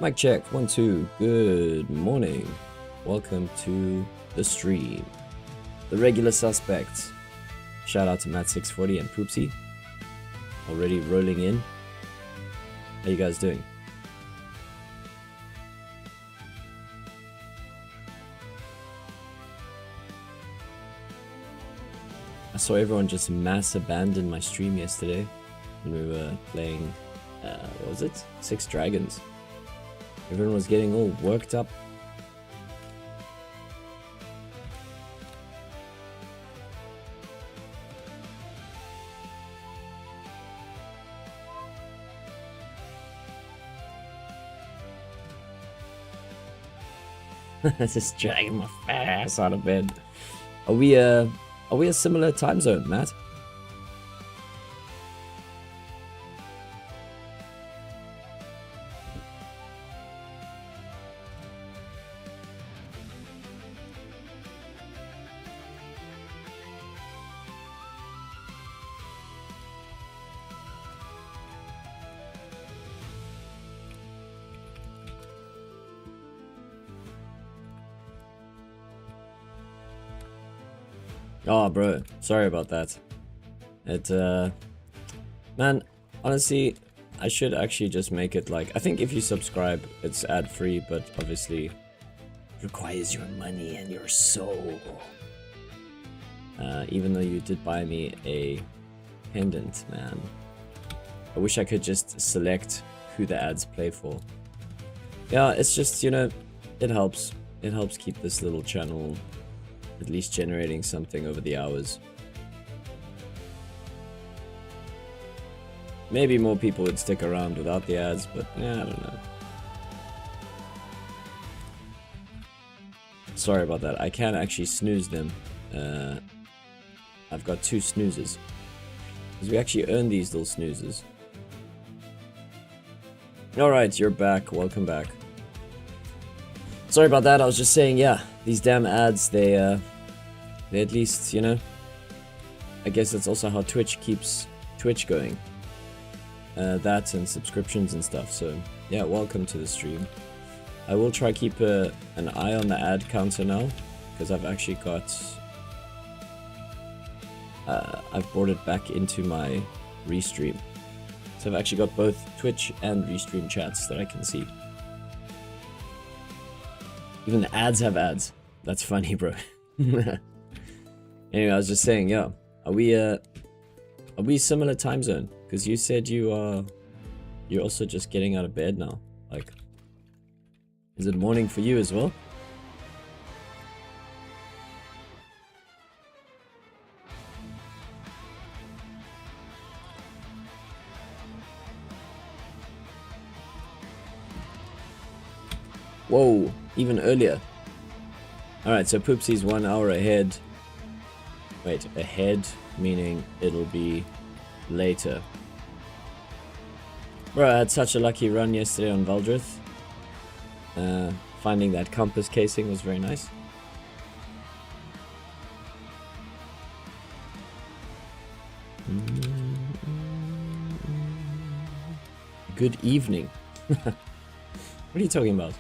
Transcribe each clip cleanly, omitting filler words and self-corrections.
Mic check, 1, 2. Good morning. Welcome to the stream. The regular suspects. Shout out to Matt640 and Poopsie. Already rolling in. How you guys doing? I saw everyone just mass abandon my stream yesterday when we were playing, what was it? 6 Dragons. Everyone was getting all worked up. Just dragging my fat ass out of bed. Are we a similar time zone, Matt? Oh, bro, sorry about that. Man, honestly, I should actually just make it like, I think if you subscribe, it's ad-free, but obviously it requires your money and your soul. Even though you did buy me a pendant, man. I wish I could just select who the ads play for. Yeah, it's just, you know, it helps. It helps keep this little channel at least generating something over the hours. Maybe more people would stick around without the ads, but yeah, I don't know. Sorry about that. I can actually snooze them. I've got 2 snoozes. Because we actually earn these little snoozes. Alright, you're back. Welcome back. Sorry about that. I was just saying, yeah, these damn ads, they at least, you know, I guess that's also how Twitch keeps Twitch going. That and subscriptions and stuff. So yeah, welcome to the stream. I will try keep an eye on the ad counter now, because I've actually got I've brought it back into my restream. So I've actually got both Twitch and restream chats that I can see. Even the ads have ads. That's funny, bro. Anyway, I was just saying, yeah, are we similar time zone? Because you said you're also just getting out of bed now. Like, is it morning for you as well? Whoa, even earlier. Alright, so Poopsie's 1 hour ahead. Wait, ahead meaning it'll be later. Bro, I had such a lucky run yesterday on Valdrith. Finding that compass casing was very nice. Good evening. What are you talking about?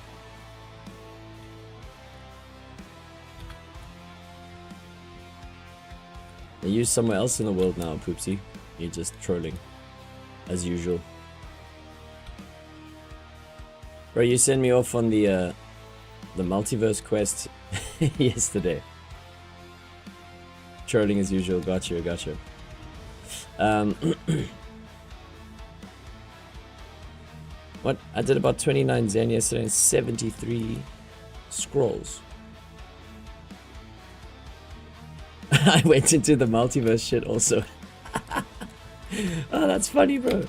Are you somewhere else in the world now, Poopsie? You're just trolling, as usual. Bro, you sent me off on the multiverse quest yesterday. Trolling as usual. Gotcha, gotcha. What? I did about 29 Zen yesterday and 73 scrolls. I went into the multiverse shit also. Oh, that's funny, bro.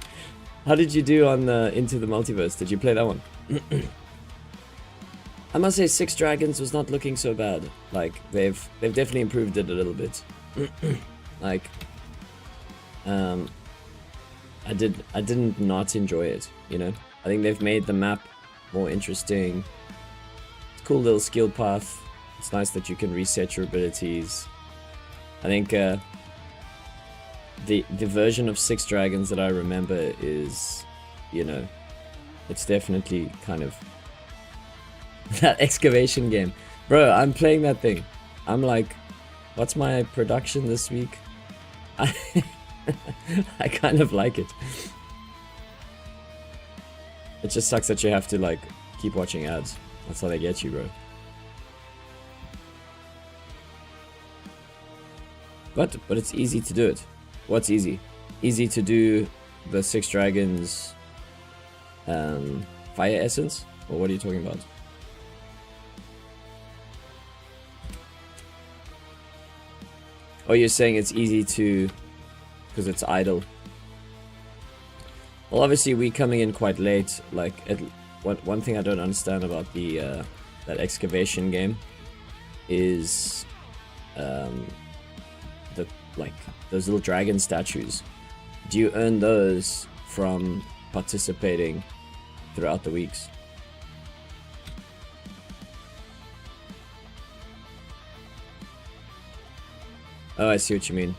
How did you do on Into the Multiverse? Did you play that one? I must say 6 Dragons was not looking so bad. Like, they've definitely improved it a little bit. Like, I didn't not enjoy it, you know? I think they've made the map more interesting. It's a cool little skill path. It's nice that you can reset your abilities. I think the version of 6 Dragons that I remember is, you know, it's definitely kind of that excavation game. Bro, I'm playing that thing. I'm like, what's my production this week? I kind of like it. It just sucks that you have to like keep watching ads. That's how they get you, bro. But it's easy to do it. What's easy? Easy to do the 6 Dragons fire essence? Or what are you talking about? Oh, you're saying it's easy to... because it's idle. Well, obviously we coming in quite late. Like, one thing I don't understand about the that excavation game is the like those little dragon statues. Do you earn those from participating throughout the weeks? Oh, I see what you mean.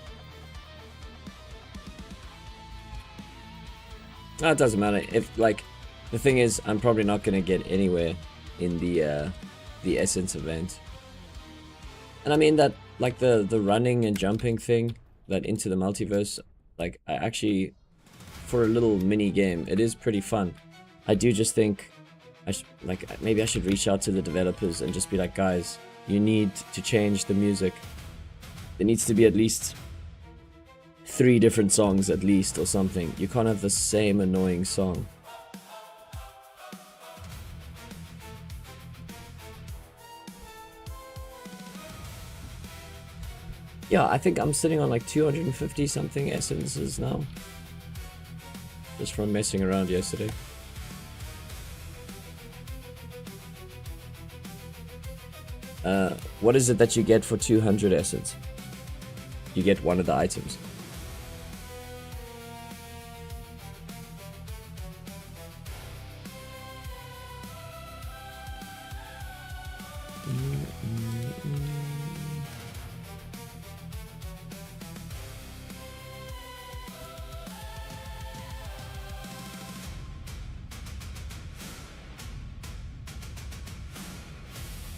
No, it doesn't matter. If like, the thing is, I'm probably not gonna get anywhere in the essence event. And I mean that, like the running and jumping thing, that into the multiverse, like I actually, for a little mini game, it is pretty fun. I do just think, maybe I should reach out to the developers and just be like, guys, you need to change the music. There needs to be at least 3 different songs at least or something. You can't have the same annoying song. Yeah, I think I'm sitting on like 250 something essences now. Just from messing around yesterday. What is it that you get for 200 essence? You get one of the items.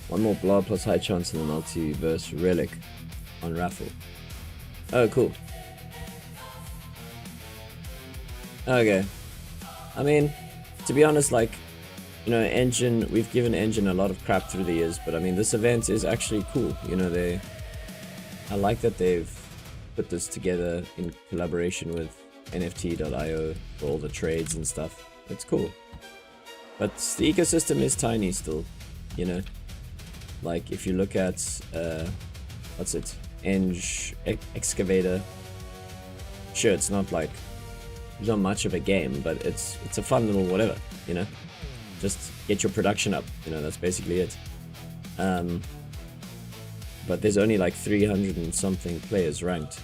One more blob plus high chance in the multiverse relic on raffle. Oh, cool. Okay. I mean, to be honest, like, you know, Engine, we've given Engine a lot of crap through the years, but I mean, this event is actually cool. You know, I like that they've put this together in collaboration with NFT.io for all the trades and stuff. It's cool. But the ecosystem is tiny still, you know. Like, if you look at, what's it, Excavator, sure, it's not like, not much of a game, but it's a fun little whatever, you know? Just get your production up, you know, that's basically it. But there's only like 300 and something players ranked.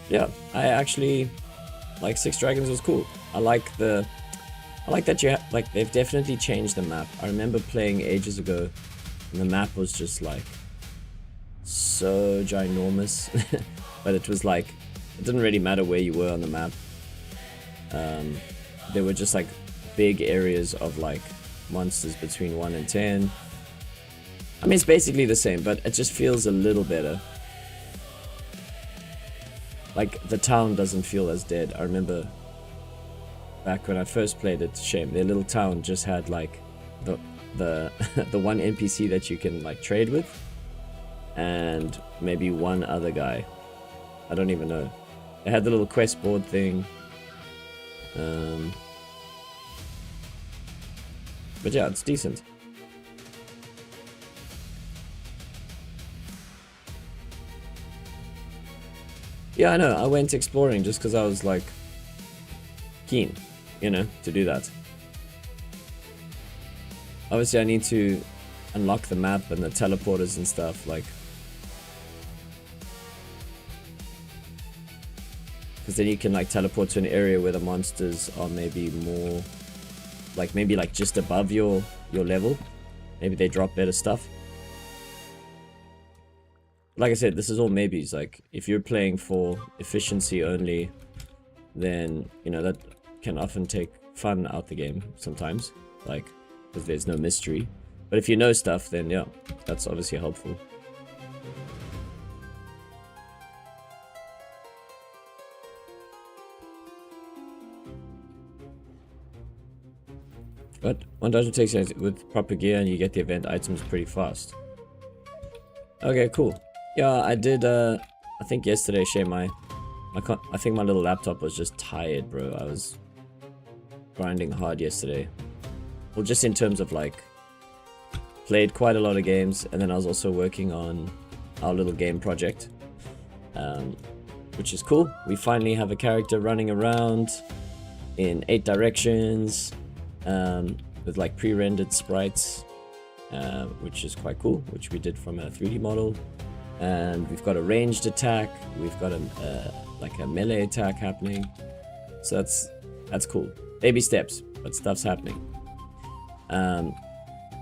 Yeah, I actually like 6 Dragons was cool. I like that like they've definitely changed the map. I remember playing ages ago and the map was just like so ginormous. But it was like, it didn't really matter where you were on the map. There were just like big areas of like monsters between 1 and 10. I mean, it's basically the same, but it just feels a little better. Like, the town doesn't feel as dead. I remember back when I first played it, shame, their little town just had like the the one NPC that you can like trade with, and maybe one other guy. I don't even know. They had the little quest board thing. But yeah, it's decent. Yeah, I know. I went exploring just because I was like keen, you know, to do that. Obviously, I need to unlock the map and the teleporters and stuff, like, because then you can like teleport to an area where the monsters are maybe more, like maybe like just above your level, Maybe they drop better stuff. Like I said, this is all maybes. Like, if you're playing for efficiency only, then, you know, that can often take fun out the game sometimes. Like, because there's no mystery. But if you know stuff, then yeah, that's obviously helpful. But one dungeon takes you with proper gear and you get the event items pretty fast. Okay, cool. Yeah, I did, I think yesterday, Shay, I think my little laptop was just tired, bro. I was grinding hard yesterday. Well, just in terms of, like, played quite a lot of games, and then I was also working on our little game project, which is cool. We finally have a character running around in 8 directions, with, like, pre-rendered sprites, which is quite cool, which we did from a 3D model. And we've got a ranged attack, we've got like a melee attack happening, so that's cool. Baby steps, but stuff's happening. And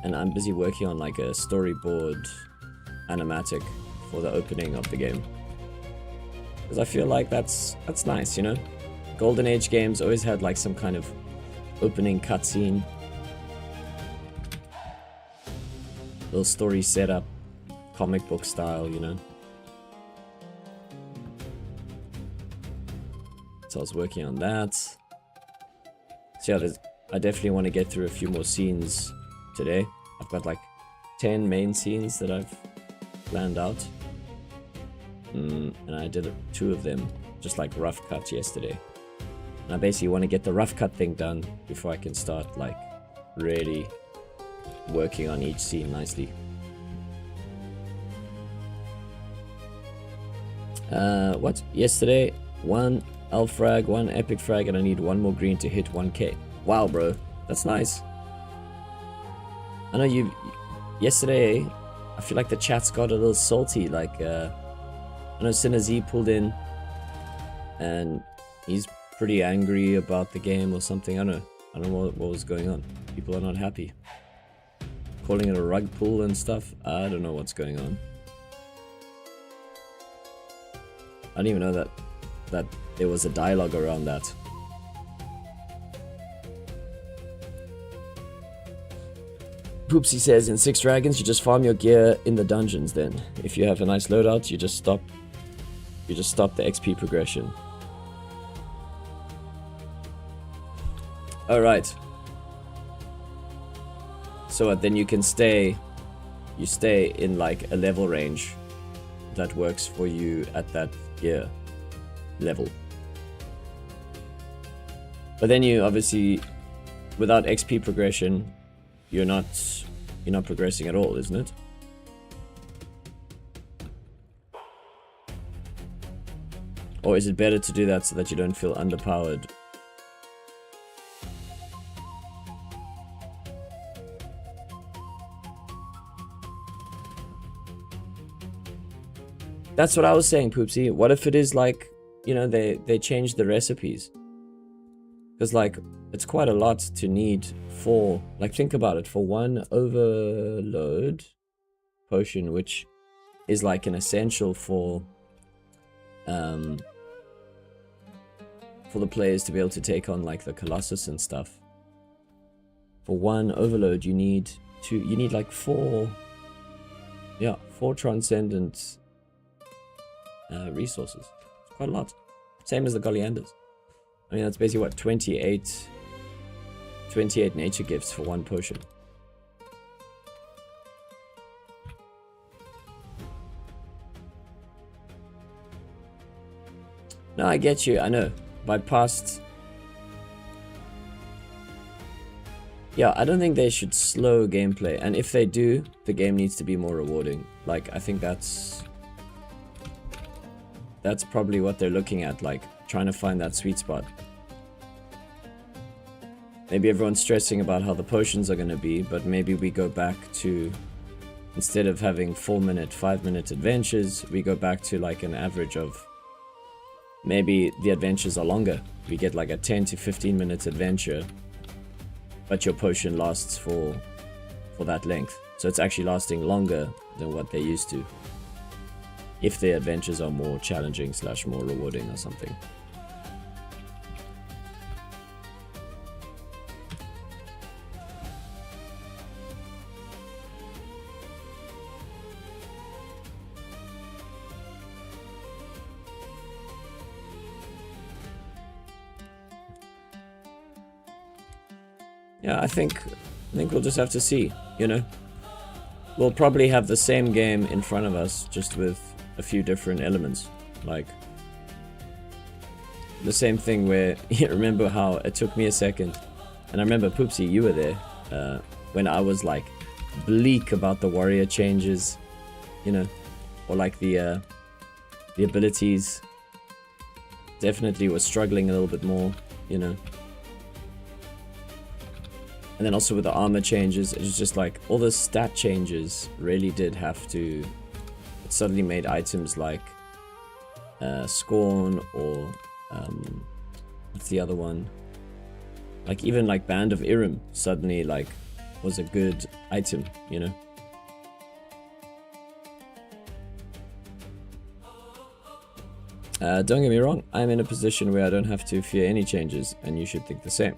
I'm busy working on like a storyboard animatic for the opening of the game, because I feel like that's nice, you know. Golden Age games always had like some kind of opening cutscene, little story setup, comic book style, you know. So I was working on that. So yeah, I definitely want to get through a few more scenes today. I've got like 10 main scenes that I've planned out. And I did 2 of them, just like rough cuts yesterday. And I basically want to get the rough cut thing done before I can start like really working on each scene nicely. What? Yesterday, 1 elf frag, 1 epic frag, and I need 1 more green to hit 1k. Wow, bro. That's nice. I know you... Yesterday, I feel like the chat's got a little salty. Like, I know Sinner Z pulled in, and he's pretty angry about the game or something. I don't know what was going on. People are not happy. Calling it a rug pull and stuff. I don't know what's going on. I didn't even know that there was a dialogue around that. Poopsie says, in 6 Dragons, you just farm your gear in the dungeons then. If you have a nice loadout, you just stop the XP progression. Alright. So then you can stay in like a level range that works for you at that gear level. But then you obviously, without XP progression, you're not progressing at all, isn't it? Or is it better to do that so that you don't feel underpowered? That's what I was saying, Poopsie. What if it is like, you know, they changed the recipes? Because, like, it's quite a lot to need for, like, think about it, for 1 overload potion, which is like an essential for the players to be able to take on like the Colossus and stuff. For 1 overload, you need like 4 transcendent resources. It's quite a lot. Same as the Golianders. I mean, that's basically what, 28 nature gifts for 1 potion. No, I get you, I know. By past... Yeah, I don't think they should slow gameplay. And if they do, the game needs to be more rewarding. Like, I think that's probably what they're looking at, like, trying to find that sweet spot. Maybe everyone's stressing about how the potions are going to be, but maybe we go back to, instead of having 4-minute, 5-minute adventures, we go back to like an average of, maybe the adventures are longer. We get like a 10 to 15 minute adventure, but your potion lasts for that length. So it's actually lasting longer than what they used to. If their adventures are more challenging / more rewarding or something. Yeah, I think we'll just have to see, you know. We'll probably have the same game in front of us, just with a few different elements. Like, the same thing where, you remember how it took me a second, and I remember, Poopsie, you were there, when I was like, bleak about the warrior changes, you know, or like the abilities. Definitely was struggling a little bit more, you know. And then also with the armor changes, it was just like all the stat changes really did have to. It suddenly made items like Scorn or what's the other one? Like even like Band of Irem suddenly like was a good item, you know. Don't get me wrong, I'm in a position where I don't have to fear any changes, and you should think the same.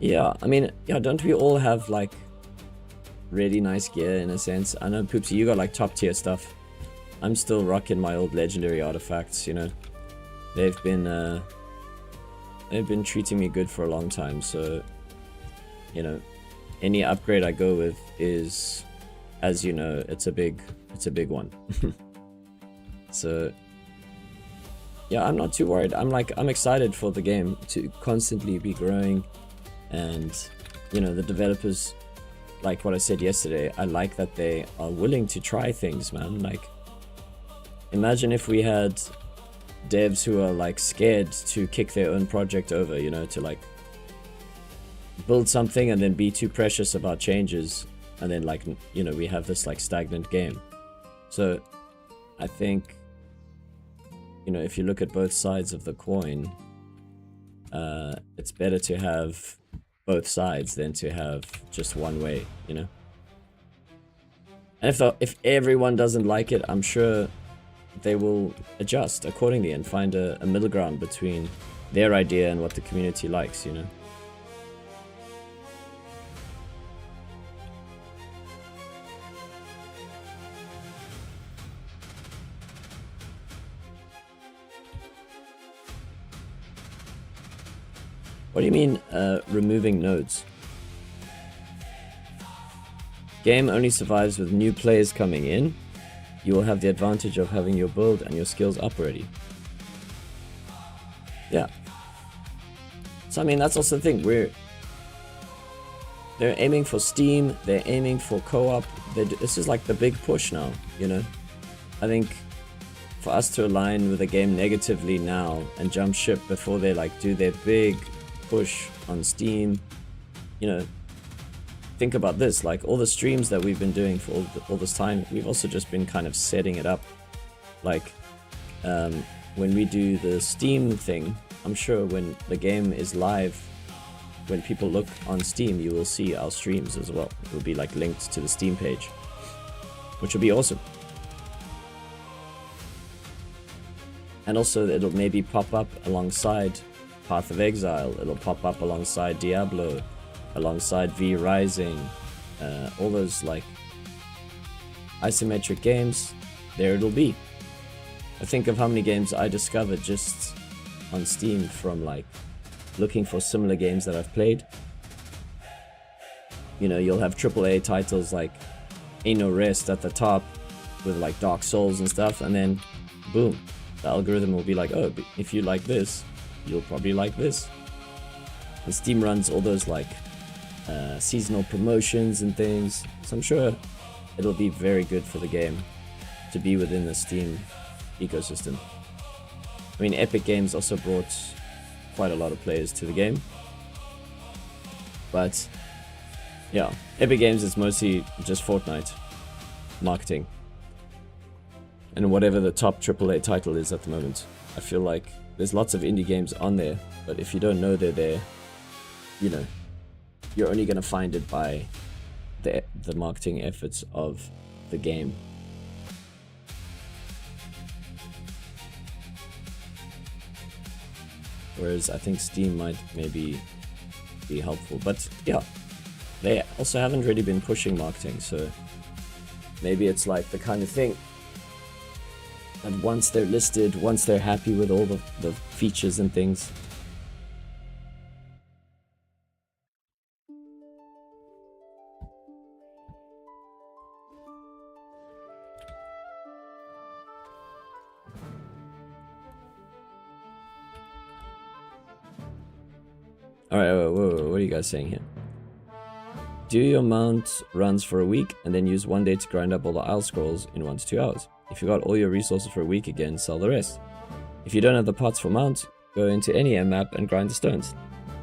Yeah, I mean, yeah, don't we all have like really nice gear in a sense? I know, Poopsie, you got like top tier stuff. I'm still rocking my old legendary artifacts, you know. They've been treating me good for a long time, so you know, any upgrade I go with is, as you know, it's a big one. So yeah, I'm not too worried. I'm excited for the game to constantly be growing. And, you know, the developers, like what I said yesterday, I like that they are willing to try things, man. Like, imagine if we had devs who are, like, scared to kick their own project over, you know, to, like, build something and then be too precious about changes. And then, like, you know, we have this, like, stagnant game. So, I think, you know, if you look at both sides of the coin, it's better to have both sides than to have just one way, you know. And if everyone doesn't like it, I'm sure they will adjust accordingly and find a middle ground between their idea and what the community likes, you know. What do you mean, removing nodes? Game only survives with new players coming in. You will have the advantage of having your build and your skills up already. Yeah. So I mean, that's also the thing. They're aiming for Steam. They're aiming for co-op. This is like the big push now, you know. I think for us to align with the game negatively now and jump ship before they like do their big push on Steam, you know, think about this, like all the streams that we've been doing for all this time, we've also just been kind of setting it up. Like when we do the Steam thing, I'm sure when the game is live, when people look on Steam, you will see our streams as well. It will be like linked to the Steam page, which will be awesome. And also it'll maybe pop up alongside Path of Exile, it'll pop up alongside Diablo, alongside V Rising, all those like isometric games, there it'll be. I think of how many games I discovered just on Steam from like looking for similar games that I've played. You know, you'll have AAA titles like Ain't No Rest at the top with like Dark Souls and stuff, and then boom, the algorithm will be like, oh, if you like this, you'll probably like this. And Steam runs all those like seasonal promotions and things, so I'm sure it'll be very good for the game to be within the Steam ecosystem. I mean, Epic Games also brought quite a lot of players to the game, but yeah, Epic Games is mostly just Fortnite marketing and whatever the top AAA title is at the moment. I feel like there's lots of indie games on there, but if you don't know they're there, you know, you're only gonna find it by the marketing efforts of the game. Whereas I think Steam might maybe be helpful, but yeah, they also haven't really been pushing marketing, so maybe it's like the kind of thing that once they're listed, once they're happy with all the features and things, Alright, whoa, what are you guys saying here? Do your mount runs for a week and then use one day to grind up all the isle scrolls in 1 to 2 hours. If you got all your resources for a week again, sell the rest. If you don't have the parts for mount, go into any map and grind the stones.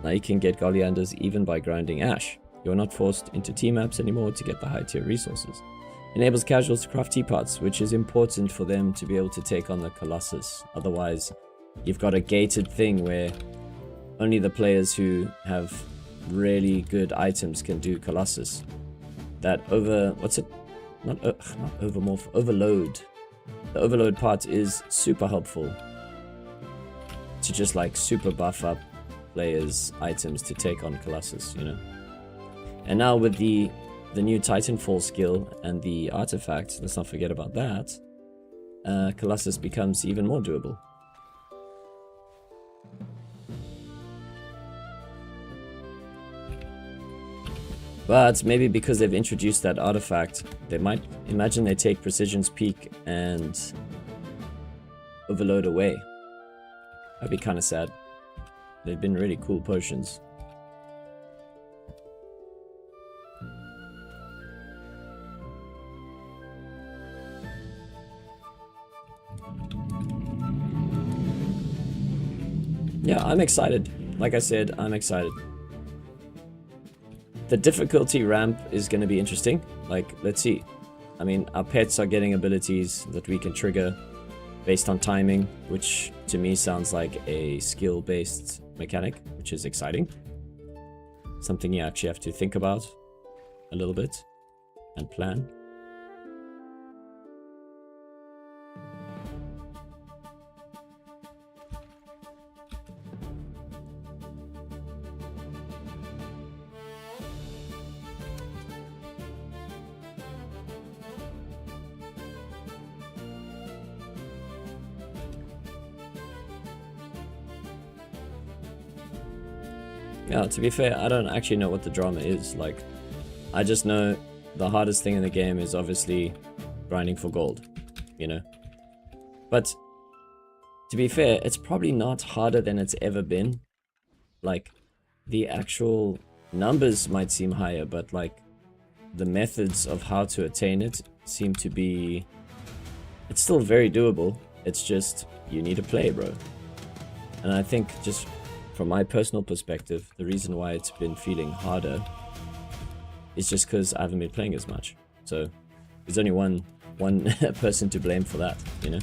Now you can get Gallianders even by grinding ash. You're not forced into T-maps anymore to get the high tier resources. Enables casuals to craft T-parts, which is important for them to be able to take on the Colossus. Otherwise, you've got a gated thing where only the players who have really good items can do Colossus. That overload. The overload part is super helpful to just like super buff up players' items to take on Colossus, you know. And now with the new Titanfall skill and the artifact, let's not forget about that, Colossus becomes even more doable. But maybe because they've introduced that artifact, they might imagine they take Precision's Peak and Overload away. That'd be kind of sad. They've been really cool potions. Yeah, I'm excited. Like I said, I'm excited. The difficulty ramp is going to be interesting. Like, let's see. I mean, our pets are getting abilities that we can trigger based on timing, which to me sounds like a skill-based mechanic, which is exciting. Something you actually have to think about a little bit and plan. Yeah, to be fair, I don't actually know what the drama is. Like, I just know the hardest thing in the game is obviously grinding for gold, you know? But, to be fair, it's probably not harder than it's ever been. Like, the actual numbers might seem higher, but like, the methods of how to attain it seem to be... It's still very doable. It's just, you need to play, bro. And I think just... From my personal perspective, the reason why it's been feeling harder is just because I haven't been playing as much. So there's only one person to blame for that, you know?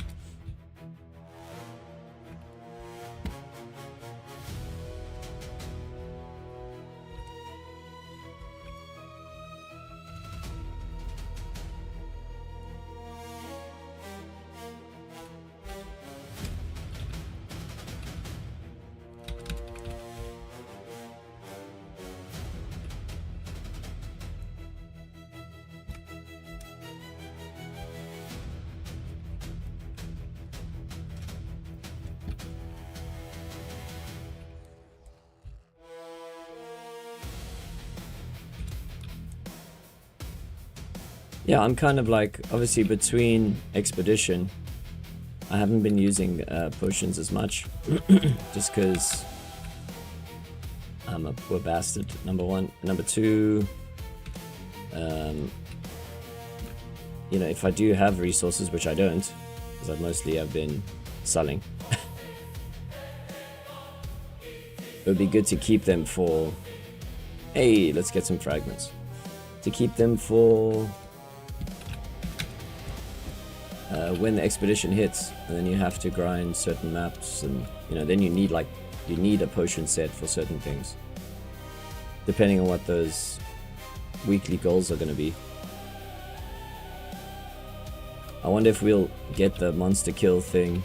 Yeah, I'm kind of like, obviously between Expedition, I haven't been using potions as much, just because I'm a poor bastard, number one. Number two, you know, if I do have resources, which I don't, because I mostly have been selling, it would be good to keep them for, hey, let's get some fragments, to keep them for when the expedition hits, and then you have to grind certain maps, and you know, then you need a potion set for certain things. depending on what those weekly goals are going to be. I wonder if we'll get the monster kill thing.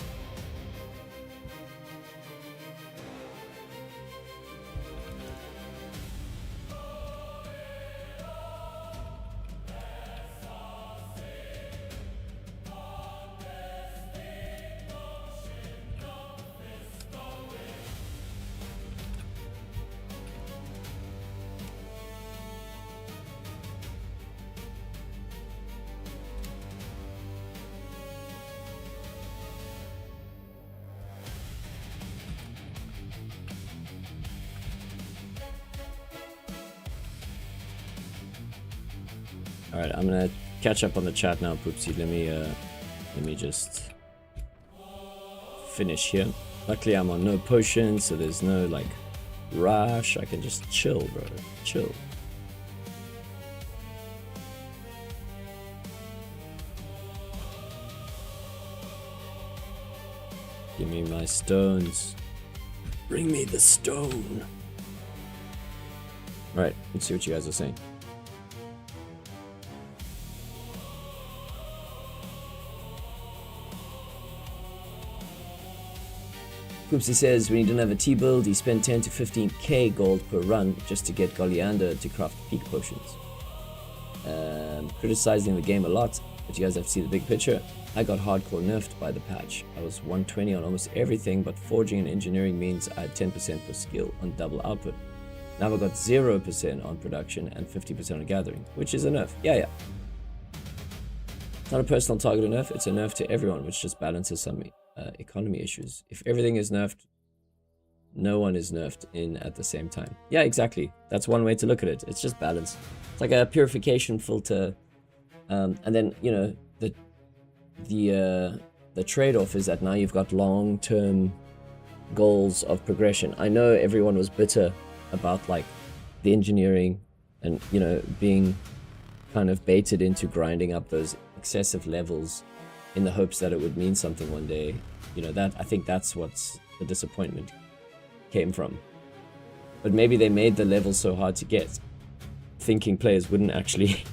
Alright, I'm gonna catch up on the chat now, Poopsie. Let me just finish here. Luckily I'm on no potion, so there's no like rush. I can just chill, bro. Chill. Give me my stones. Bring me the stone. Alright, let's see what you guys are saying. Poopsie says when he didn't have a T-build, he spent 10 to 15k gold per run just to get Goliander to craft peak potions. Criticizing the game a lot, but you guys have to see the big picture. I got hardcore nerfed by the patch. I was 120 on almost everything, but forging and engineering means I had 10% per skill on double output. Now I've got 0% on production and 50% on gathering, which is a nerf. Yeah. It's not a personal target nerf, it's a nerf to everyone, which just balances some economy issues. If everything is nerfed, no one is nerfed in at the same time. Yeah, exactly. That's one way to look at it. It's just balance. It's like a purification filter. And then, you know, the trade-off is that now you've got long-term goals of progression. I know everyone was bitter about like the engineering and, you know, being kind of baited into grinding up those excessive levels in the hopes that it would mean something one day. You know, that I think that's what's the disappointment came from. But maybe they made the level so hard to get, thinking players wouldn't actually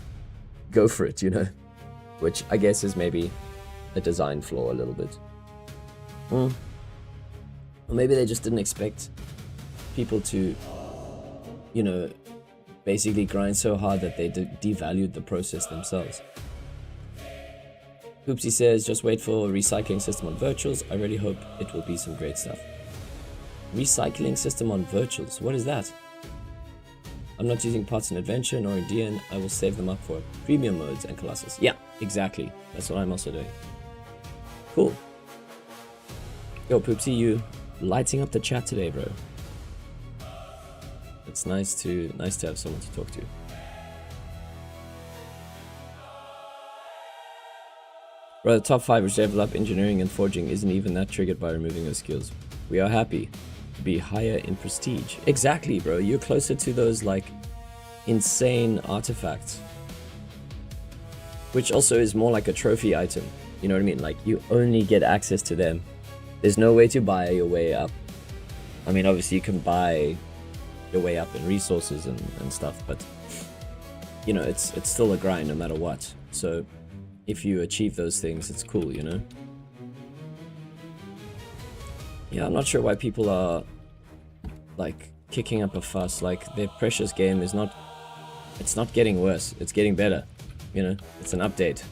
go for it, you know, which I guess is maybe a design flaw a little bit. Or maybe they just didn't expect people to, you know, basically grind so hard that they devalued the process themselves. Poopsie says, just wait for a recycling system on virtuals. I really hope it will be some great stuff. Recycling system on virtuals? What is that? I'm not using pots in Adventure nor in DN. I will save them up for premium modes and Colossus. Yeah, exactly. That's what I'm also doing. Cool. Yo, Poopsie, you lighting up the chat today, bro. It's nice to have someone to talk to. Bro, the top 5 which level up engineering and forging isn't even that triggered by removing those skills. We are happy to be higher in prestige. Exactly, bro. You're closer to those like insane artifacts, which also is more like a trophy item. You know what I mean? Like you only get access to them. There's no way to buy your way up. I mean, obviously you can buy your way up in resources and stuff, but you know, it's still a grind no matter what. So if you achieve those things, it's cool, you know? Yeah, I'm not sure why people are like kicking up a fuss. Like their Precious game is not, it's not getting worse, it's getting better, you know? It's an update.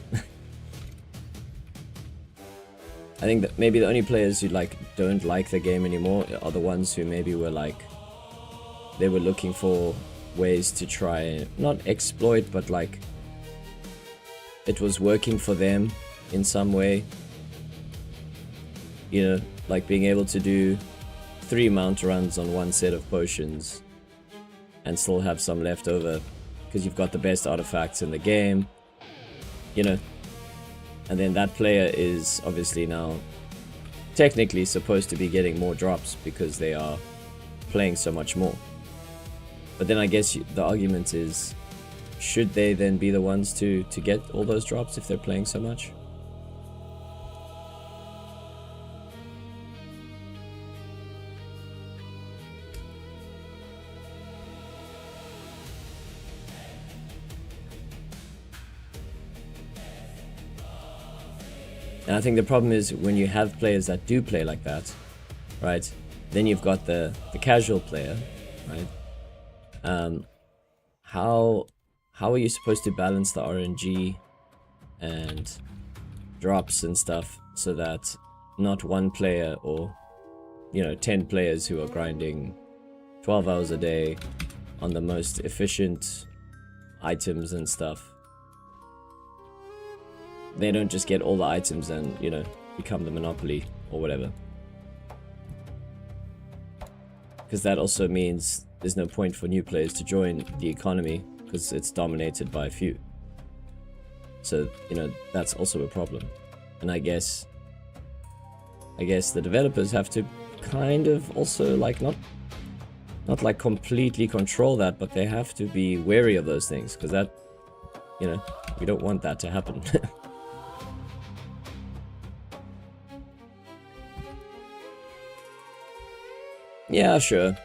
I think that maybe the only players who like don't like the game anymore are the ones who maybe were like, they were looking for ways to try, not exploit, but like it was working for them in some way. You know, like being able to do 3 mount runs on one set of potions and still have some left over because you've got the best artifacts in the game, you know. And then that player is obviously now technically supposed to be getting more drops because they are playing so much more. But then I guess the argument is, should they then be the ones to get all those drops if they're playing so much? And I think the problem is when you have players that do play like that, right? Then you've got the casual player, right? How are you supposed to balance the RNG and drops and stuff so that not one player or 10 players who are grinding 12 hours a day on the most efficient items and stuff, they don't just get all the items and become the monopoly or whatever, because that also means there's no point for new players to join the economy because it's dominated by a few. So that's also a problem. And I guess the developers have to kind of also like not like completely control that, but they have to be wary of those things, because that we don't want that to happen. Yeah, sure.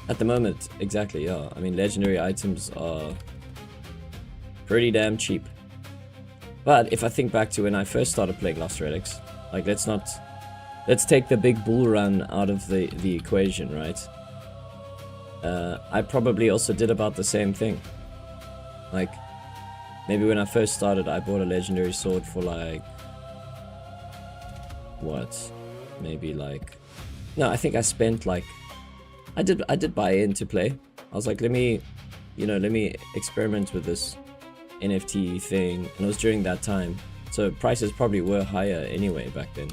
At the moment, exactly, yeah. I mean, legendary items are pretty damn cheap. But if I think back to when I first started playing Lost Relics, like let's take the big bull run out of the equation, right? I probably also did about the same thing. Like, maybe when I first started, I bought a legendary sword for like, what? Maybe like, no, I think I spent like, I did buy in to play. I was like, let me experiment with this NFT thing, and it was during that time, so prices probably were higher anyway back then.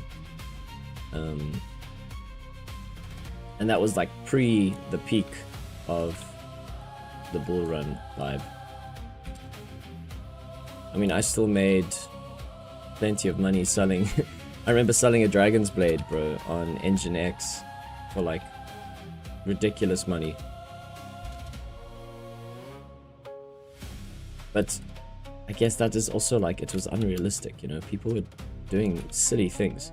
And that was like pre the peak of the bull run vibe. I mean, I still made plenty of money selling. I remember selling a Dragon's Blade, bro, on Engine X for like ridiculous money. But I guess that is also like, it was unrealistic, people were doing silly things.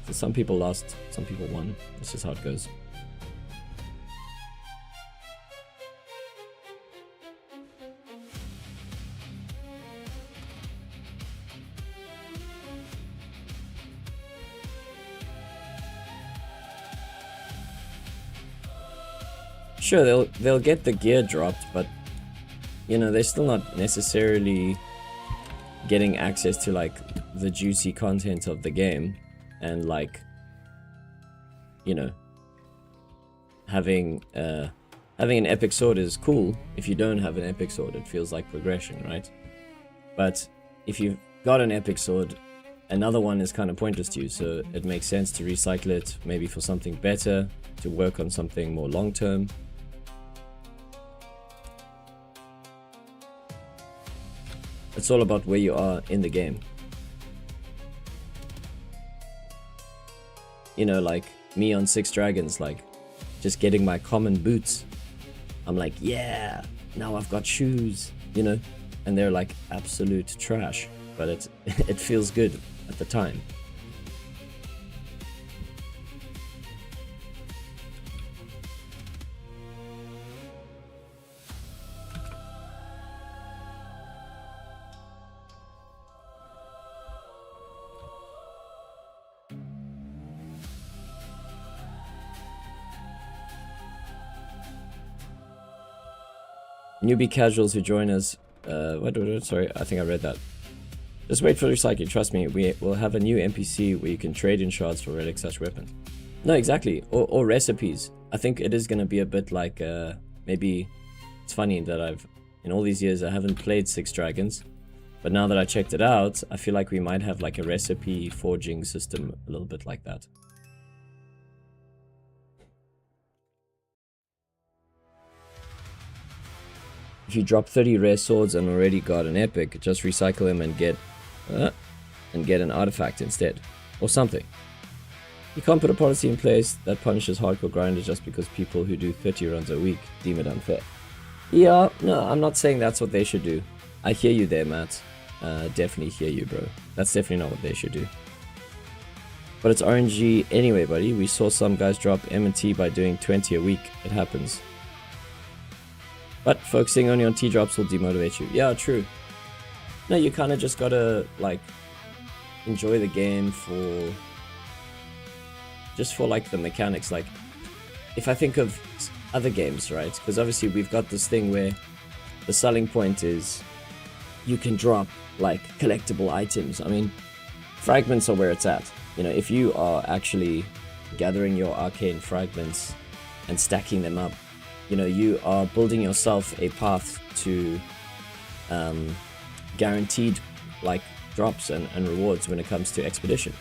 So some people lost, some people won. That's just how it goes. Sure, they'll get the gear dropped, but they're still not necessarily getting access to like the juicy content of the game, and like having an epic sword is cool. If you don't have an epic sword, it feels like progression, right? But if you've got an epic sword, another one is kind of pointless to you, so it makes sense to recycle it, maybe for something better, to work on something more long term. It's all about where you are in the game. Like me on Six Dragons, like just getting my common boots. I'm like, yeah, now I've got shoes, and they're like absolute trash, but it feels good at the time. Newbie casuals who join us, sorry, I think I read that. Just wait for recycling, trust me, we will have a new NPC where you can trade in shards for relics slash weapons. No, exactly, or recipes. I think it is going to be a bit like, maybe, it's funny that in all these years I haven't played Six Dragons, but now that I checked it out, I feel like we might have like a recipe forging system, a little bit like that. If you drop 30 rare swords and already got an epic, just recycle them and get an artifact instead, or something. You can't put a policy in place that punishes hardcore grinders just because people who do 30 runs a week deem it unfair. Yeah, no, I'm not saying that's what they should do. I hear you there, Matt. Definitely hear you, bro. That's definitely not what they should do. But it's RNG anyway, buddy. We saw some guys drop M&T by doing 20 a week. It happens. But focusing only on T-drops will demotivate you. Yeah, true. No, you kind of just gotta, like, enjoy the game for... just for, like, the mechanics. Like, if I think of other games, right? Because obviously we've got this thing where the selling point is you can drop, like, collectible items. I mean, fragments are where it's at. You know, if you are actually gathering your arcane fragments and stacking them up, you know, you are building yourself a path to guaranteed, like, drops and rewards when it comes to expedition.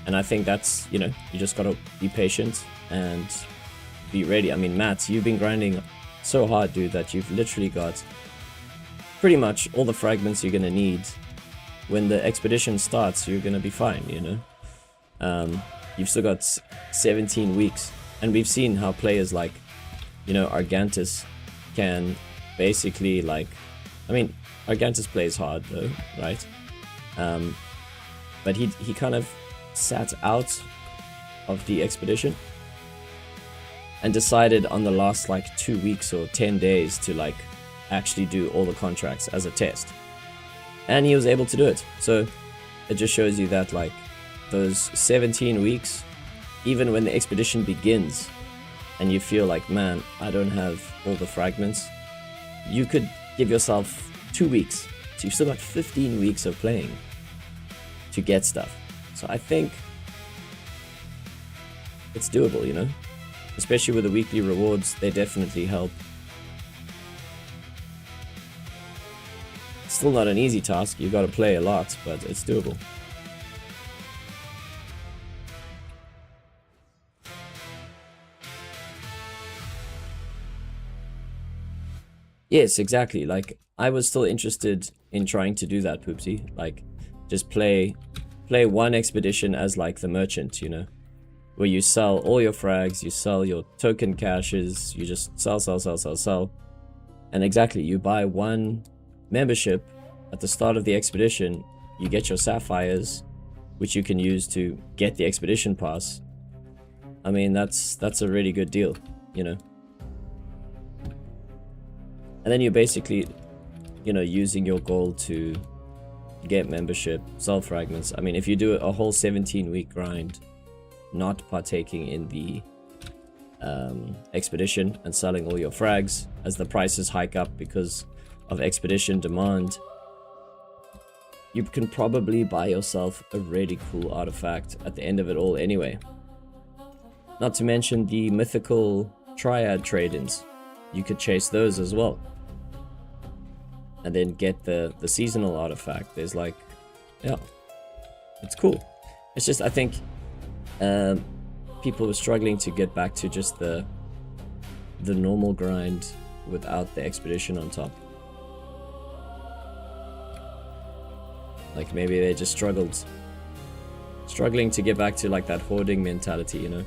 And I think that's, you know, you just gotta be patient and be ready. I mean, Matt, you've been grinding so hard, dude, that you've literally got pretty much all the fragments you're gonna need. When the expedition starts, you're gonna be fine, you know. You've still got 17 weeks, and we've seen how players like, you know, Argantus can basically, like, I mean, Argantus plays hard though, right? But he kind of sat out of the expedition and decided on the last, like, 2 weeks or 10 days to, like, actually do all the contracts as a test. And he was able to do it. So it just shows you that, like, those 17 weeks, even when the expedition begins and you feel like, man, I don't have all the fragments, you could give yourself 2 weeks. So you've still got 15 weeks of playing to get stuff. So I think it's doable, you know? Especially with the weekly rewards, they definitely help. Still not an easy task, you've got to play a lot, but it's doable. Yes, exactly. Like, I was still interested in trying to do that, Poopsie. Like, just play one expedition as, like, the merchant, you know? Where you sell all your frags, you sell your token caches, you just sell. And exactly, you buy one membership at the start of the expedition, you get your sapphires, which you can use to get the expedition pass. I mean, that's a really good deal, you know? And then you're basically, you know, using your gold to get membership, sell fragments. I mean, if you do a whole 17-week grind, not partaking in the expedition and selling all your frags as the prices hike up because of expedition demand, you can probably buy yourself a really cool artifact at the end of it all anyway. Not to mention the mythical triad trade-ins. You could chase those as well. And then get the seasonal artifact. There's, like, yeah, it's cool. It's just, I think people were struggling to get back to just the normal grind without the expedition on top. Like, maybe they just struggling to get back to, like, that hoarding mentality, you know?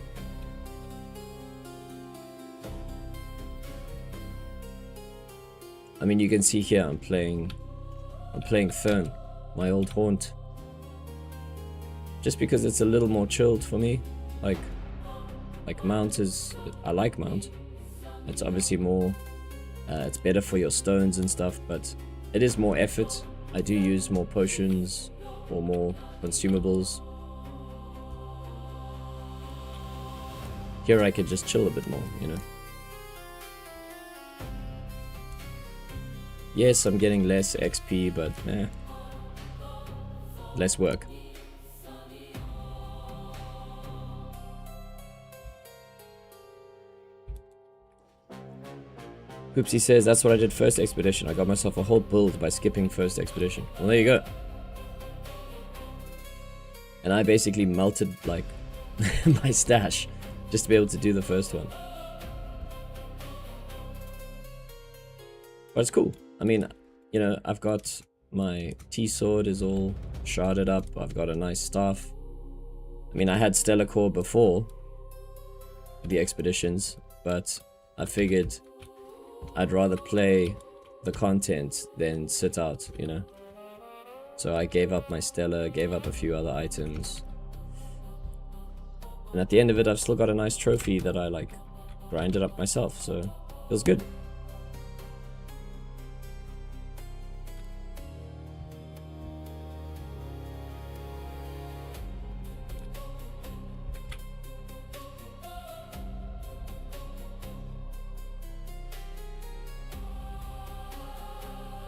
I mean, you can see here I'm playing Fern, my old haunt. Just because it's a little more chilled for me. Like Mount is, I like Mount. It's obviously more, it's better for your stones and stuff, but it is more effort. I do use more potions or more consumables. Here I could just chill a bit more, you know. Yes, I'm getting less XP, but less work. Poopsie says, that's what I did first expedition. I got myself a whole build by skipping first expedition. Well, there you go. And I basically melted, like, my stash just to be able to do the first one. But it's cool. I mean, you know, I've got my T-sword is all sharded up. I've got a nice staff. I mean, I had Stellar Core before the expeditions, but I figured I'd rather play the content than sit out, you know? So I gave up my Stellar, gave up a few other items. And at the end of it, I've still got a nice trophy that I, like, grinded up myself, so it feels good.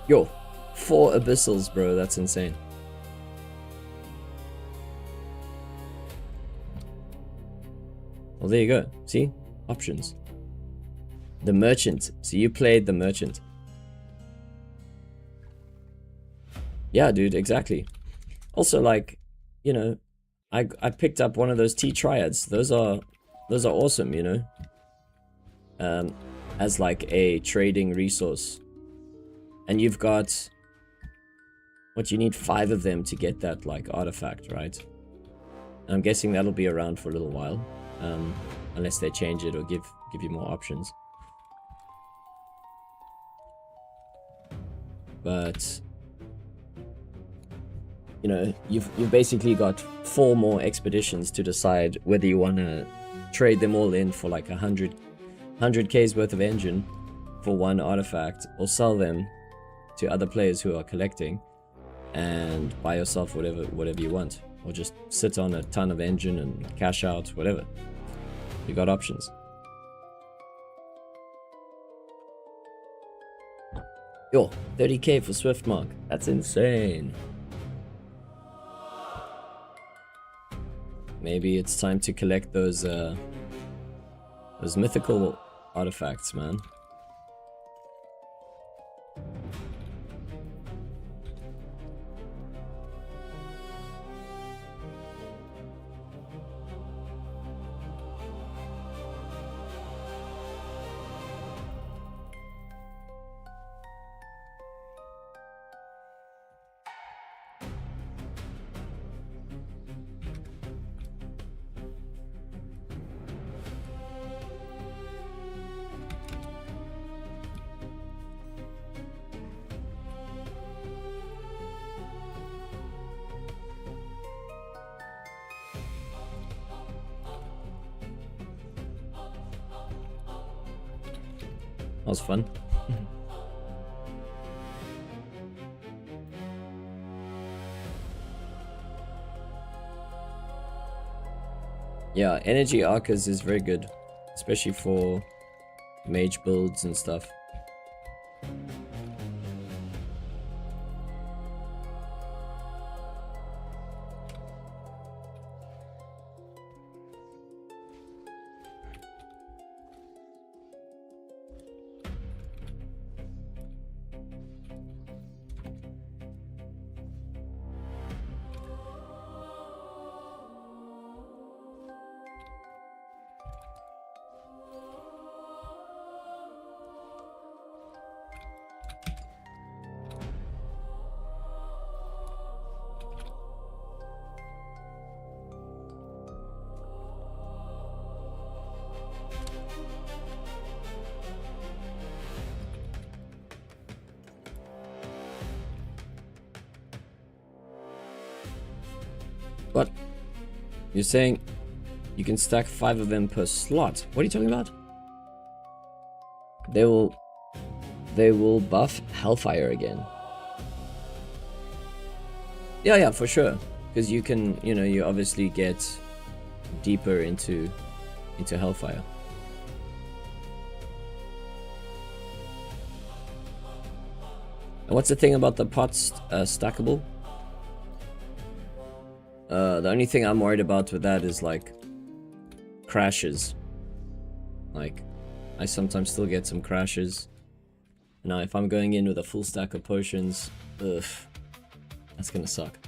Yo, 4 abyssals, bro. That's insane. Well, there you go. See? Options. The merchant. So you played the merchant. Yeah, dude, exactly. Also, like, you know, I picked up one of those T triads. Those are awesome, you know. As like a trading resource. And you've got what, you need 5 of them to get that like artifact, right? I'm guessing that'll be around for a little while. Unless they change it or give you more options. But you know, you've basically got 4 more expeditions to decide whether you want to trade them all in for like 100K's worth of engine for 1 artifact, or sell them to other players who are collecting and buy yourself whatever you want, or just sit on a ton of engine and cash out, whatever. You got options. Yo, 30K for Swiftmark. That's insane. Maybe it's time to collect those mythical artifacts, man. That was fun. Yeah, energy arcers is very good, especially for mage builds and stuff. What? You're saying you can stack 5 of them per slot? What are you talking about? They will buff Hellfire again. Yeah, for sure. Because you can, you know, you obviously get deeper into Hellfire. And what's the thing about the pots stackable? The only thing I'm worried about with that is like crashes. Like, I sometimes still get some crashes. Now, if I'm going in with a full stack of potions, ugh, that's gonna suck.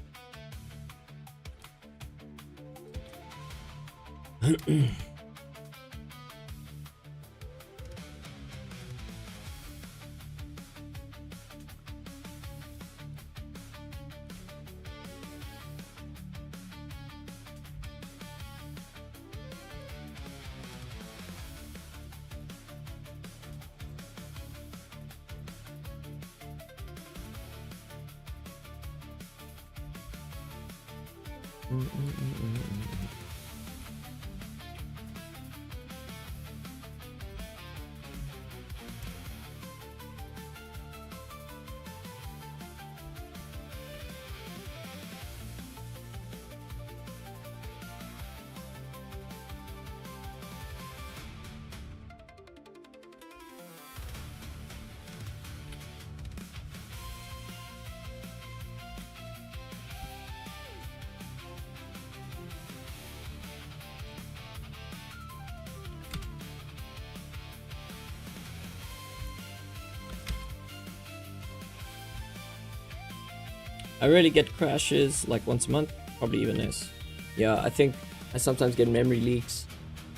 I really get crashes like once a month, probably even less. Yeah, I think I sometimes get memory leaks.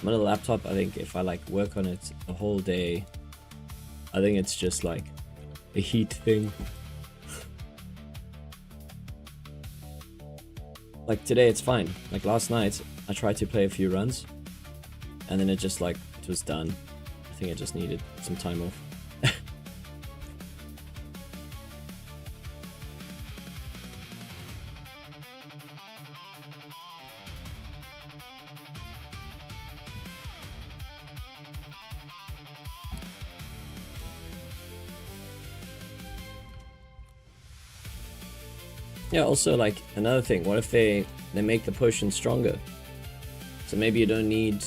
On a laptop, I think if I like work on it the whole day, I think it's just like a heat thing. Like today it's fine. Like last night I tried to play a few runs and then it just like it was done. I think I just needed some time off. Yeah, also like another thing, what if they make the potion stronger? So maybe you don't need,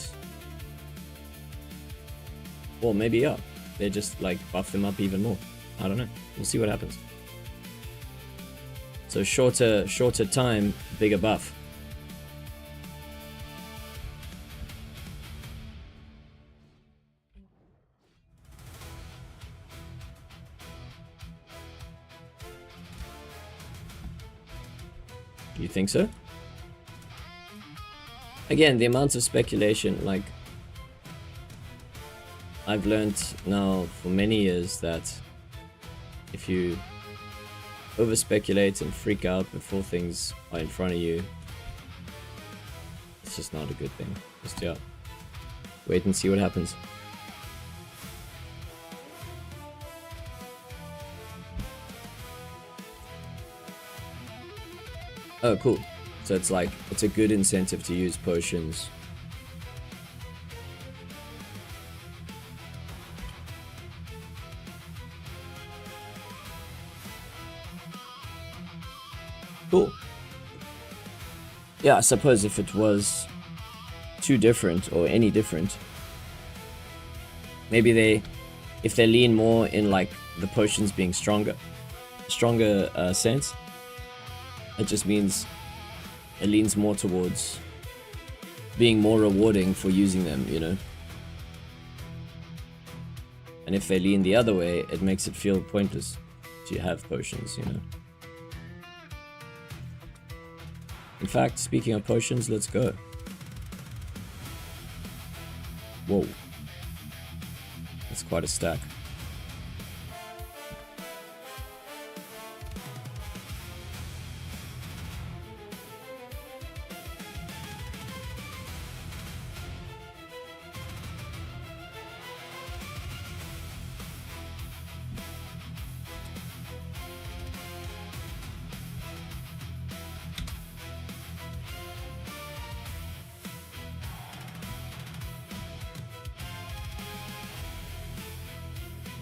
well maybe yeah, they just like buff them up even more. I don't know, we'll see what happens. So shorter time, bigger buff. You think so? Again, the amount of speculation, like I've learned now for many years that if you over speculate and freak out before things are in front of you, it's just not a good thing. Just yeah, wait and see what happens. Oh, cool. So it's like, it's a good incentive to use potions. Cool. Yeah, I suppose if it was too different or any different, maybe if they lean more in like the potions being stronger sense, it just means it leans more towards being more rewarding for using them, you know? And if they lean the other way, it makes it feel pointless to have potions, you know? In fact, speaking of potions, let's go. Whoa. That's quite a stack.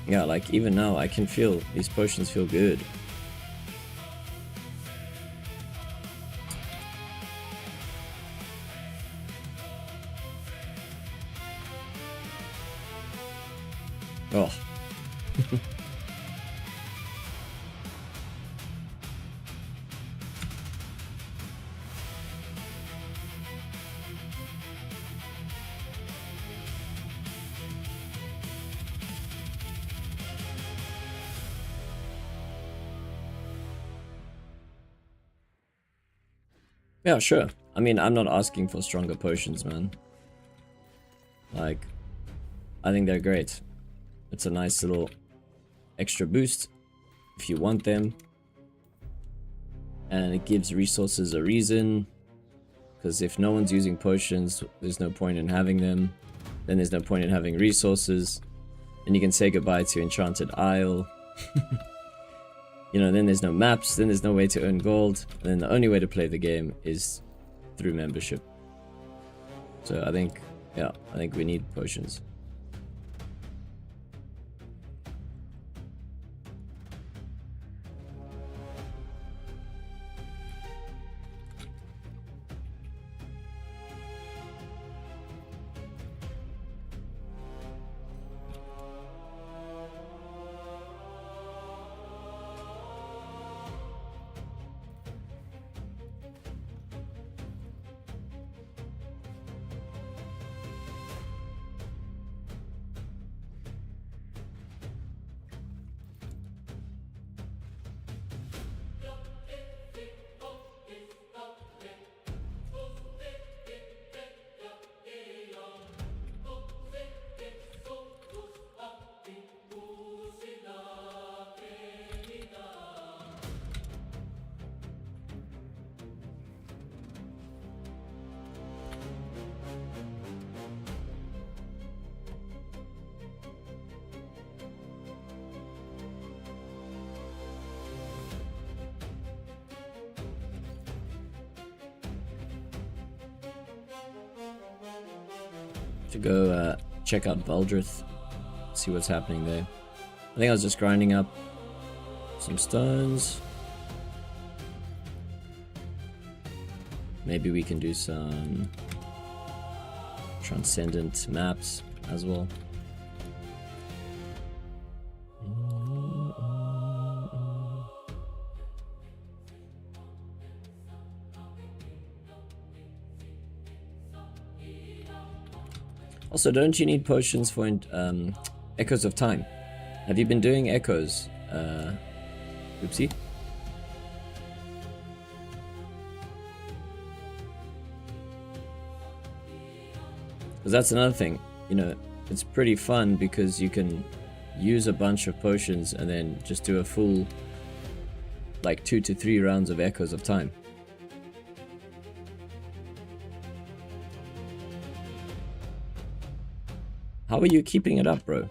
Yeah, like even now I can feel these potions feel good. Oh. Yeah, sure. I mean, I'm not asking for stronger potions, man. Like, I think they're great. It's a nice little extra boost if you want them. And it gives resources a reason. Because if no one's using potions, there's no point in having them. Then there's no point in having resources. And you can say goodbye to Enchanted Isle. You know, then there's no maps, then there's no way to earn gold, and then the only way to play the game is through membership. So I think, yeah, I think we need potions. To go check out Valdrith, see what's happening there. I think I was just grinding up some stones. Maybe we can do some transcendent maps as well. Also, don't you need potions for Echoes of Time? Have you been doing Echoes, Oopsie? Because that's another thing, you know, it's pretty fun because you can use a bunch of potions and then just do a full, like 2 to 3 rounds of Echoes of Time. How are you keeping it up, bro?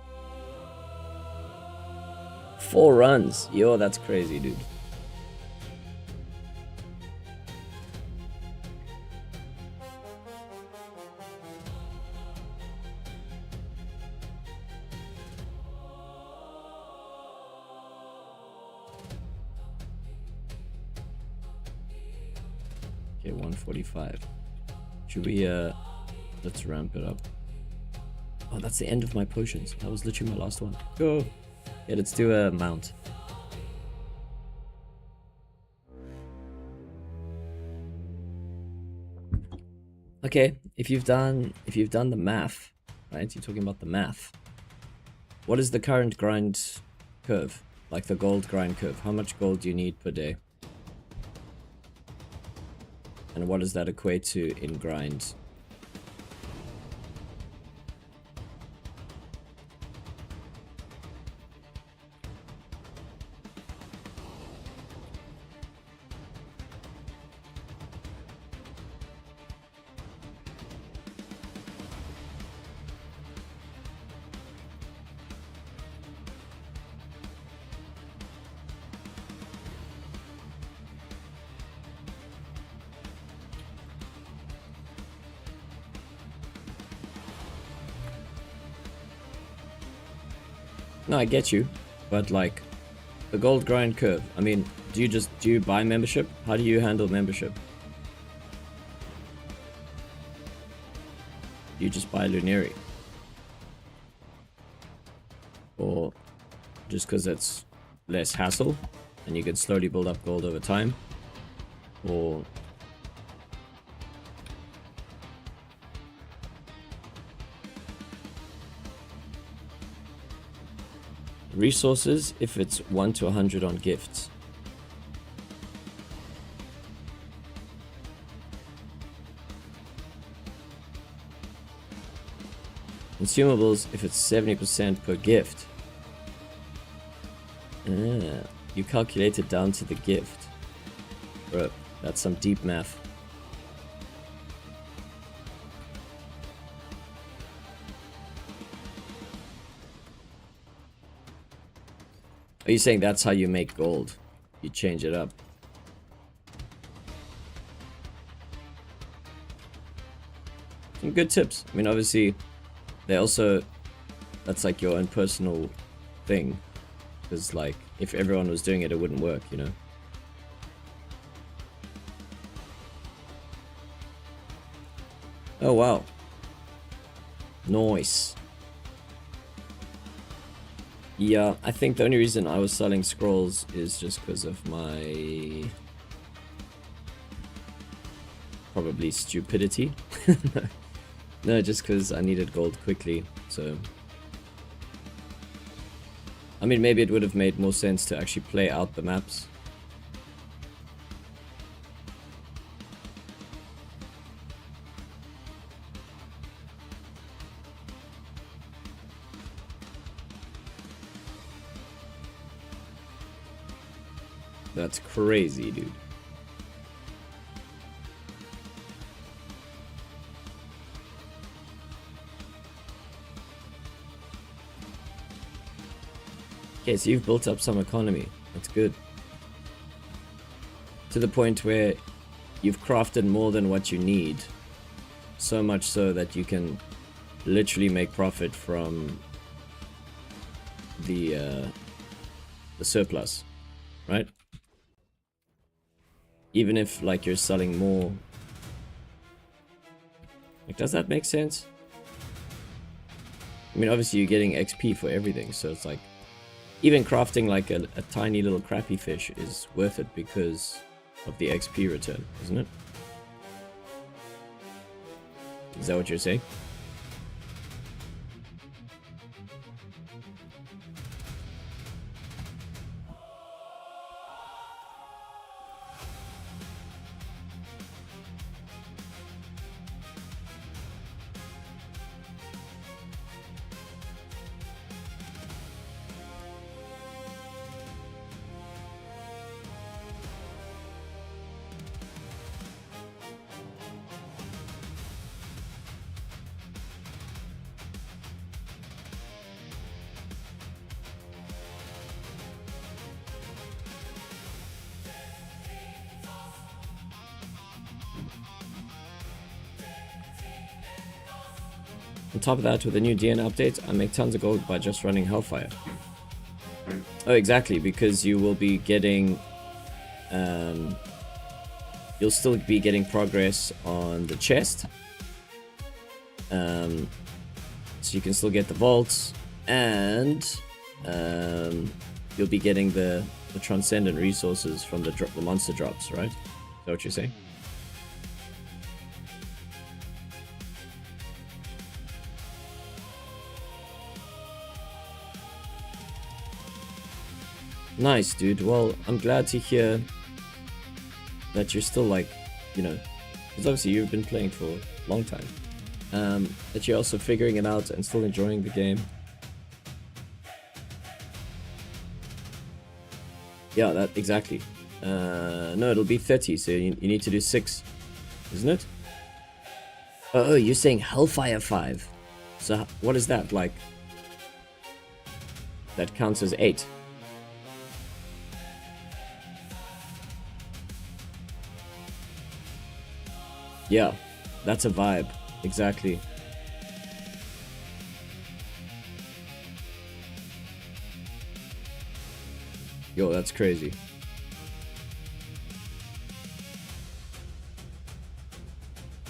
4 runs. Yo, that's crazy, dude. Okay, 145. Should we, let's ramp it up. Oh, that's the end of my potions. That was literally my last one. Go! Yeah, let's do a mount. Okay, if you've done the math, right? You're talking about the math. What is the current grind curve? Like the gold grind curve. How much gold do you need per day? And what does that equate to in grind? No, I get you, but like the gold grind curve. I mean, do you buy membership? How do you handle membership? You just buy Lunary, or just because it's less hassle and you can slowly build up gold over time, or resources if it's 1 to 100 on gifts. Consumables if it's 70% per gift. You calculate it down to the gift. Bro, that's some deep math. Are you saying that's how you make gold? You change it up. Some good tips. I mean, obviously, they also, that's like your own personal thing. Because, like, if everyone was doing it, it wouldn't work, you know? Oh, wow. Nice. Yeah, I think the only reason I was selling scrolls is just because of my probably stupidity. No, just because I needed gold quickly, so I mean, maybe it would have made more sense to actually play out the maps. That's crazy, dude. Okay, so you've built up some economy. That's good. To the point where you've crafted more than what you need. So much so that you can literally make profit from the surplus, right? Even if like you're selling more. Like, does that make sense? I mean, obviously you're getting XP for everything, so it's like even crafting like a tiny little crappy fish is worth it because of the XP return, isn't it? Is that what you're saying? On top of that, with the new DN update, I make tons of gold by just running Hellfire. Oh, exactly, because you will be getting... you'll still be getting progress on the chest. So you can still get the vaults, and you'll be getting the transcendent resources from the monster drops, right? Is that what you're saying? Nice, dude. Well, I'm glad to hear that you're still like, you know, because obviously you've been playing for a long time. That you're also figuring it out and still enjoying the game. Yeah, that exactly. No, it'll be 30, so you need to do 6, isn't it? Oh, you're saying Hellfire 5. So what is that like? That counts as 8. Yeah, that's a vibe. Exactly. Yo, that's crazy.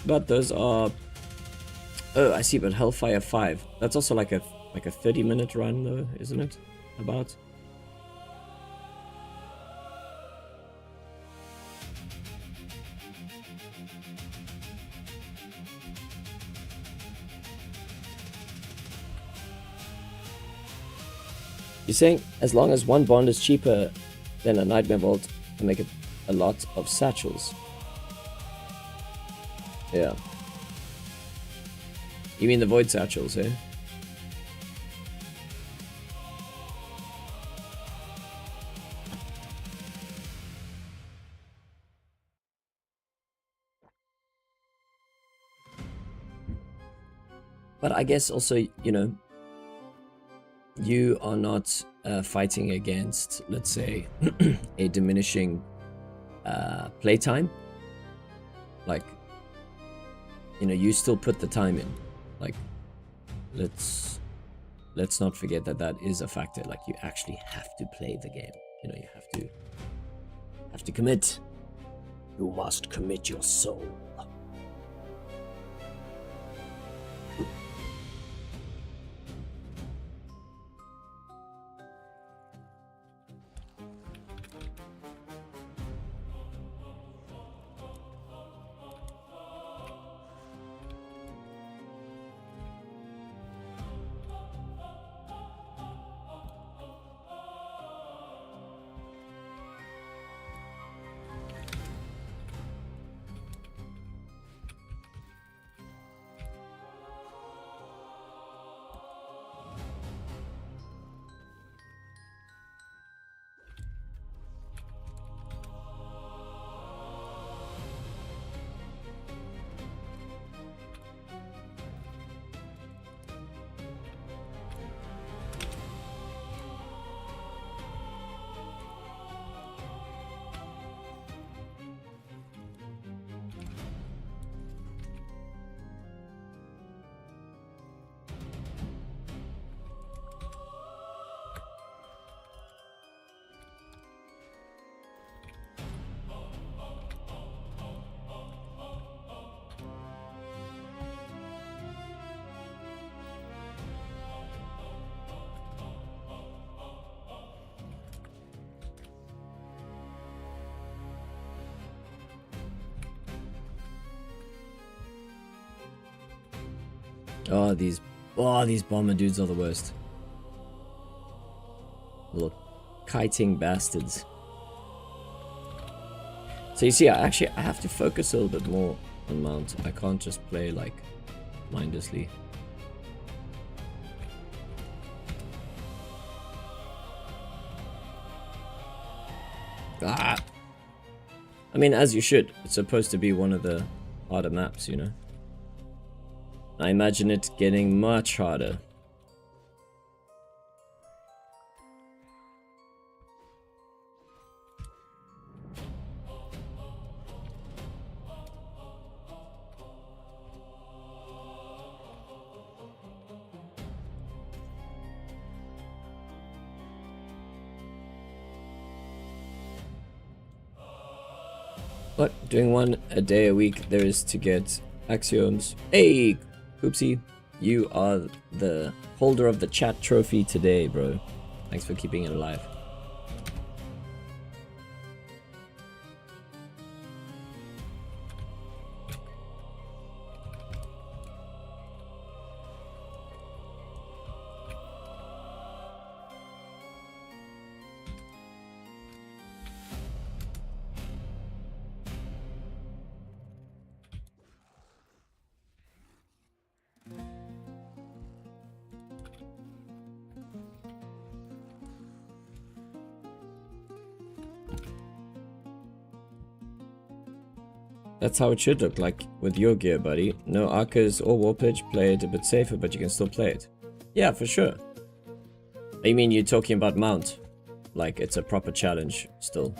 But those are... Oh, I see, but Hellfire 5. That's also like a 30-minute run though, isn't it? About. You're saying as long as one bond is cheaper than a Nightmare Vault, I make a lot of satchels. Yeah. You mean the Void satchels, eh? But I guess also, you know, you are not fighting against, let's say, a diminishing playtime. Like, you know, you still put the time in. Like, let's not forget that is a factor. Like, you actually have to play the game. You know, you have to commit. You must commit your soul. Oh, these bomber dudes are the worst. Little kiting bastards. So you see, I have to focus a little bit more on mount. I can't just play like mindlessly. Ah! I mean, as you should. It's supposed to be one of the harder maps, you know? I imagine it getting much harder. But doing one a day a week, there is to get axioms. Hey, Hoopsie, you are the holder of the chat trophy today, bro. Thanks for keeping it alive. That's how it should look like with your gear, buddy. No arcers or warpage, play it a bit safer, but you can still play it. Yeah, for sure. I mean, you're talking about mount. Like, it's a proper challenge still.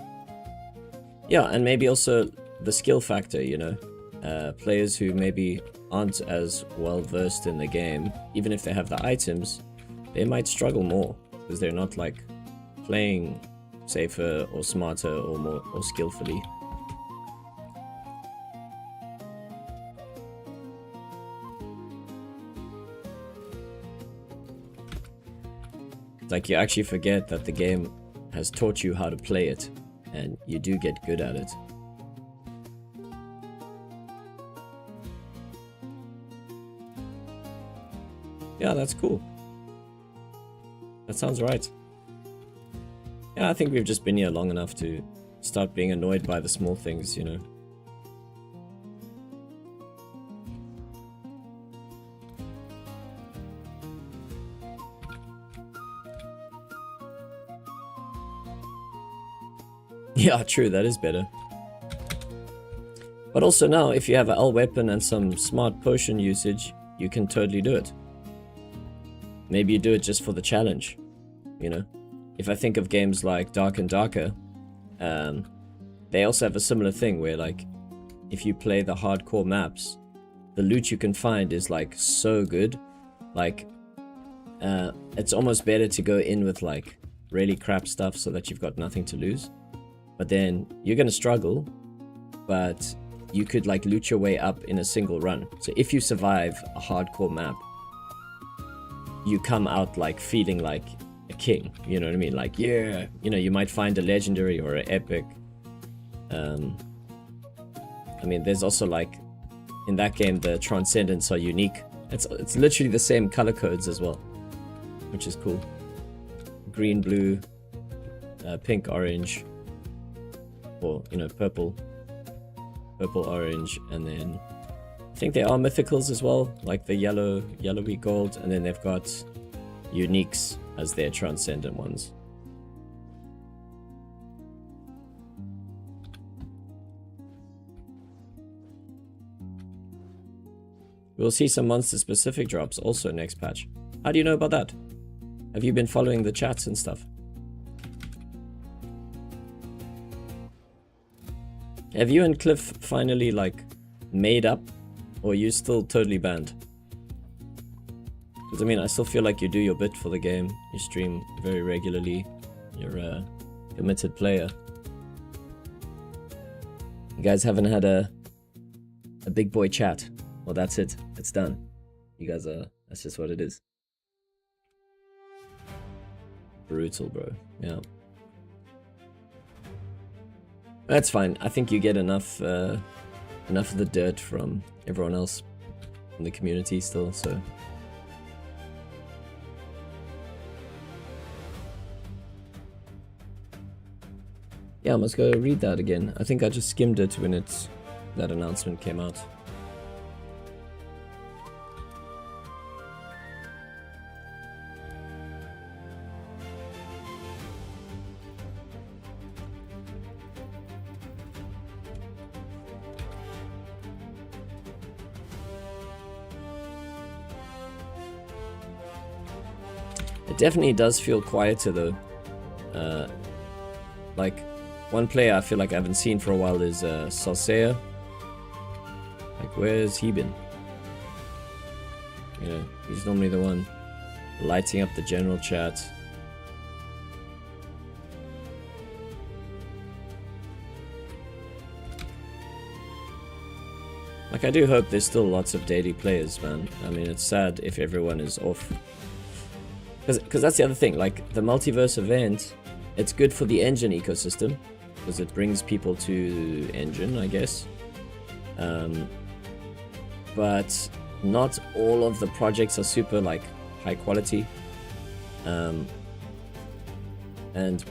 Yeah, and maybe also the skill factor, you know? Players who maybe aren't as well versed in the game, even if they have the items, they might struggle more because they're not like playing safer or smarter or more or skillfully. Like, you actually forget that the game has taught you how to play it, and you do get good at it. Yeah, that's cool. That sounds right. Yeah, I think we've just been here long enough to start being annoyed by the small things, you know. Yeah, true, that is better. But also now, if you have an L weapon and some smart potion usage, you can totally do it. Maybe you do it just for the challenge, you know? If I think of games like Dark and Darker, they also have a similar thing where, like, if you play the hardcore maps, the loot you can find is, like, so good. Like, it's almost better to go in with, like, really crap stuff so that you've got nothing to lose. But then you're gonna struggle, but you could like loot your way up in a single run. So if you survive a hardcore map, you come out like feeling like a king, you know what I mean? Like, yeah, you know, you might find a legendary or an epic. I mean, there's also like, in that game, the transcendents are unique. It's literally the same color codes as well, which is cool. Green, blue, pink, orange. Or, you know, purple, orange, and then I think there are mythicals as well, like the yellowy gold, and then they've got uniques as their transcendent ones. We'll see some monster-specific drops also next patch. How do you know about that? Have you been following the chats and stuff? Have you and Cliff finally, like, made up? Or are you still totally banned? Because, I mean, I still feel like you do your bit for the game. You stream very regularly. You're a committed player. You guys haven't had a big boy chat. Well, that's it. It's done. You guys are... That's just what it is. Brutal, bro. Yeah. That's fine. I think you get enough of the dirt from everyone else. in the community still, so. Yeah, I must go read that again. I think I just skimmed it when that announcement came out. It definitely does feel quieter though. Like, one player I feel like I haven't seen for a while is Salsea. Like, where's he been? You know, he's normally the one lighting up the general chat. Like, I do hope there's still lots of daily players, man. I mean, it's sad if everyone is off. Because that's the other thing, like, the multiverse event, it's good for the engine ecosystem, because it brings people to engine, I guess. But not all of the projects are super, like, high quality. And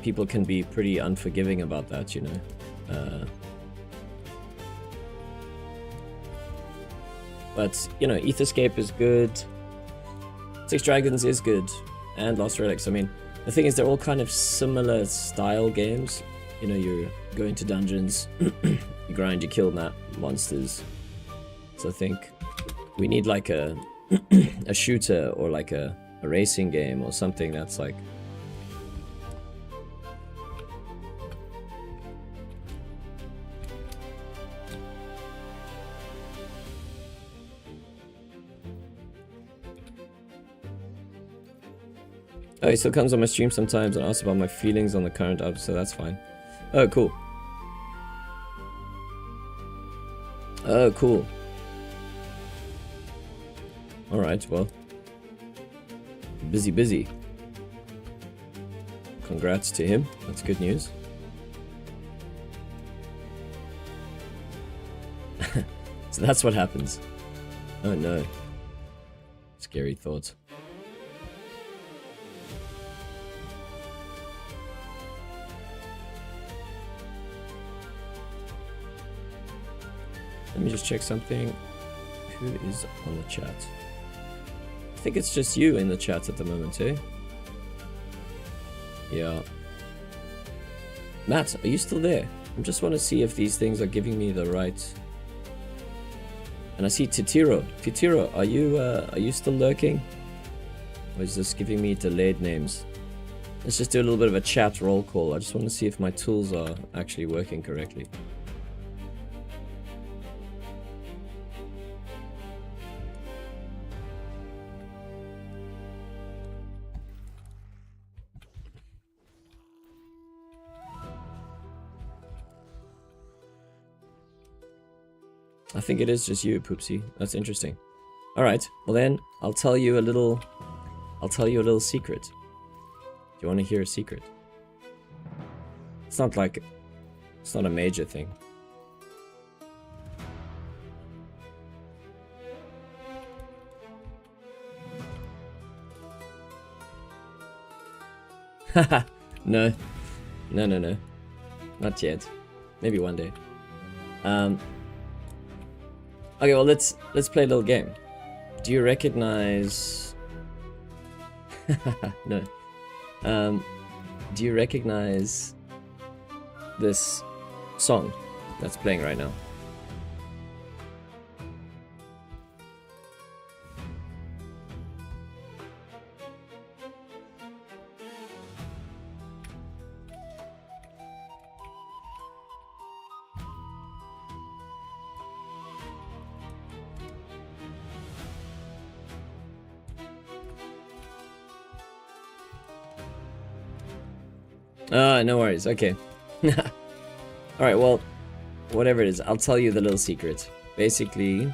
people can be pretty unforgiving about that, you know. But, you know, Etherscape is good. Six Dragons is good. And Lost Relics. I mean, the thing is, they're all kind of similar style games. You know, you're going to dungeons, you grind, you kill monsters. So I think we need like a a shooter or like a racing game or something that's like... Oh, he still comes on my stream sometimes and asks about my feelings on the current up, so that's fine. Oh, cool. Oh, cool. Alright, well. Busy. Congrats to him. That's good news. So that's what happens. Oh no. Scary thoughts. Let me just check something. Who is on the chat? I think it's just you in the chat at the moment, eh? Yeah. Matt, are you still there? I just want to see if these things are giving me the right... And I see Titiro. Titiro, are you still lurking? Or is this giving me delayed names? Let's just do a little bit of a chat roll call. I just want to see if my tools are actually working correctly. I think it is just you, Poopsie. That's interesting. Alright, well then, I'll tell you a little secret. Do you want to hear a secret? It's not a major thing. Haha, no. No. Not yet. Maybe one day. Okay, well let's play a little game. Do you recognize... No. Do you recognize this song that's playing right now? No worries, okay. Alright, well, whatever it is, I'll tell you the little secret. Basically,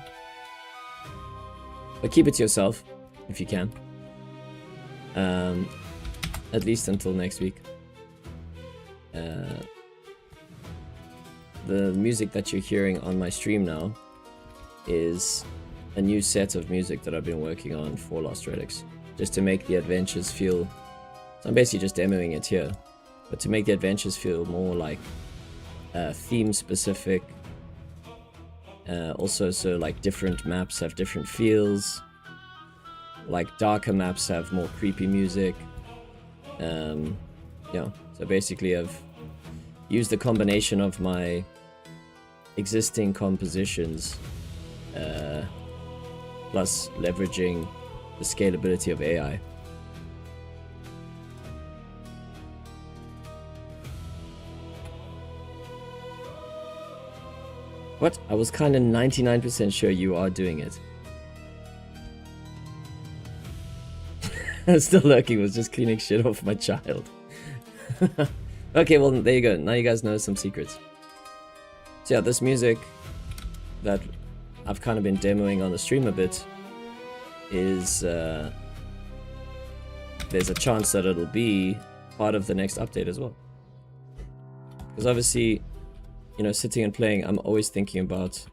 but keep it to yourself, if you can. At least until next week. The music that you're hearing on my stream now is a new set of music that I've been working on for Lost Relics, just to make the adventures feel. So I'm basically just demoing it here, but to make the adventures feel more like theme specific. Also, so like different maps have different feels. Like darker maps have more creepy music. Yeah, so basically I've used the combination of my existing compositions plus leveraging the scalability of AI. What? I was kind of 99% sure you are doing it. Still lurking, was just cleaning shit off my child. Okay, well, there you go. Now you guys know some secrets. So yeah, this music that I've kind of been demoing on the stream a bit is... there's a chance that it'll be part of the next update as well. Because obviously, you know, sitting and playing, I'm always thinking about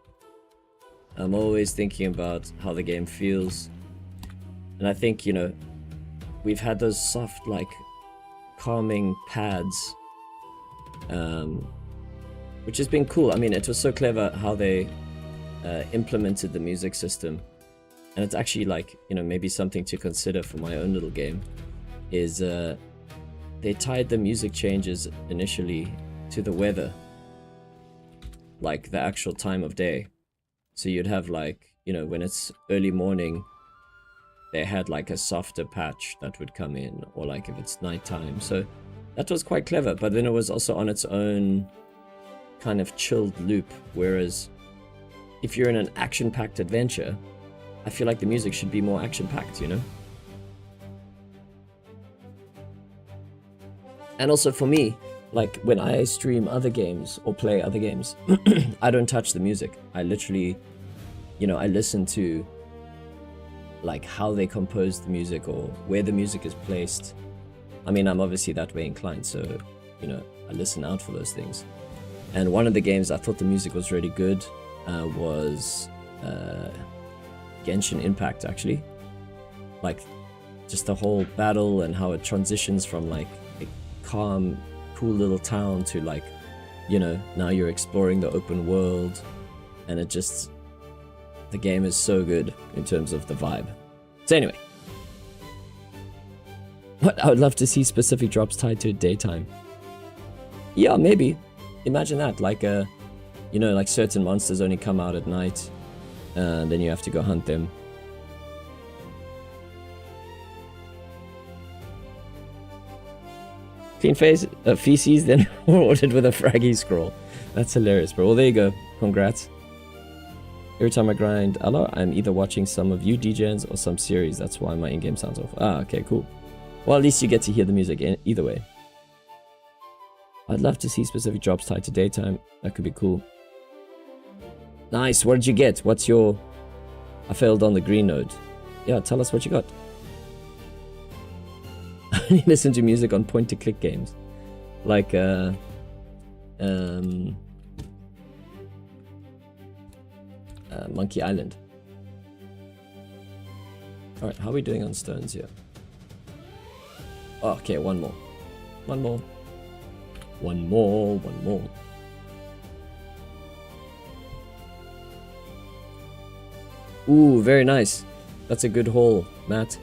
how the game feels. And I think, you know, we've had those soft, like, calming pads, which has been cool. I mean, it was so clever how they implemented the music system. And it's actually, like, you know, maybe something to consider for my own little game, is they tied the music changes initially to the weather, like the actual time of day. So you'd have, like, you know, when it's early morning, they had like a softer patch that would come in, or like if it's nighttime. So that was quite clever, but then it was also on its own kind of chilled loop. Whereas if you're in an action-packed adventure, I feel like the music should be more action-packed, you know? And also for me, like when I stream other games or play other games, I don't touch the music. I literally, you know, I listen to like how they compose the music or where the music is placed. I mean, I'm obviously that way inclined, so, you know, I listen out for those things. And one of the games I thought the music was really good was Genshin Impact, actually. Like, just the whole battle and how it transitions from like a calm, cool little town to like, you know, now you're exploring the open world, and it just, the game is so good in terms of the vibe. So anyway, what, I would love to see specific drops tied to daytime. Yeah, maybe. Imagine that, like you know, like certain monsters only come out at night, and then you have to go hunt them. Clean face, feces, then ordered with a fraggy scroll. That's hilarious, bro. Well, there you go. Congrats. Every time I grind Aloe, I'm either watching some of you DJs or some series. That's why my in-game sounds off. Ah, okay, cool. Well, at least you get to hear the music either way. I'd love to see specific drops tied to daytime. That could be cool. Nice. What did you get? What's your... I failed on the green node. Yeah, tell us what you got. I listen to music on point-to-click games. Like, Monkey Island. Alright, how are we doing on stones here? Oh, okay, one more. One more. One more, one more. Ooh, very nice. That's a good haul, Matt.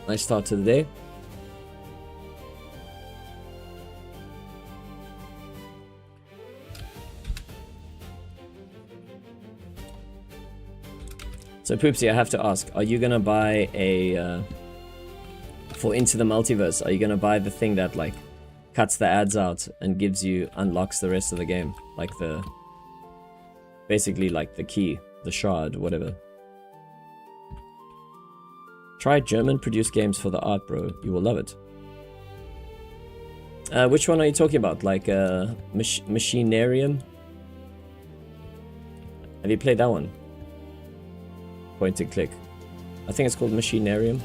Nice start to the day. So Poopsie, I have to ask, are you gonna buy a for Into the Multiverse, are you gonna buy the thing that like cuts the ads out and unlocks the rest of the game? Like basically like the key, the shard, whatever. Try German produced games for the art, bro. You will love it. Which one are you talking about? Like Machinarium? Have you played that one? Point and click. I think it's called Machinarium.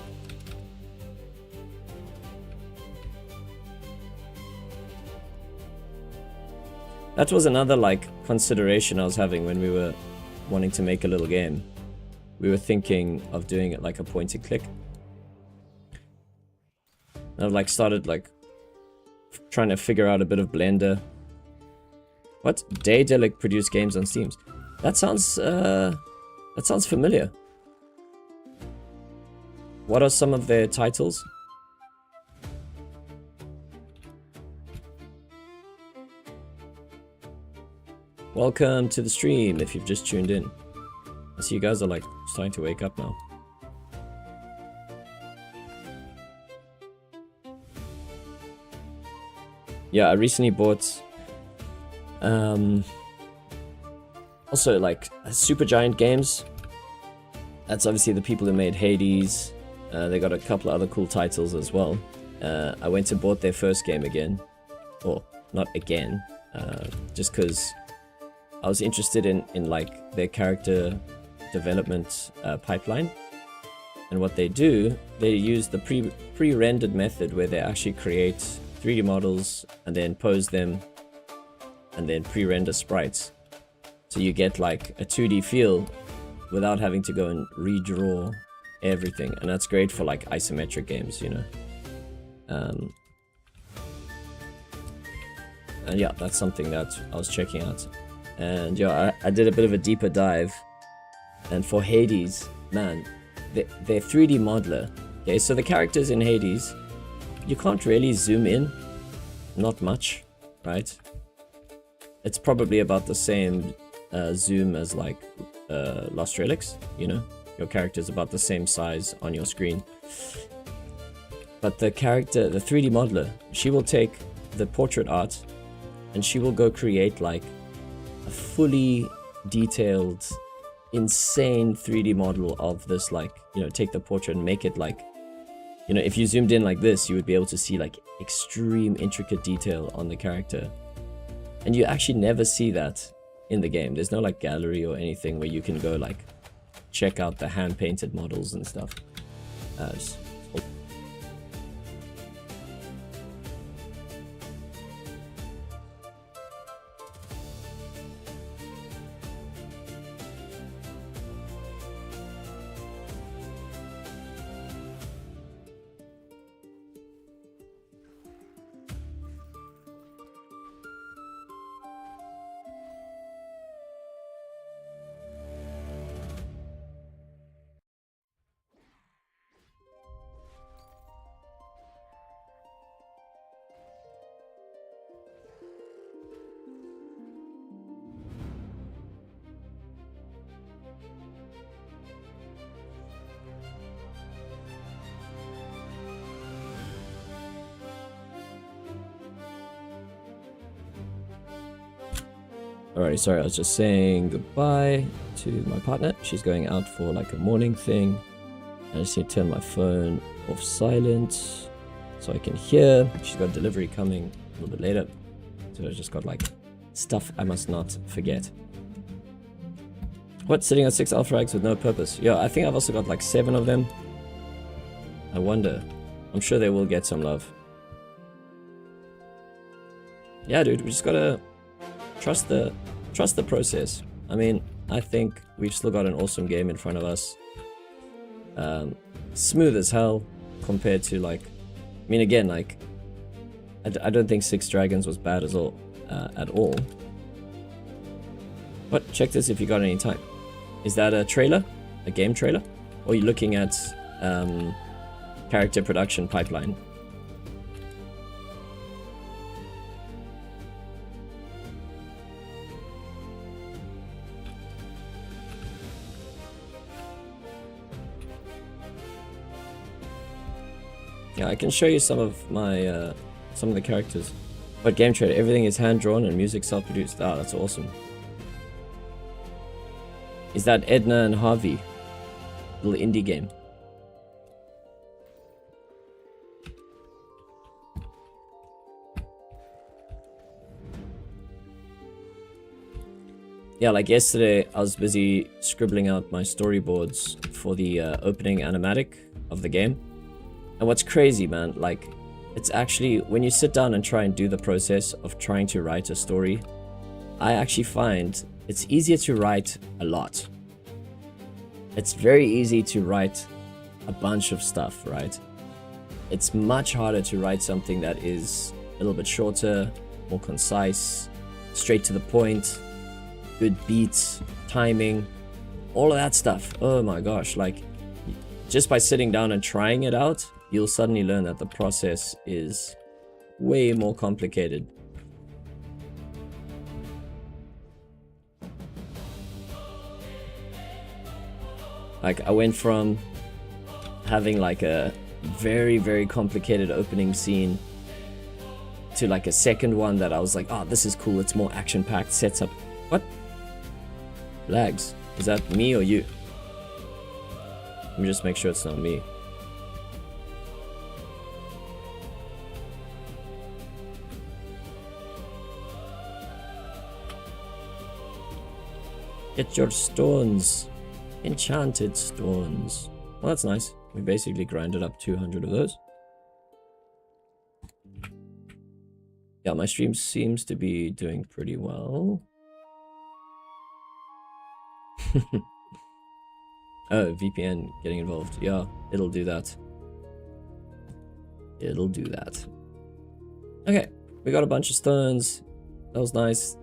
That was another like consideration I was having when we were wanting to make a little game. We were thinking of doing it like a point and click. I've like started like trying to figure out a bit of Blender. What? RElics produce games on Steam. That sounds familiar. What are some of their titles? Welcome to the stream if you've just tuned in. I see you guys are like starting to wake up now. Yeah, I recently bought also like Supergiant Games. That's obviously the people who made Hades. They got a couple of other cool titles as well. I went and bought their first game again. Or not again, just because I was interested in like their character development pipeline. And what they do, they use the pre-rendered method where they actually create 3D models and then pose them and then pre-render sprites. So you get like a 2D feel without having to go and redraw everything. And that's great for like isometric games, you know. And yeah, that's something that I was checking out. And yeah, I did a bit of a deeper dive. And for Hades, man, their 3D modeler. Okay, so the characters in Hades, you can't really zoom in. Not much, right? It's probably about the same zoom as like Lost Relics, you know? Your character's about the same size on your screen. But the character, the 3D modeler, she will take the portrait art and she will go create like a fully detailed, insane 3D model of this, like, you know, take the portrait and make it like, you know, if you zoomed in like this, you would be able to see like extreme intricate detail on the character. And you actually never see that in the game. There's no like gallery or anything where you can go like check out the hand-painted models and stuff. Alright, sorry, I was just saying goodbye to my partner. She's going out for like a morning thing. I just need to turn my phone off silent so I can hear. She's got delivery coming a little bit later. So I just got like stuff I must not forget. What? Sitting on 6 alpha rags with no purpose? Yeah, I think I've also got like 7 of them. I wonder. I'm sure they will get some love. Yeah, dude, we just gotta trust the process. I mean, I think we've still got an awesome game in front of us. Smooth as hell compared to like, I mean, again, like, I don't think Six Dragons was bad at all. But check this if you got any time. Is that a trailer? A game trailer? Or are you looking at character production pipeline? Yeah, I can show you some of my some of the characters. But game trailer, everything is hand drawn and music self-produced. Ah, that's awesome. Is that Edna and Harvey? Little indie game. Yeah, like yesterday, I was busy scribbling out my storyboards for the opening animatic of the game. And what's crazy, man, like, it's actually, when you sit down and try and do the process of trying to write a story, I actually find it's easier to write a lot. It's very easy to write a bunch of stuff, right? It's much harder to write something that is a little bit shorter, more concise, straight to the point, good beats, timing, all of that stuff. Oh my gosh, like just by sitting down and trying it out, you'll suddenly learn that the process is way more complicated. Like I went from having like a very, very complicated opening scene to like a second one that I was like, oh, this is cool, it's more action-packed, sets up. What? Lags. Is that me or you? Let me just make sure it's not me. Get your stones. Enchanted stones. Well, that's nice. We basically grinded up 200 of those. Yeah, my stream seems to be doing pretty well. Oh, VPN getting involved. Yeah, it'll do that. It'll do that. Okay, we got a bunch of stones. That was nice.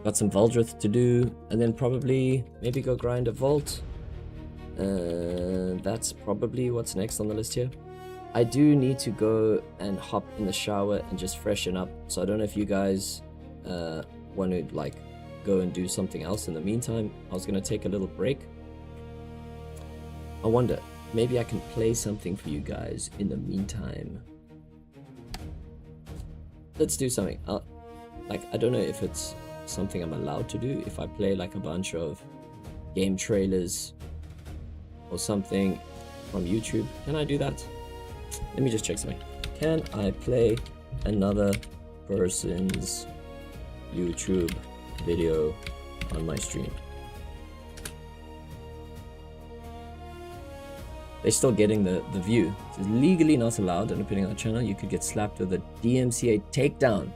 Got some Valdrith to do, and then probably maybe go grind a vault. That's probably what's next on the list here. I do need to go and hop in the shower and just freshen up. So I don't know if you guys want to like go and do something else in the meantime. I was gonna take a little break. I wonder, maybe I can play something for you guys in the meantime. Let's do something. Like, I don't know if it's something I'm allowed to do, if I play like a bunch of game trailers or something from YouTube. Can I do that? Let me just check something. Can I play another person's YouTube video on my stream? They're still getting the view. It's legally not allowed, and depending on the channel, you could get slapped with a DMCA takedown.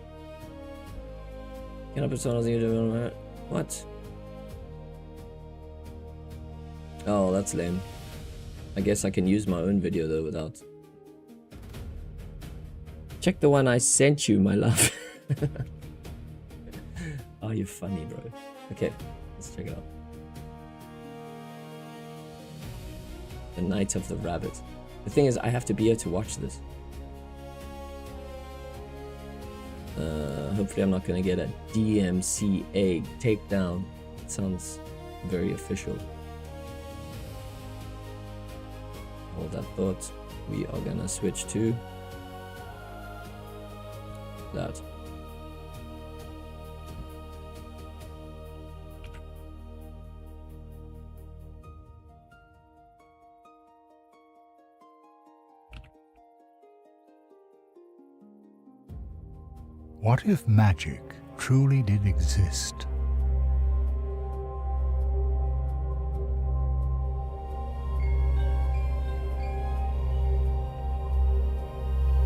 Can I put someone else on YouTube? What? Oh, that's lame. I guess I can use my own video though without. Check the one I sent you, my love. Oh, you're funny, bro. Okay, let's check it out. The Night of the Rabbit. The thing is, I have to be here to watch this. Hopefully I'm not gonna get a DMCA takedown. It sounds very official. Hold that thought. We are gonna switch to that. What if magic truly did exist?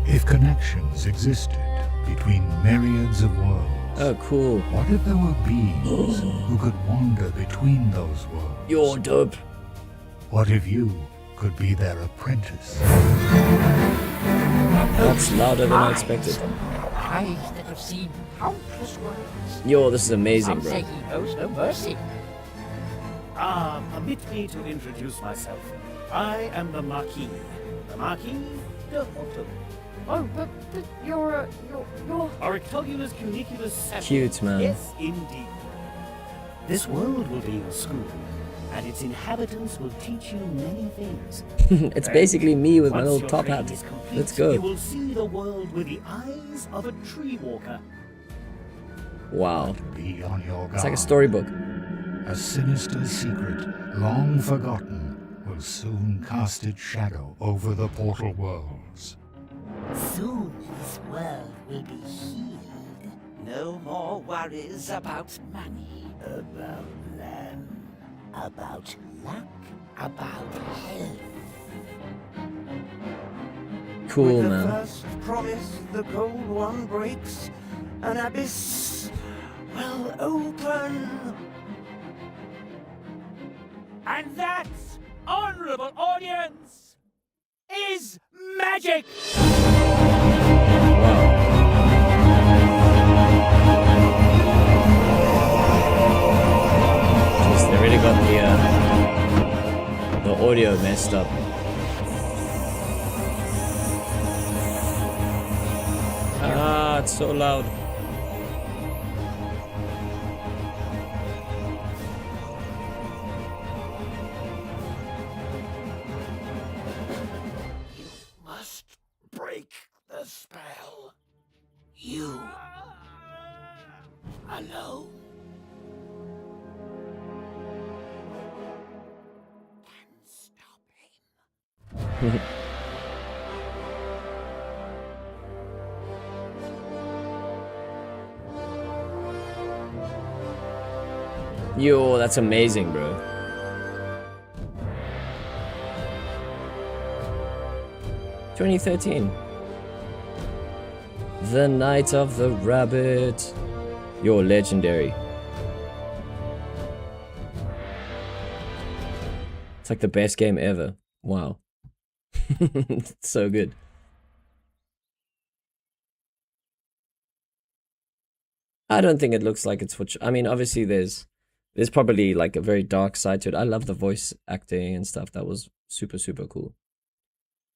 If connections existed between myriads of worlds, Oh, cool. what if there were beings who could wander between those worlds? You're dope. What if you could be their apprentice? That's louder than I expected. Eyes that have seen countless worlds. Yo, this is amazing, Some say bro. he knows no mercy. Permit me to introduce myself. I am the Marquis. The Marquis de Hotel. Oh, but you're Aurictulus cuniculus sapiens. Cute, man. Yes, indeed. This world will be your school, and its inhabitants will teach you many things. It's basically me with my Once little your top training hat. is complete, Let's go. You will see the world with the eyes of a tree walker. Wow. Be on your guard. It's like a storybook. A sinister secret, long forgotten, will soon cast its shadow over the portal worlds. Soon this world will be healed. No more worries about money, about land, about luck, about health. Cool, With the man. first promise the cold one breaks, an abyss will open. And that, honorable audience, is magic! Jeez, they really got the audio messed up. Ah, it's so loud. Must break the spell. You alone can stop him. Yo, that's amazing, bro. "2013. The Night of the Rabbit." You're legendary. It's like the best game ever. Wow. It's so good. I don't think it looks like it's what I mean, obviously there's probably like a very dark side to it. I love the voice acting and stuff. That was super, super cool.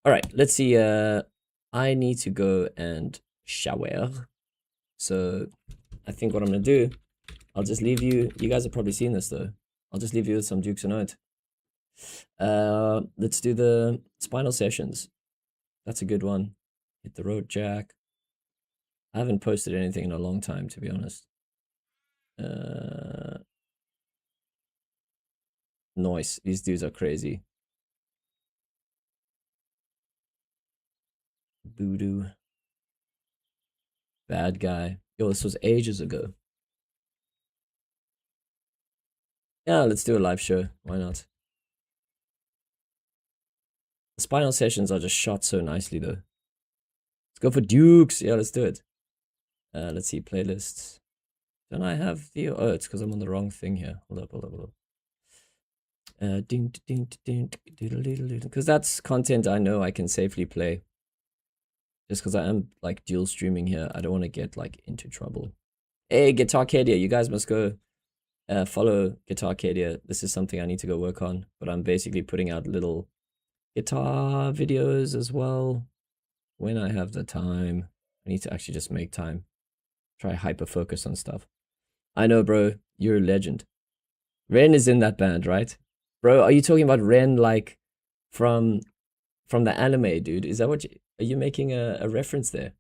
All right, let's see. I need to go and shower. So I think what I'm going to do, I'll just leave you. You guys have probably seen this though. I'll just leave you with some Dukes of Note. Let's do the Spinal Sessions. That's a good one. Hit the Road Jack. I haven't posted anything in a long time, to be honest. Noise. These dudes are crazy. Voodoo. Bad Guy. Yo, this was ages ago. Yeah, let's do a live show. Why not? The Spinal Sessions are just shot so nicely, though. Let's go for Dukes. Yeah, let's do it. Let's see, playlists. Don't I have the... Oh, it's because I'm on the wrong thing here. Hold up. Because that's content I know I can safely play. Just because I am like dual streaming here, I don't want to get like into trouble. Hey, Guitarcadia, you guys must go follow Guitarcadia. This is something I need to go work on, but I'm basically putting out little guitar videos as well when I have the time. I need to actually just make time. Try hyper focus on stuff. I know, bro, you're a legend. Ren is in that band, right? Bro, are you talking about Ren like from the anime, dude? Is that what are you making a reference there?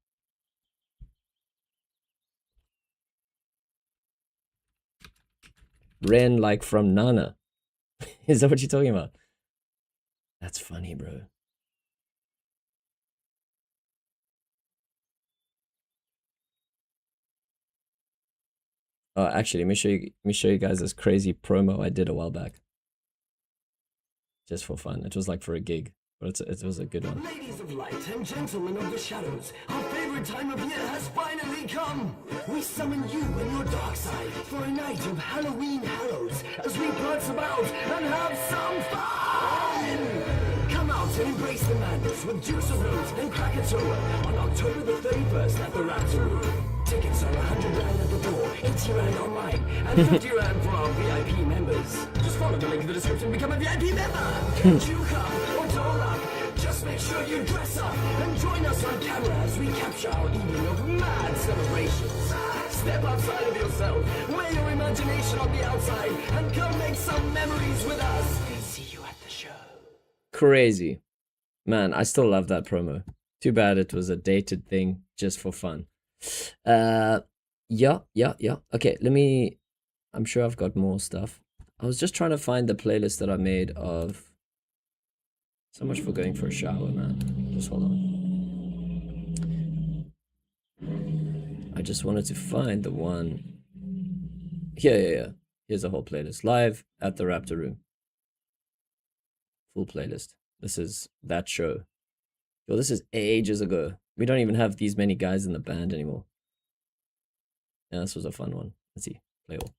Ren like from Nana. Is that what you're talking about? That's funny, bro. Oh, actually, let me show you guys this crazy promo I did a while back. Just for fun. It was like for a gig, but it was a good one. Ladies of light and gentlemen of the shadows, our favorite time of year has finally come. We summon you and your dark side for a night of Halloween hallows as we prance about and have some fun. Come out and embrace the madness with Dukes of Note and Krakatoa on October the 31st at the Raptor Room. Tickets are 100 Rand at the door, 80 Rand online, and 50 Rand for our VIP members. Just follow the link in the description and become a VIP member. Can't you come or don't up? Just make sure you dress up and join us on camera as we capture our evening of mad celebrations. Step outside of yourself, wear your imagination on the outside, and come make some memories with us. See you at the show. Crazy. Man, I still love that promo. Too bad it was a dated thing just for fun. Yeah. Okay, I'm sure I've got more stuff. I was just trying to find the playlist that I made of... So much for going for a shower, man. Just hold on. I just wanted to find the one... Yeah. Here's a whole playlist. Live at the Raptor Room. Full playlist. This is that show. Yo, this is ages ago. We don't even have these many guys in the band anymore. Yeah, this was a fun one. Let's see. Play all.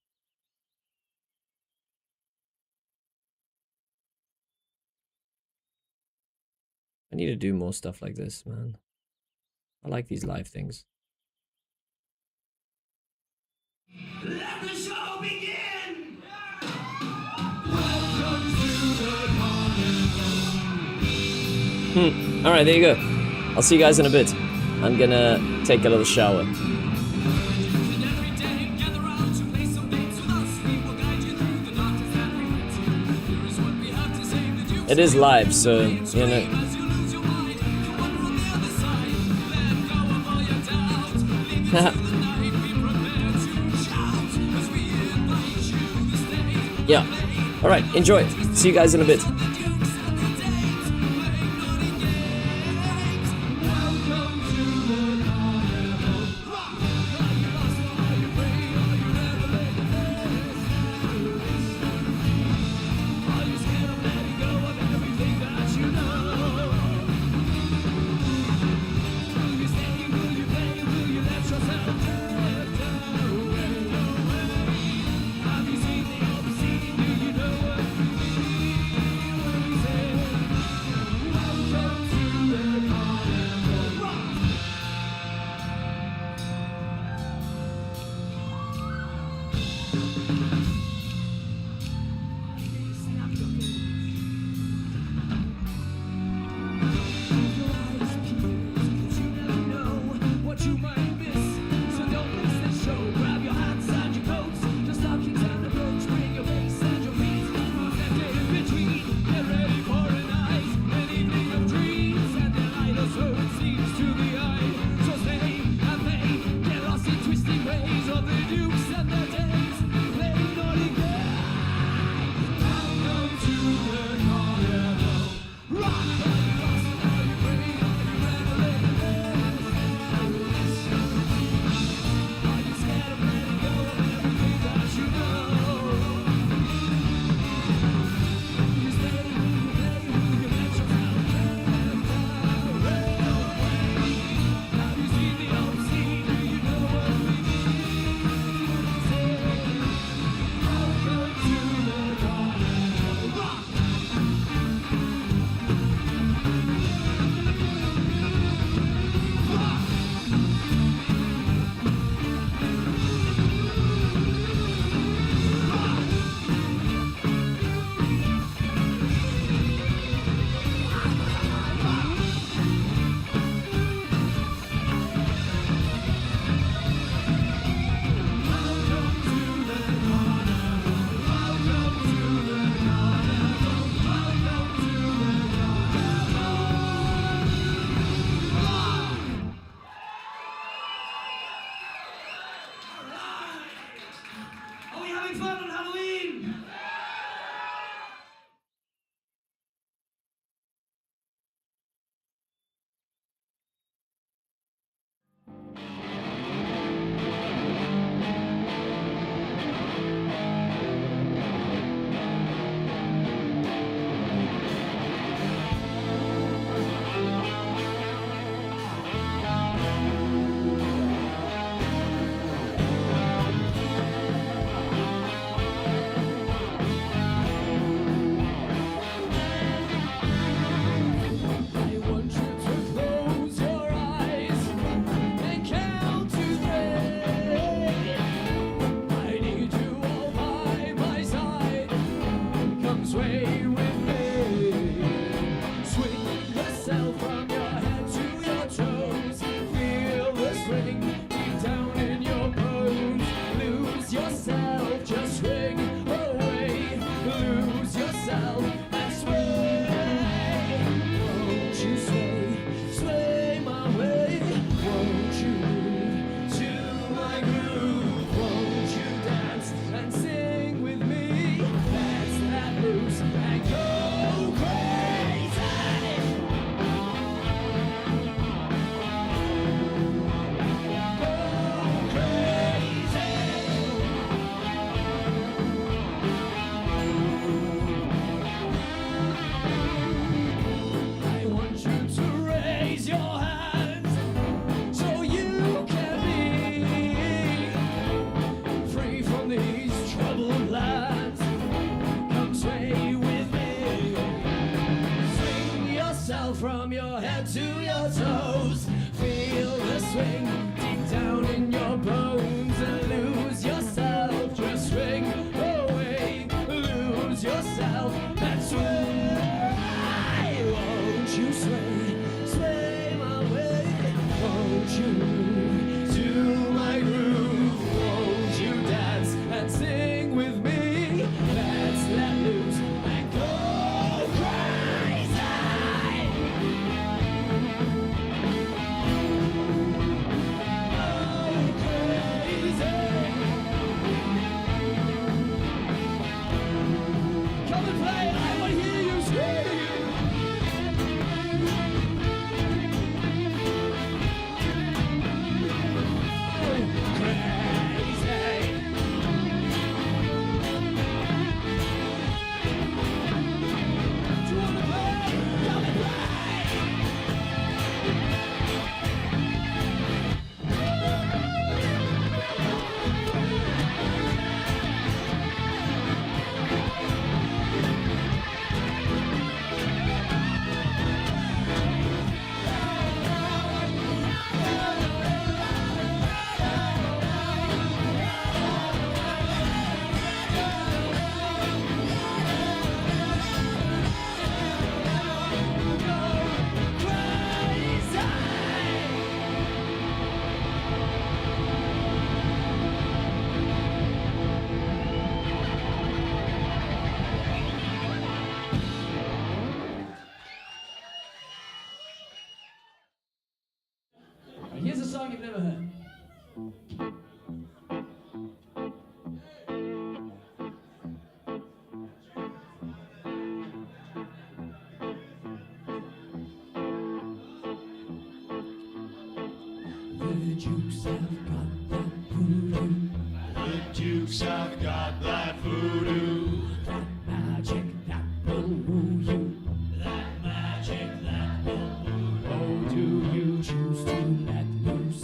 I need to do more stuff like this, man. I like these live things. Let the show begin! Alright, there you go. I'll see you guys in a bit. I'm gonna take a little shower. It is live, so, you know. Yeah. Alright, enjoy. See you guys in a bit. troubled plans. Come sway with me. Swing yourself from your head to your toes. Feel the swing deep down in your bones and lose yourself. Just swing away, lose yourself and sway. Won't you sway, sway my way? Won't you move to my groove? Won't you dance and sing with me? Let's let loose and go crazy. Come and play, I want to hear you scream. Crazy. Do you want to play? Come and play. Here's a song you've never heard. The Jukes have got that voodoo. The Jukes have got that voodoo. That magic that will woo you. That magic that will woo you. Oh, do you choose to let loose?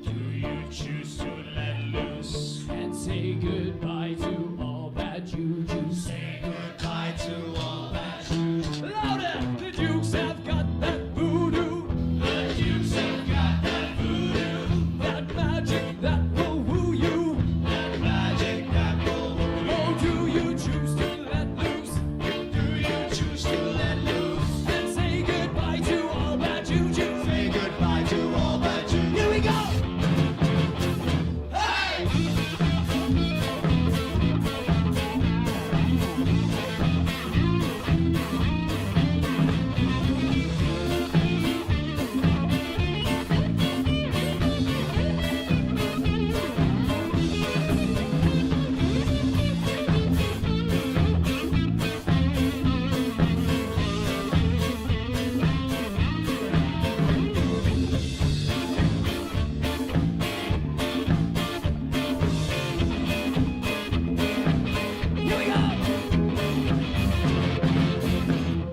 Do you choose to let loose? And say goodbye to all bad juju. Say goodbye to all bad juju. Louder! The Jukes have got that voodoo. The Jukes have got that voodoo. That magic that will woo you. That magic that will woo you. Oh, do you choose to let loose? Do you choose to let loose? And say goodbye to all bad juju. Say goodbye to all bad juju. Here we go! Hey! Here we go!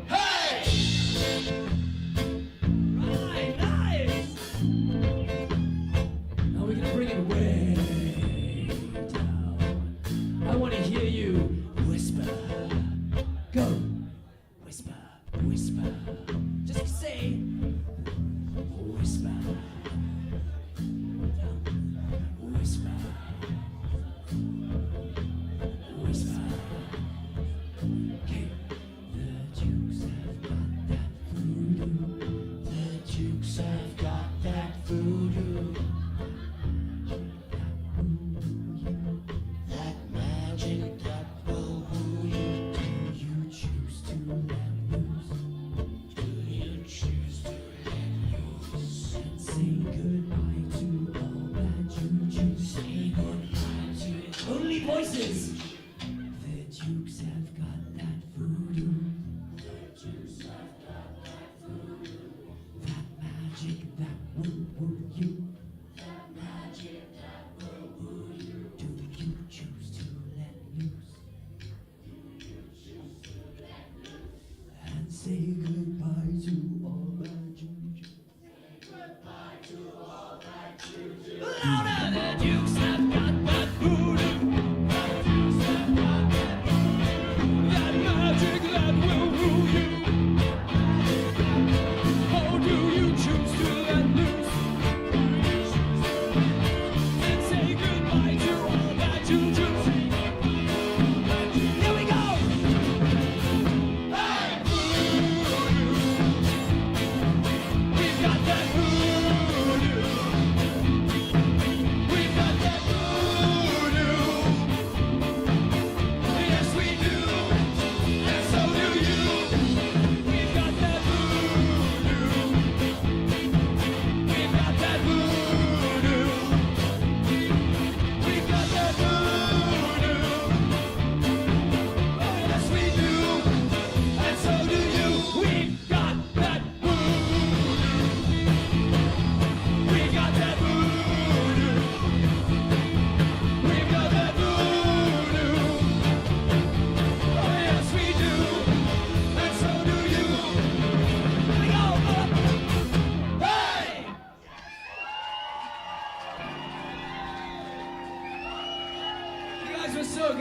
Hey! Right, nice! Now we're gonna bring it way down. I want to hear you whisper. Go! Whisper, whisper. Just say whisper. Whisper. Whisper. Okay. The Jukes have got that voodoo. The Jukes have got that voodoo. That magic that will woo you. Do you choose to let loose? Do you choose to let loose? And say goodbye to all that juju. Say goodbye to only voices. The Jukes have got that voodoo. The Jukes have got that voodoo. That magic that will woo you. That magic that will woo you. Do you choose to let loose?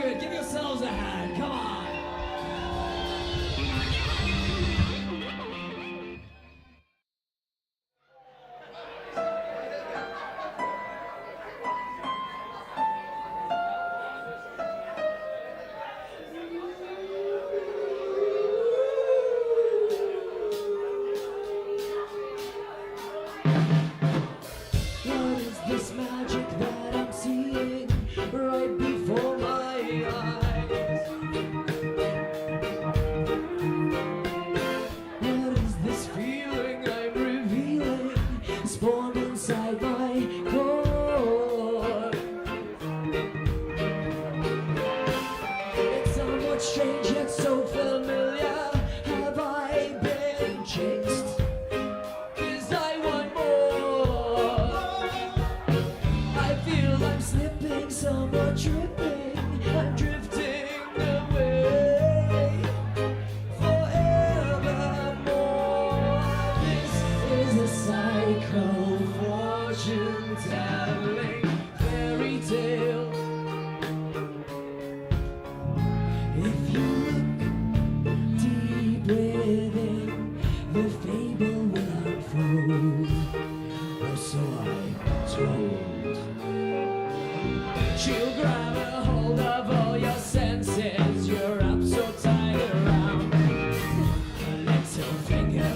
good. Give yourselves a hand. Come on. What is this magic that I'm seeing right before my eyes? What is this feeling I'm revealing spawned inside my core? It's somewhat strange yet so familiar. Have I been jinxed? 'Cause I want more. I feel I'm slipping, somewhat tripping. I'm drifting away forevermore. This is a cycle, fortune telling fairy tale. If you look deep within, the fable will unfold. Or so I'm told. She'll grab a hold of all your senses. You're up so tight around a little finger.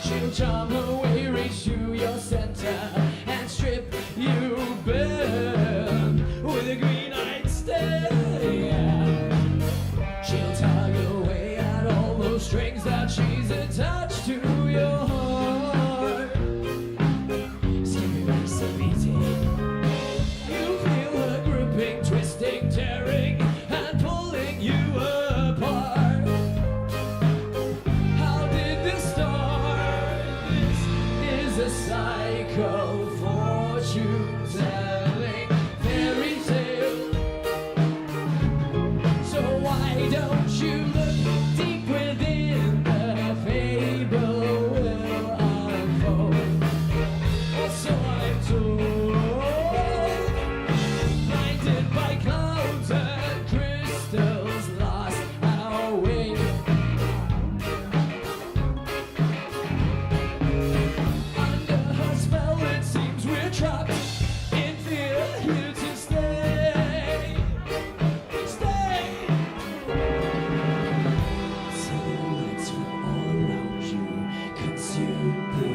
She'll charm her way, reach to your center and strip you bare with a green-eyed stare. She'll tug away at all those strings that she's attached to your heart. Skipping, beating. You feel her gripping, twisting, tearing, and pulling you apart. How did this start? This is a cycle, fortune telling fairy tale. So why don't you look deep within? The fable will unfold. Or so I'm told. Blinded by clouds and crystals, lost our way. Under her spell, it seems we're trapped in fear, here to stay. Stay. Silhouettes from all around you consume the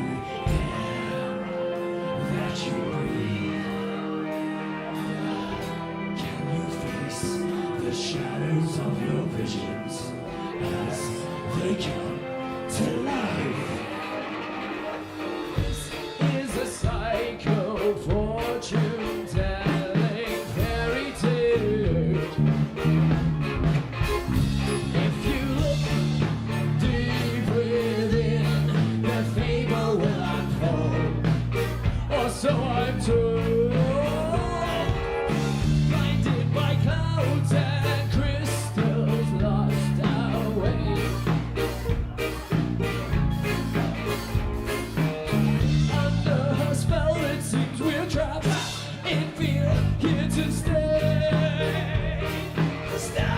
air that you breathe. Can you face the shadows of your visions as they come to life? This is a psycho fortune telling fairy tale. If you look deep within, the fable will unfold. Or so I'm told. Blinded by clouds and crystals, lost our way. Under her spell, it seems we're trapped in fear, here to stay. Stay.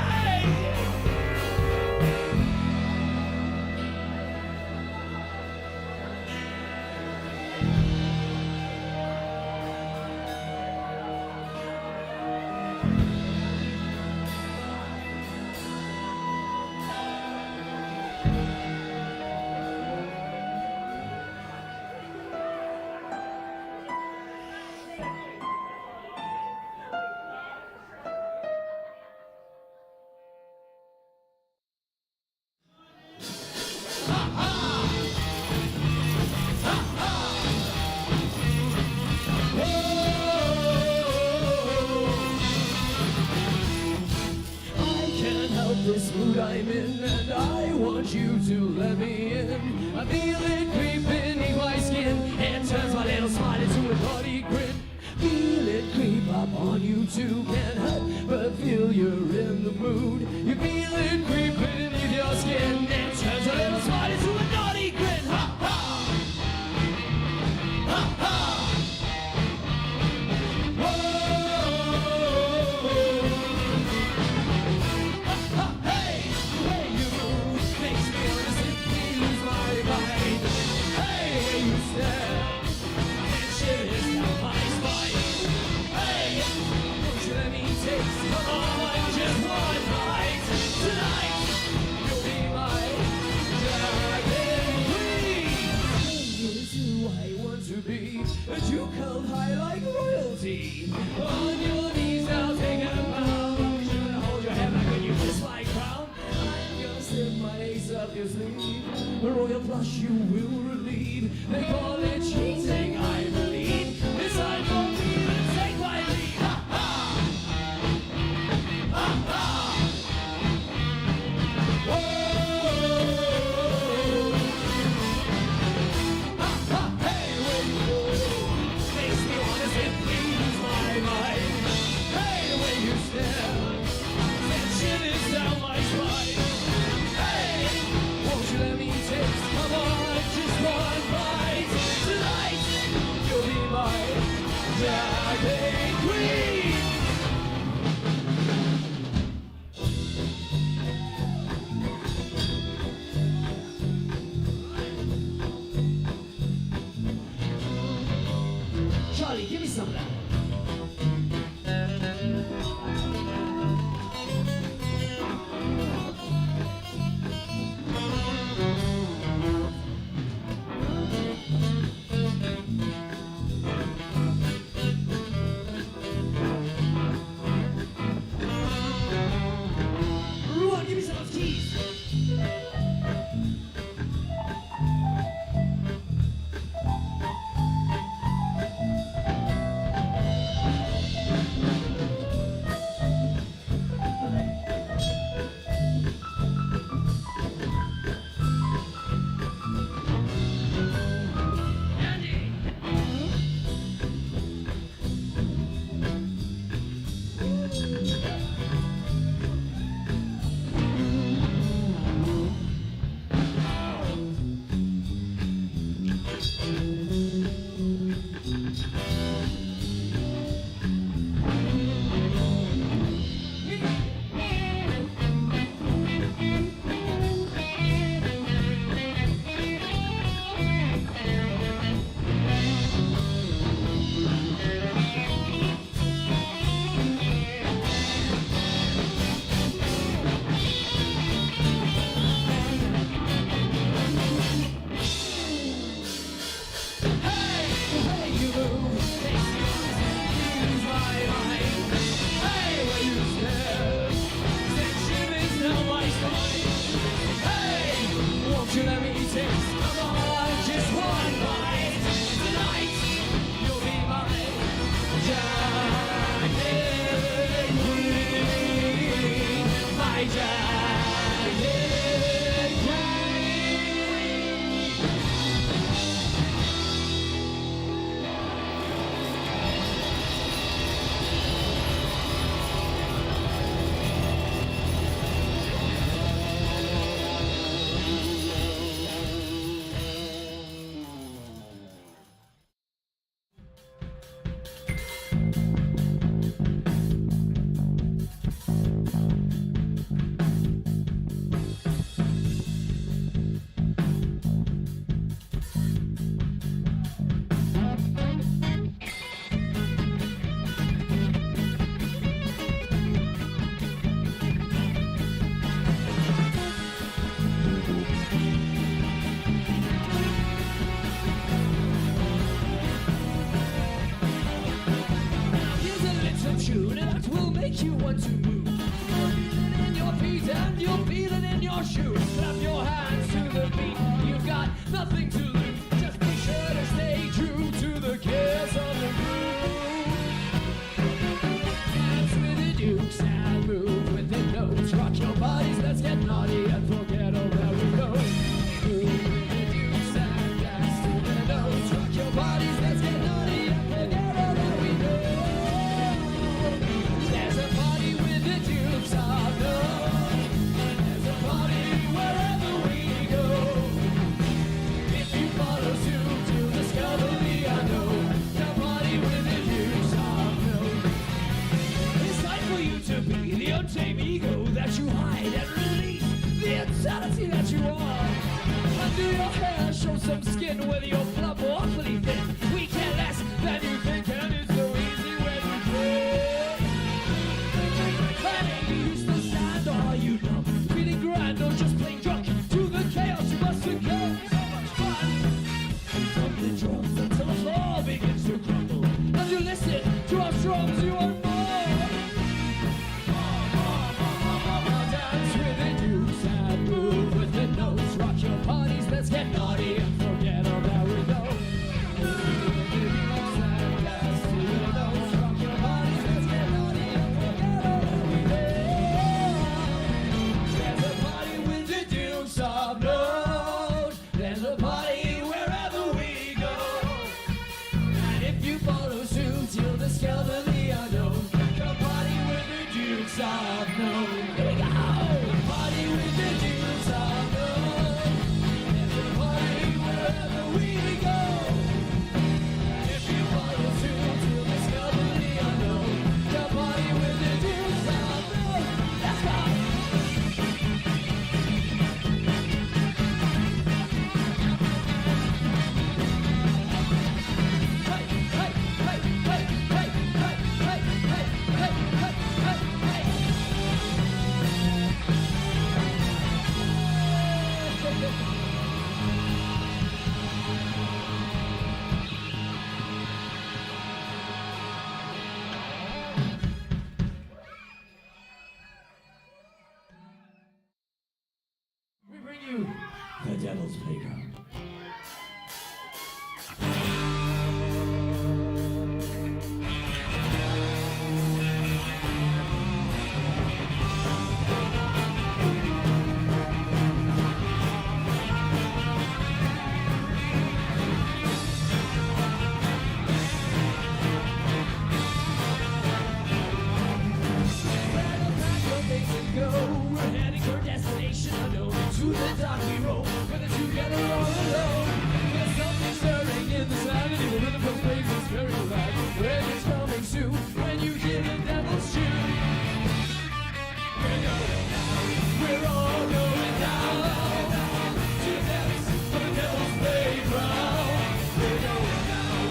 This mood I'm in, and I want you to let me in. I feel it creep beneath my skin. It turns my little smile into a bloody grin. Feel it creep up on you too. Can't help but feel you're in the mood. You feel it creep beneath your skin. It turns a little smile into a naughty grin. Ha ha! Ha ha! Whoa! crush, you will relieve. They call it cheating, I believe. It's time for me to take my leave. Ha ha! Ha ha! Whoa! Ha ha! Hey, where you go? Makes me wanna simply lose my mind. Hey, the way you stare, that shivers down my spine. Hey, won't you let me taste? Come on, just one bite. Tonight, you'll be my dragon queen. Charlie, give me some of that. Ruan, give me some of those keys. Hey, the way you move makes me wanna lose my mind. Hey, when you stare, send shivers down my spine. Hey, won't you let me taste? Come on, just one bite. Tonight, you'll be my dragon queen. My dragon queen. Here's a little tune that will make you want to move. You're feeling in your feet and you're feeling in your shoes. Clap your hands to the beat. You've got nothing to lose. Just be sure to stay true to the kiss of the groove. Dance with the dukes and move with the notes. Rock your bodies, let's get naughty and forget all that we know. Move with the dukes and dance to the notes. Rock your bodies, let's get naughty and forget all that we know. There's a party with the dukes of love. There's a party wherever we go. If you follow suit to discover the unknown, the party with the dukes of love. It's time for you to be the untamed ego that you hide and release the insanity that you are. Undo your hair, show some skin, whether you're plump or awfully thin. We care less than you think, and it's so easy when you play. Planning, you used to stand, or are you numb? Feeling grand or just plain drunk? To the chaos you must succumb. So much fun! From the drums until the floor begins to crumble. As you listen to our drums, you want more. Dance with the dukes and move with the notes. Rock your parties, let's get naughty know. Here we go! Party with the jingles of love. Every party wherever we go. If you follow to discover the unknown, the party with the jingles of love. Let's go! We bring you the Devil's Playground. Go. We're heading for a destination unknown. To the dock we roll, whether together or alone. There's something stirring in the sound, and the rhythm of waves is very loud. When it's coming soon, when you hear the devil's tune. We're going down, we're all going down. To the depths of the devil's playground. We're going down,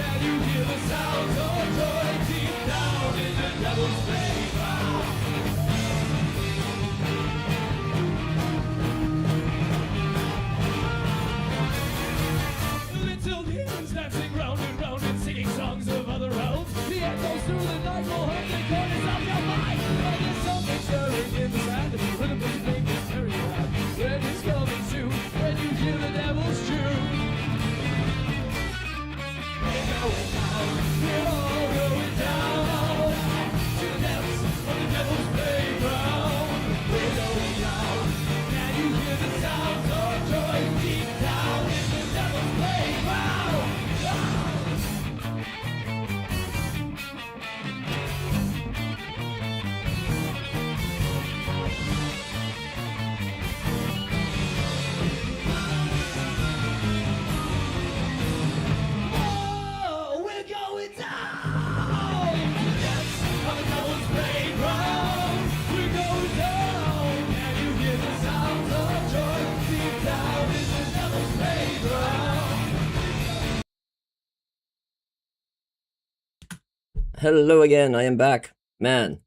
can you hear the sounds of joy deep down in the devil's playground? Little demons dancing round and round and singing songs of other realms. The echoes through the night will haunt the corners of your mind. But there's something stirring in the sand, and the rhythm is making very loud. When it's coming soon, when you hear the devil's tune. We're going down, we're all going down. To the depths of the devil's playground. We're going down, can you hear the sounds of joy deep down in the devil's playground? Oh, we're going down! Yes, on the devil's playground. We're going down. Can you hear the sounds of joy deep down in the devil's playground? Hello again, I am back. Man,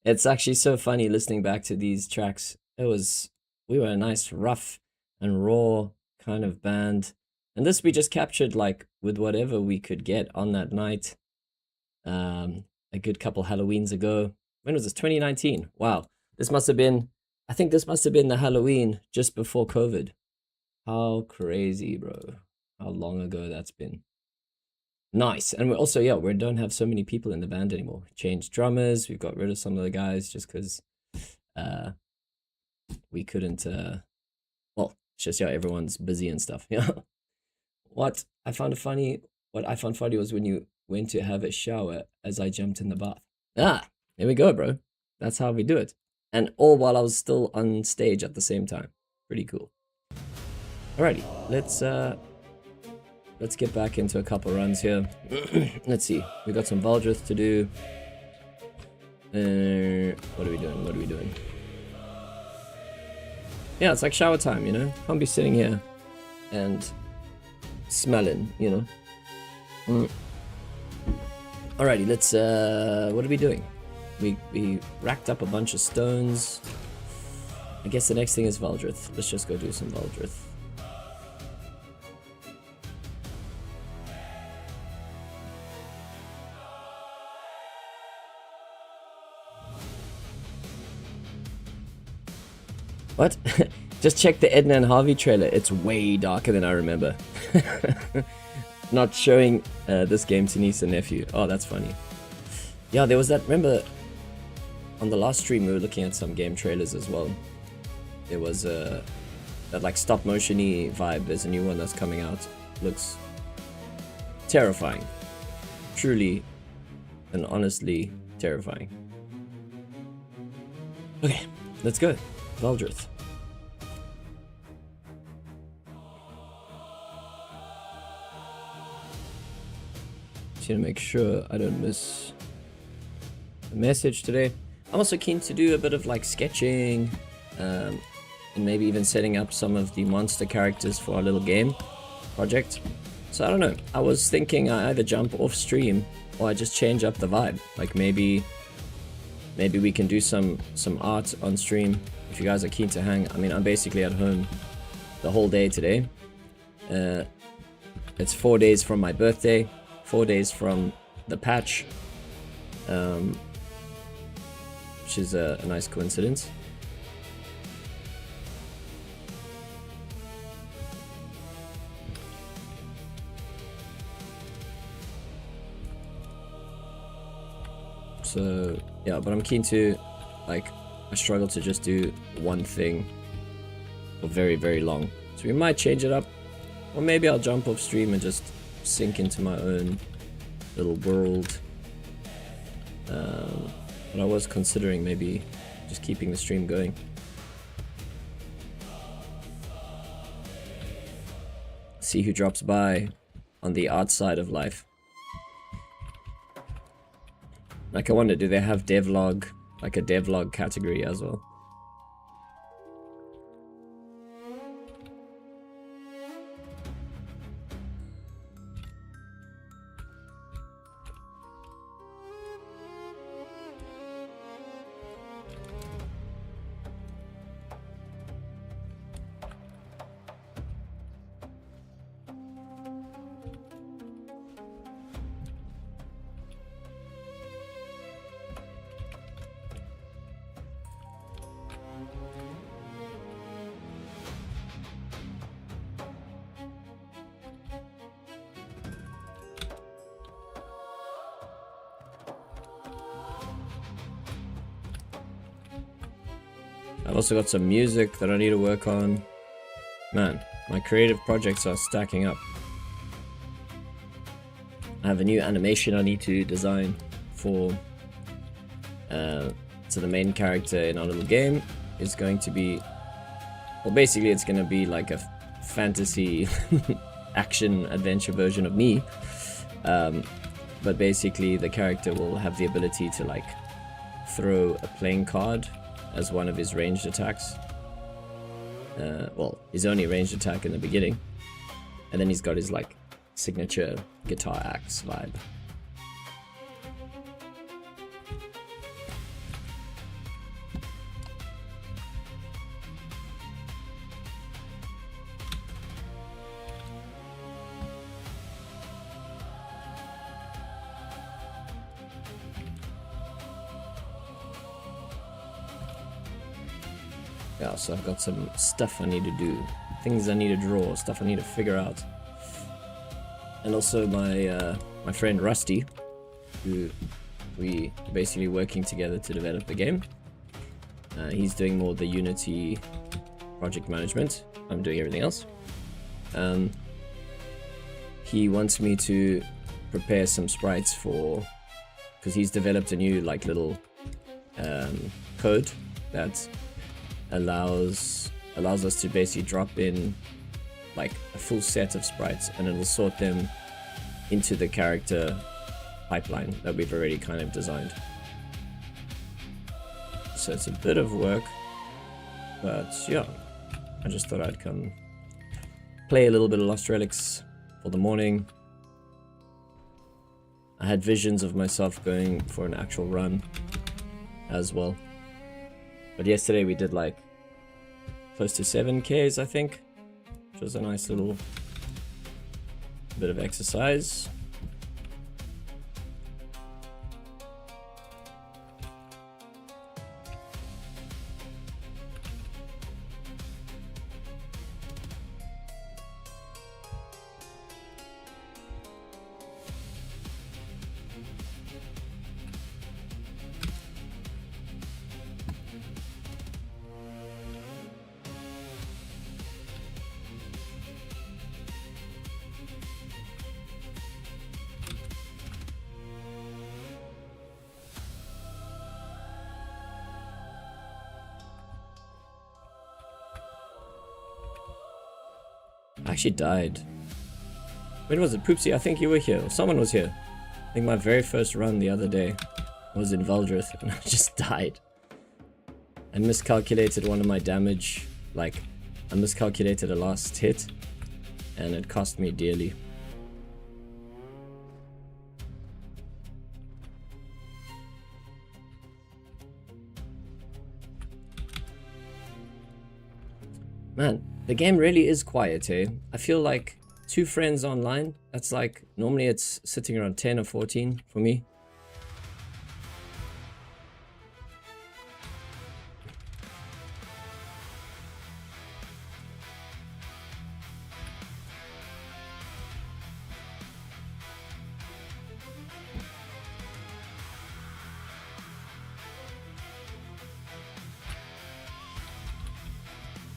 it's actually so funny listening back to these tracks. We were a nice rough and raw kind of band. And this we just captured like with whatever we could get on that night. A good couple Halloweens ago. When was this? 2019. Wow. I think this must have been the Halloween just before COVID. How crazy, bro. How long ago that's been. Nice. And we also, we don't have so many people in the band anymore. Changed drummers. We've got rid of some of the guys just because we couldn't, it's just, everyone's busy and stuff. Yeah. What I found funny was when you went to have a shower as I jumped in the bath. Ah, there we go, bro. That's how we do it. And all while I was still on stage at the same time. Pretty cool. Alrighty, let's get back into a couple runs here. Let's see. We got some Valdrith to do. What are we doing? Yeah, it's like shower time, you know? Can't be sitting here and smelling, you know? Alrighty, let's, what are we doing? We racked up a bunch of stones. I guess the next thing is Valdrith. Let's just go do some Valdrith. What? Just check the Edna and Harvey trailer. It's way darker than I remember. Not showing this game to niece and nephew. Oh, that's funny. Yeah, there was that, remember, on the last stream we were looking at some game trailers as well. There was that like stop motion-y vibe. There's a new one that's coming out. Looks terrifying. Truly and honestly terrifying. Okay, let's go. Valdrith. Just to make sure I don't miss a message today. I'm also keen to do a bit of like sketching, and maybe even setting up some of the monster characters for our little game project. So I don't know, I was thinking I either jump off stream or I just change up the vibe. Like maybe we can do some art on stream if you guys are keen to hang. I mean, I'm basically at home the whole day today. It's 4 days from my birthday, 4 days from the patch, which is a nice coincidence. So yeah, but I'm keen to, like, I struggle to just do one thing for very, very long. So we might change it up, or maybe I'll jump off stream and just sink into my own little world. But I was considering maybe just keeping the stream going. See who drops by on the art side of life. Like, I wonder, do they have devlog, like a devlog category as well? I've also got some music that I need to work on. Man, my creative projects are stacking up. I have a new animation I need to design for so the main character in our little game is going to be, well, basically it's going to be like a fantasy action adventure version of me, but basically the character will have the ability to like throw a playing card as one of his ranged attacks. Well, his only ranged attack in the beginning, and then he's got his like signature guitar axe vibe. Yeah, so I've got some stuff I need to do, things I need to draw, stuff I need to figure out. And also my friend Rusty, who we basically working together to develop the game. He's doing more the Unity project management. I'm doing everything else. He wants me to prepare some sprites for, because he's developed a new like little code that allows us to basically drop in like a full set of sprites, and it'll sort them into the character pipeline that we've already kind of designed. So it's a bit of work, but yeah, I just thought I'd come play a little bit of Lost Relics for the morning. I had visions of myself going for an actual run as well. But yesterday we did like close to 7Ks, I think, which was a nice little bit of exercise. I actually died. When was it? Poopsie, I think you were here. Or someone was here. I think my very first run the other day was in Valdrith and I just died. I miscalculated one of my damage. Like, I miscalculated a last hit and it cost me dearly. Man, the game really is quiet, eh? I feel like 2 friends online, that's like, normally it's sitting around 10 or 14 for me.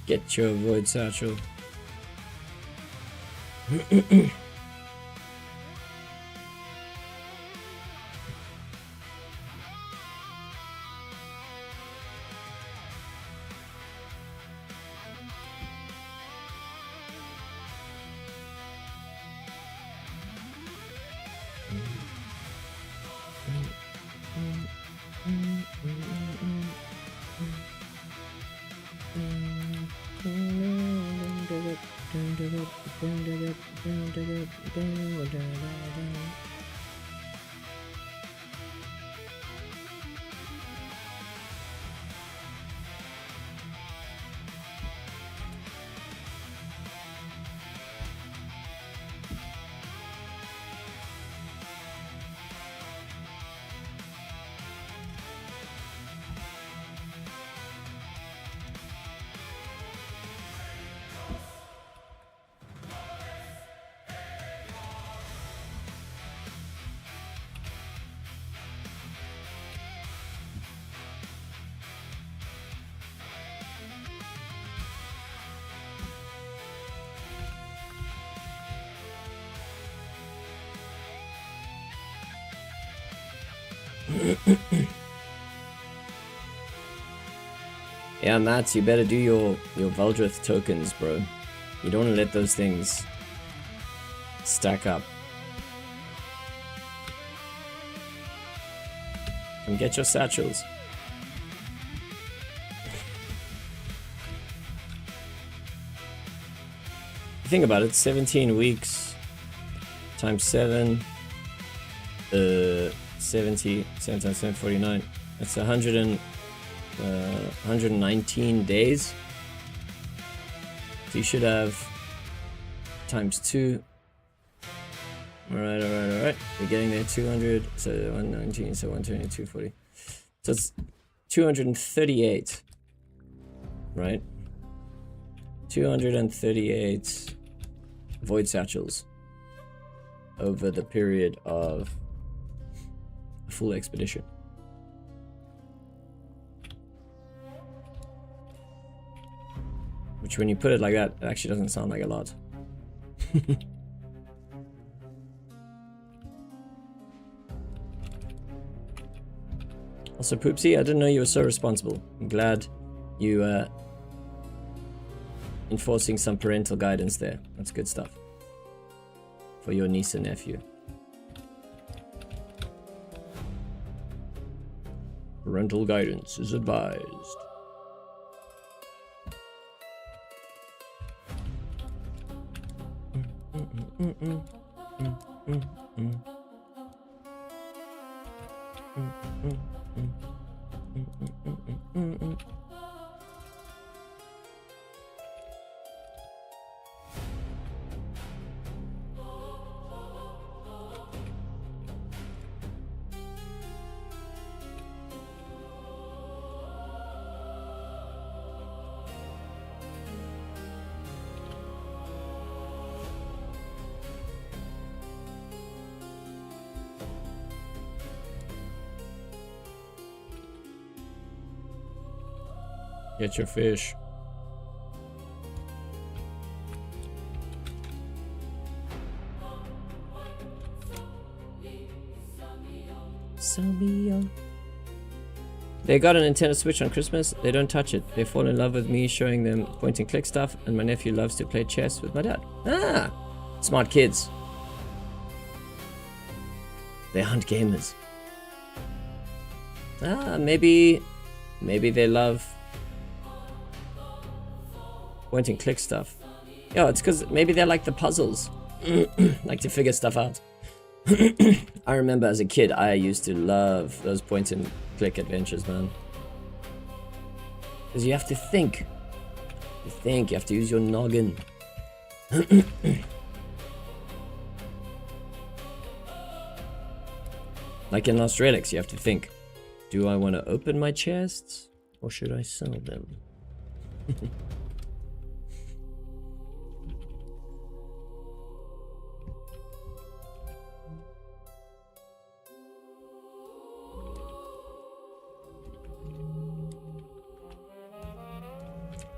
Get your void satchel. Yeah, Mats, you better do your Valdrith tokens, bro. You don't want to let those things stack up. And get your satchels. Think about it, 17 weeks times 7, 70, 7 times 7, 49. That's 119 days. So you should have times 2. Alright. We're getting there. 200, so 119, so 120, 240. So it's 238. Right? 238 void satchels over the period of a full expedition. Which, when you put it like that, it actually doesn't sound like a lot. Also, Poopsie, I didn't know you were so responsible. I'm glad you enforcing some parental guidance there. That's good stuff. For your niece and nephew. Parental guidance is advised. Get your fish. They got a Nintendo Switch on Christmas. They don't touch it. They fall in love with me showing them point and click stuff, and my nephew loves to play chess with my dad. Ah, smart kids. They aren't gamers. Ah, maybe they love point and click stuff. Yeah, it's because maybe they like the puzzles, like to figure stuff out. I remember as a kid, I used to love those point and click adventures, man. Because you have to think. You have to use your noggin. Like in RElics, you have to think. Do I want to open my chests? Or should I sell them?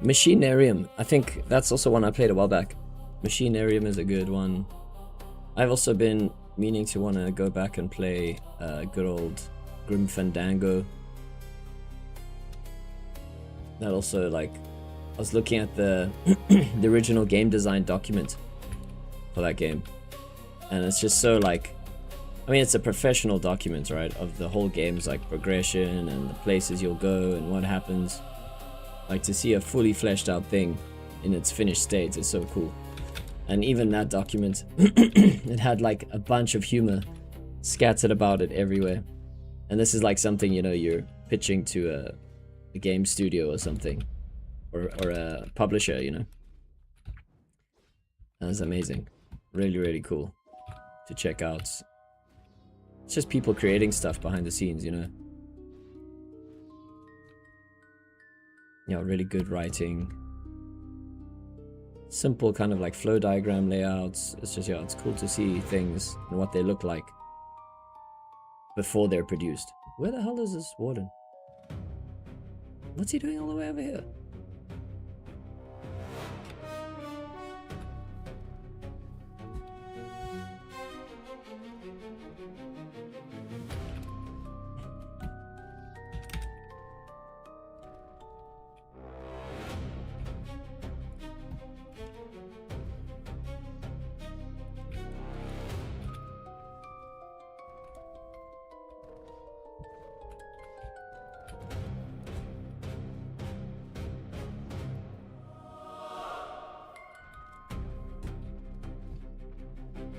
Machinarium. I think that's also one I played a while back. Machinarium is a good one. I've also been meaning to want to go back and play good old Grim Fandango. That also, like, I was looking at the the original game design document for that game, and it's just so, like, I mean, it's a professional document, right, of the whole game's like progression and the places you'll go and what happens. Like, to see a fully fleshed out thing in its finished state is so cool. And even that document, it had like a bunch of humor scattered about it everywhere. And this is like something, you know, you're pitching to a game studio or something, or a publisher, you know. That's amazing. Really, really cool to check out. It's just people creating stuff behind the scenes, you know. You know, really good writing. Simple kind of like flow diagram layouts. It's just, yeah, it's cool to see things and what they look like before they're produced. Where the hell is this warden? What's he doing all the way over here?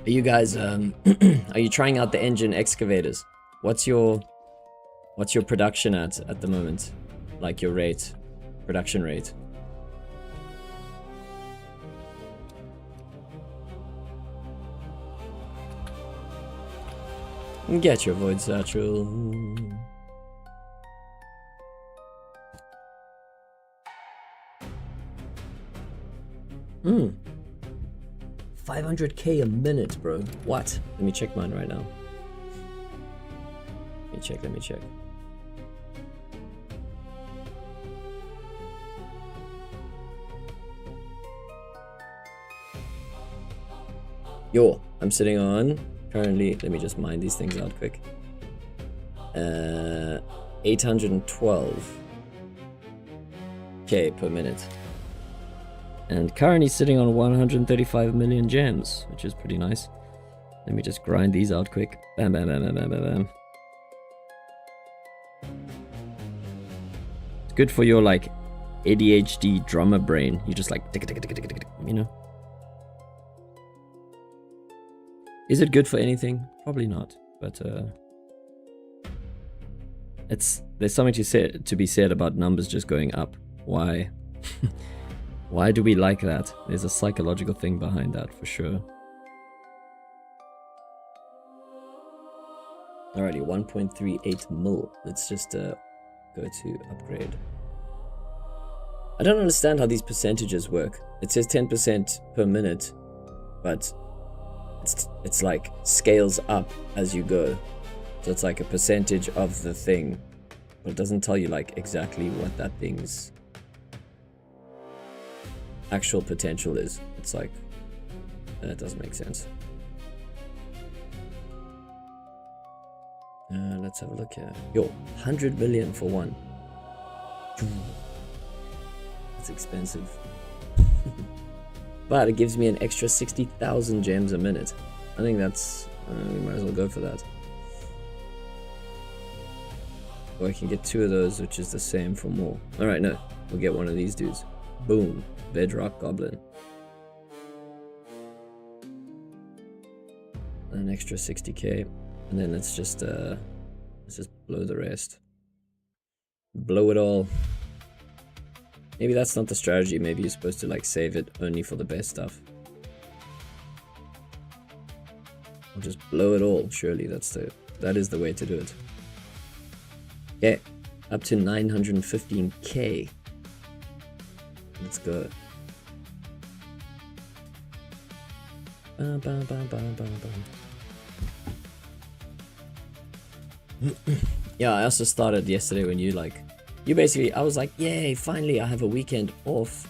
Are you guys, are you trying out the engine excavators? What's your production at the moment? Like your rate, production rate? Get your void satchel. Hmm. 500k a minute, bro. What? Let me check mine right now. Let me check. Yo, I'm sitting on, currently, let me just mine these things out quick. 812k per minute. And currently sitting on 135 million gems, which is pretty nice. Let me just grind these out quick. Bam, bam, bam, bam, bam, bam, bam. It's good for your, like, ADHD drummer brain. You just like, you know? Is it good for anything? Probably not, but there's something to be said about numbers just going up. Why? Why do we like that? There's a psychological thing behind that, for sure. Alrighty, 1.38 mil. Let's just go to upgrade. I don't understand how these percentages work. It says 10% per minute, but it's like scales up as you go. So it's like a percentage of the thing, but it doesn't tell you like exactly what that thing's actual potential is. It's like, that doesn't make sense. Let's have a look here. Yo, 100 million for one. That's expensive. But it gives me an extra 60,000 gems a minute. I think that's... we might as well go for that. Or I can get 2 of those, which is the same for more. Alright, no. We'll get one of these dudes. Boom. Bedrock Goblin. An extra 60k. And then let's just blow the rest. Blow it all. Maybe that's not the strategy. Maybe you're supposed to like save it only for the best stuff. Or just blow it all. Surely that is the way to do it. Okay, up to 915k. Let's go. Bum, bum, bum, bum, bum, bum. Yeah, I also started yesterday when you basically, I was like, yay, finally I have a weekend off.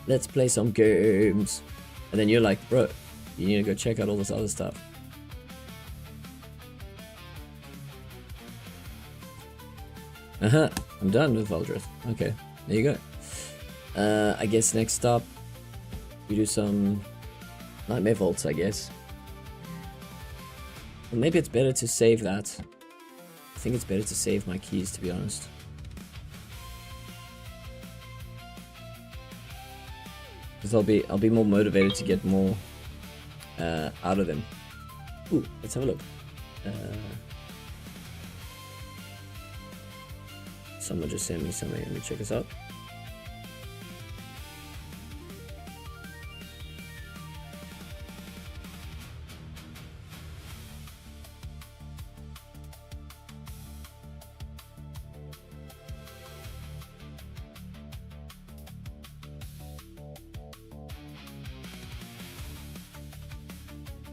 Let's play some games. And then you're like, bro, you need to go check out all this other stuff. I'm done with Valdrith. Okay, there you go. I guess next up, we do some Nightmare Vaults, I guess. Well, maybe it's better to save that. I think it's better to save my keys, to be honest. Because I'll be more motivated to get more out of them. Ooh, let's have a look. Someone just sent me something. Let me check this out.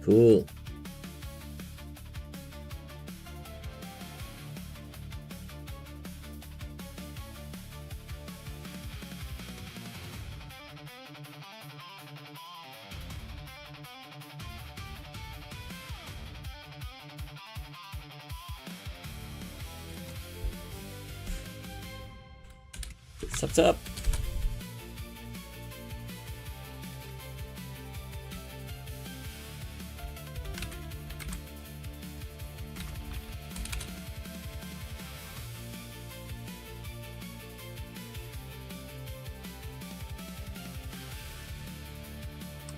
Cool. What's up?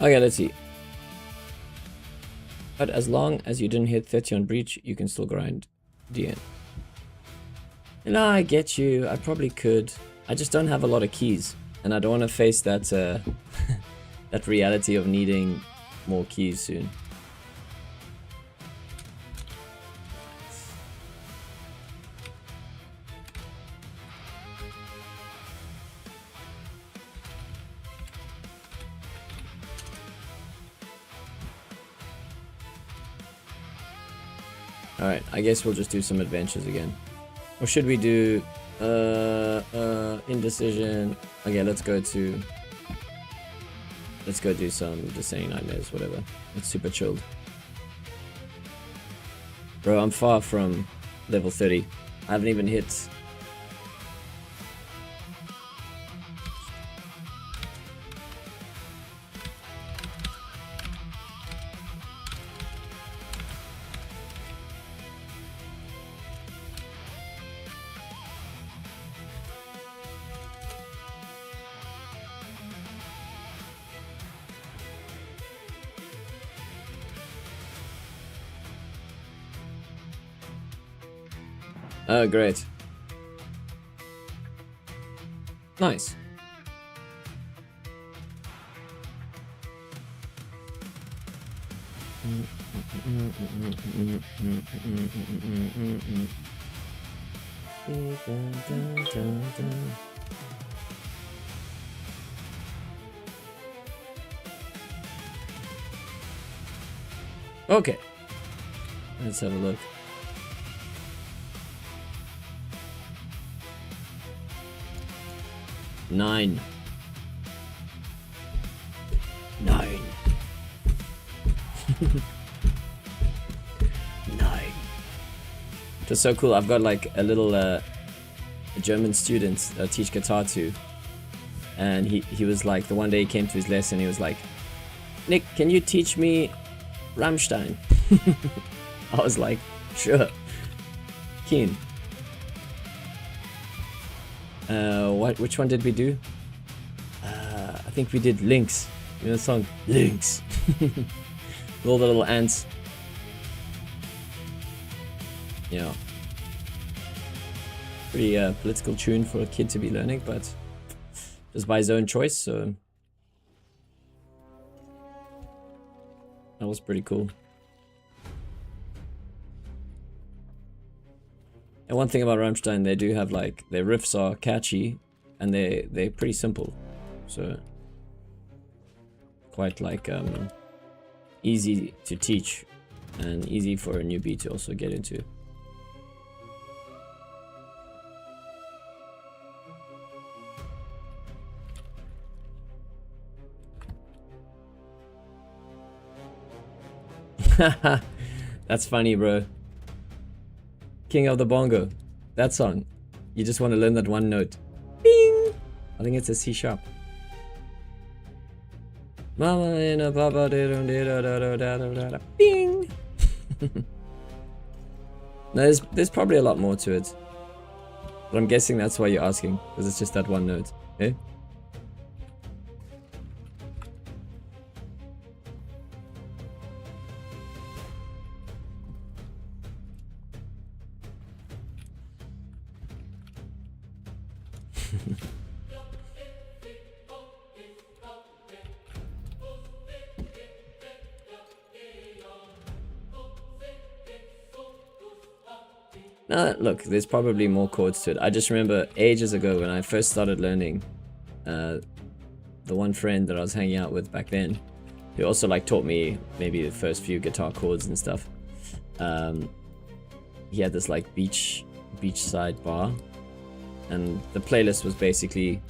Okay, let's see. But as long as you didn't hit 30 on Breach, you can still grind DN. No, I get you. I probably could. I just don't have a lot of keys. And I don't want to face that that reality of needing more keys soon. Alright, I guess we'll just do some adventures again. Or should we do indecision? Okay, let's go do some Descending Nightmares, whatever. It's super chilled. Bro, I'm far from level 30. I haven't even hit... Oh, great. Nice. Okay. Let's have a look. Nine. Nine. It's so cool. I've got like a little a German student I teach guitar to, and he was like, the one day he came to his lesson, he was like, Nick, can you teach me Rammstein? I was like, sure, keen. Which one did we do? I think we did Lynx. You know the song Lynx. All the little ants. Yeah. Pretty political tune for a kid to be learning, but just by his own choice, so that was pretty cool. And one thing about Rammstein, they do have like, their riffs are catchy and they're pretty simple, so quite like easy to teach and easy for a newbie to also get into. That's funny, bro. King of the Bongo. That song. You just want to learn that one note. Bing! I think it's a C sharp. Mama in a baba bing! No, there's probably a lot more to it. But I'm guessing that's why you're asking, because it's just that one note. Okay? Look, there's probably more chords to it. I just remember ages ago when I first started learning, the one friend that I was hanging out with back then, who also like taught me maybe the first few guitar chords and stuff. He had this like beachside bar, and the playlist was basically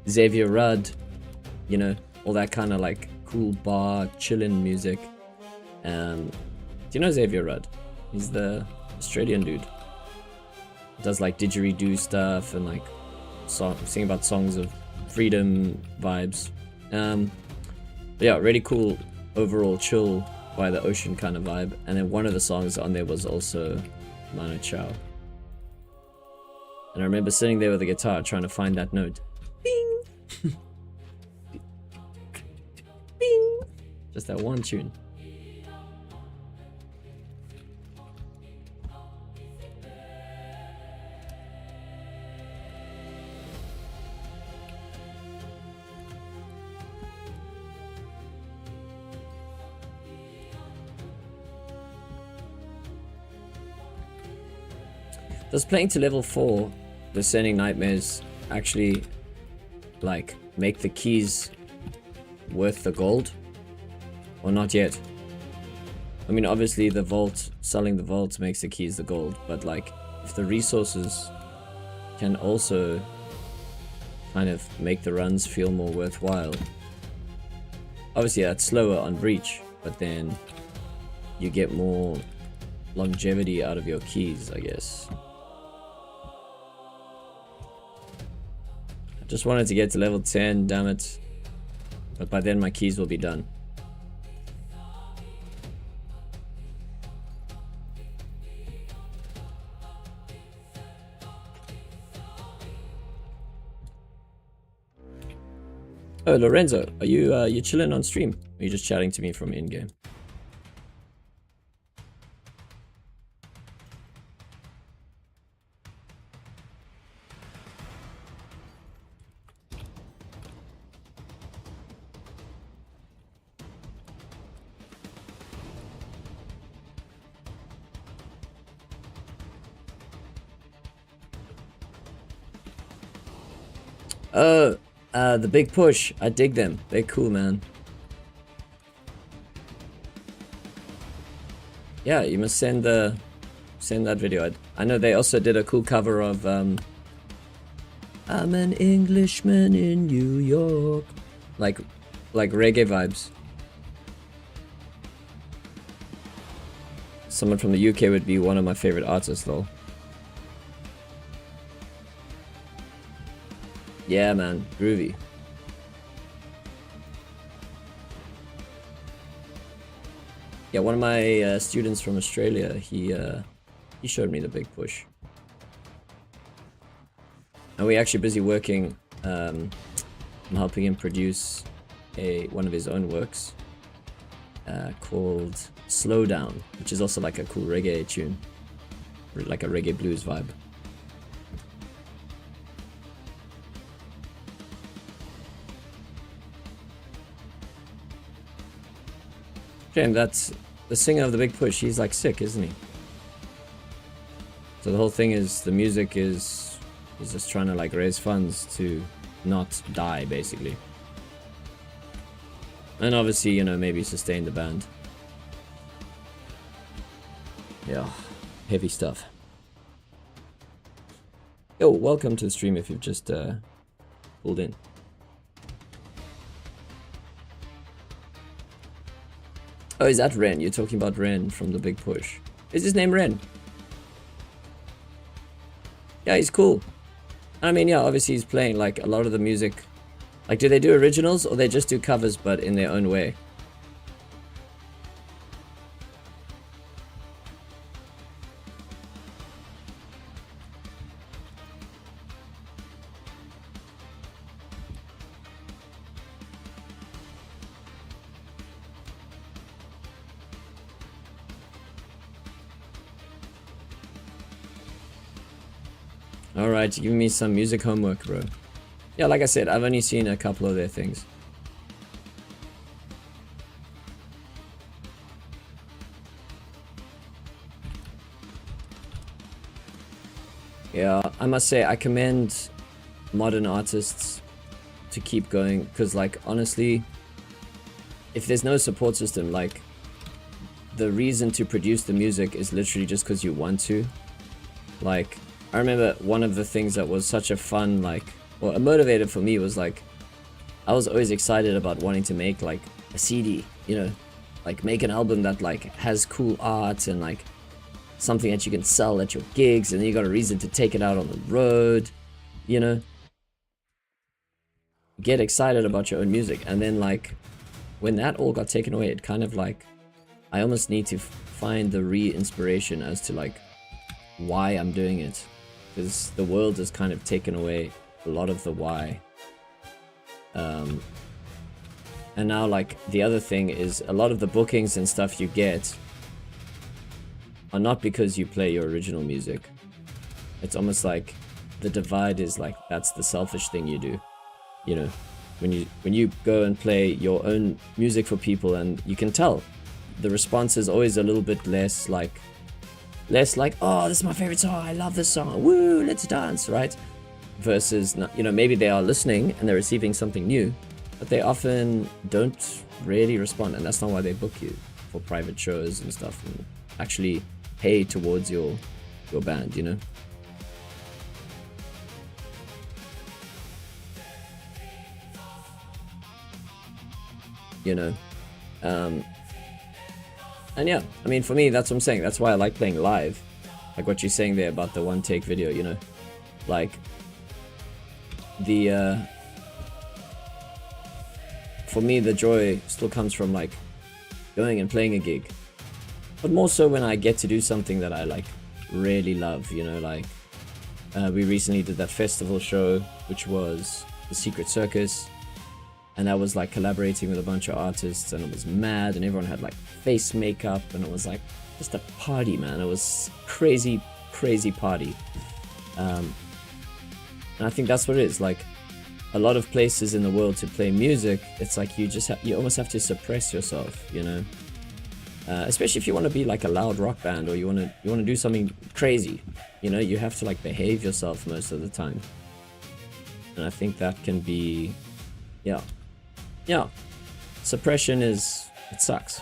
Xavier Rudd, you know, all that kind of like cool bar chillin' music. Do you know Xavier Rudd? He's the Australian dude. Does like didgeridoo stuff and like sing about songs of freedom vibes. But yeah, really cool overall chill by the ocean kind of vibe. And then one of the songs on there was also Mano Chao. And I remember sitting there with the guitar trying to find that note. Bing! Bing! Just that one tune. Does playing to level 4, Descending Nightmares, actually like make the keys worth the gold? Or not yet? I mean, obviously the vault, selling the vault makes the keys the gold, but like if the resources can also kind of make the runs feel more worthwhile. Obviously that's slower on breach, but then you get more longevity out of your keys, I guess. Just wanted to get to level 10, damn it. But by then my keys will be done. Oh, Lorenzo, are you chilling on stream? Or are you just chatting to me from in-game? Oh, the big push. I dig them. They're cool, man. Yeah, you must send that video. I know they also did a cool cover of I'm an Englishman in New York. Like reggae vibes. Someone from the UK would be one of my favorite artists though. Yeah, man, groovy. Yeah, one of my students from Australia, he showed me the Big Push. And we're actually busy working. I'm helping him produce one of his own works called Slow Down, which is also like a cool reggae tune, like a reggae blues vibe. Shame, that's the singer of the Big Push. He's like sick, isn't he? So the whole thing is the music is he's just trying to like raise funds to not die, basically. And obviously, you know, maybe sustain the band. Yeah, heavy stuff. Yo, welcome to the stream if you've just pulled in. Oh, is that Ren? You're talking about Ren from the Big Push. Is his name Ren? Yeah, he's cool. I mean, yeah, obviously he's playing like a lot of the music. Like, do they do originals or they just do covers but in their own way? Alright, give me some music homework, bro. Yeah, like I said, I've only seen a couple of their things. Yeah, I must say, I commend modern artists to keep going, because, like, honestly, if there's no support system, like, the reason to produce the music is literally just because you want to. Like, I remember one of the things that was such a fun, like, well, a motivator for me was, like, I was always excited about wanting to make, like, a CD, you know, like, make an album that, like, has cool art and, like, something that you can sell at your gigs, and then you got a reason to take it out on the road, you know? Get excited about your own music, and then, like, when that all got taken away, it kind of, like, I almost need to find the re-inspiration as to, like, why I'm doing it. Because the world has kind of taken away a lot of the why. And now, like, the other thing is a lot of the bookings and stuff you get are not because you play your original music. It's almost like the divide is like, that's the selfish thing you do. You know, when you go and play your own music for people, and you can tell the response is always a little bit less like, oh, this is my favorite song, I love this song, woo, let's dance, right? Versus, you know, maybe they are listening and they're receiving something new, but they often don't really respond, and that's not why they book you for private shows and stuff, and actually pay towards your band, you know? You know? And yeah, I mean, for me, that's what I'm saying. That's why I like playing live. Like what you're saying there about the one-take video, you know? Like, for me, the joy still comes from, like, going and playing a gig. But more so when I get to do something that I, like, really love, you know? Like, we recently did that festival show, which was the Secret Circus. And I was, like, collaborating with a bunch of artists, and it was mad, and everyone had, like, face makeup, and it was, like, just a party, man. It was crazy, crazy party. And I think that's what it is. Like, a lot of places in the world to play music, it's like you almost have to suppress yourself, you know? Especially if you want to be, like, a loud rock band, or you want to do something crazy, you know? You have to, like, behave yourself most of the time. And I think that can be, yeah, suppression it sucks,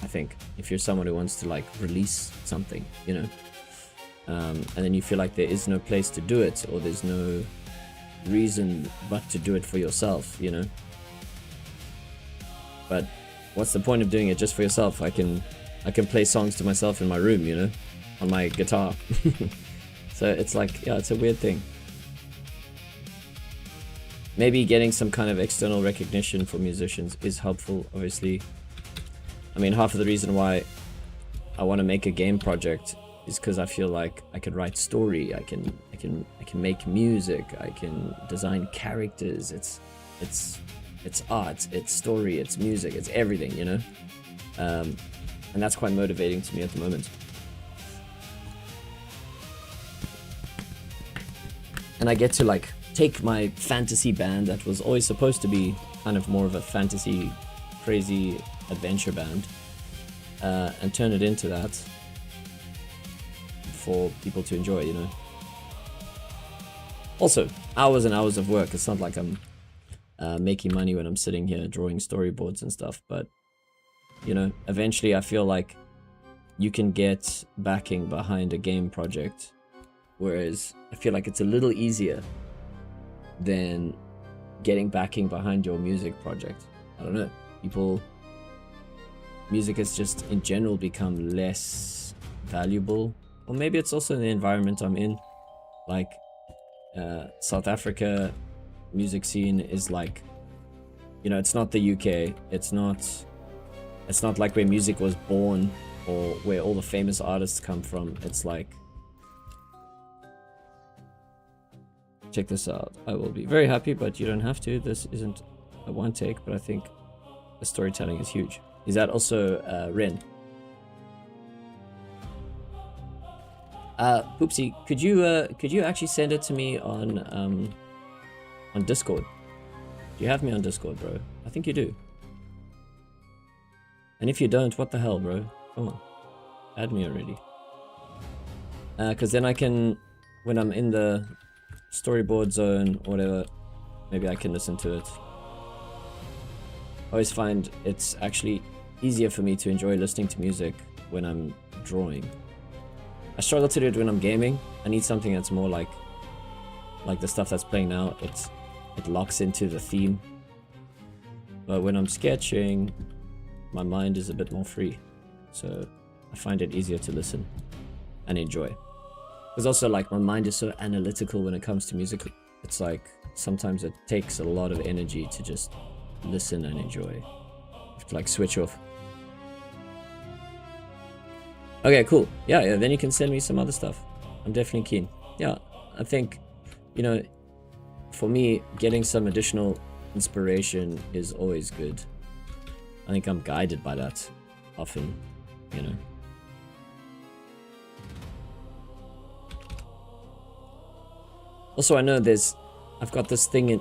I think, if you're someone who wants to, like, release something, you know, and then you feel like there is no place to do it, or there's no reason but to do it for yourself, you know. But what's the point of doing it just for yourself? I can play songs to myself in my room, you know, on my guitar. So it's like, yeah, it's a weird thing. maybe getting some kind of external recognition for musicians is helpful, obviously. I mean, half of the reason why I want to make a game project is because I feel like I can write story, I can make music, I can design characters. It's art, it's story, it's music, it's everything, you know. And that's quite motivating to me at the moment. And I get to like take my fantasy band that was always supposed to be kind of more of a fantasy, crazy adventure band, and turn it into that for people to enjoy, you know. Also, hours and hours of work. It's not like I'm making money when I'm sitting here drawing storyboards and stuff, but you know, eventually I feel like you can get backing behind a game project, whereas I feel like it's a little easier than getting backing behind your music project. I don't know, music has just in general become less valuable, or maybe it's also the environment I'm in. Like South Africa music scene is like, you know, it's not the UK, it's not like where music was born or where all the famous artists come from. It's like, check this out. I will be very happy, but you don't have to. This isn't a one take, but I think the storytelling is huge. Is that also Ren? Poopsie, could you actually send it to me on Discord? Do you have me on Discord, bro? I think you do. And if you don't, what the hell, bro? Come on, add me already. Because then I can, when I'm in the storyboard zone or whatever, maybe I can listen to it. I always find it's actually easier for me to enjoy listening to music when I'm drawing. I struggle to do it when I'm gaming. I need something that's more like the stuff that's playing now. It locks into the theme. But when I'm sketching, my mind is a bit more free, so I find it easier to listen and enjoy. Because also, like, my mind is so analytical when it comes to music. It's like sometimes it takes a lot of energy to just listen and enjoy. You have to like switch off. Okay, cool. Yeah, then you can send me some other stuff. I'm definitely keen. Yeah, I think, you know, for me, getting some additional inspiration is always good. I think I'm guided by that often, you know. Also, I know I've got this thing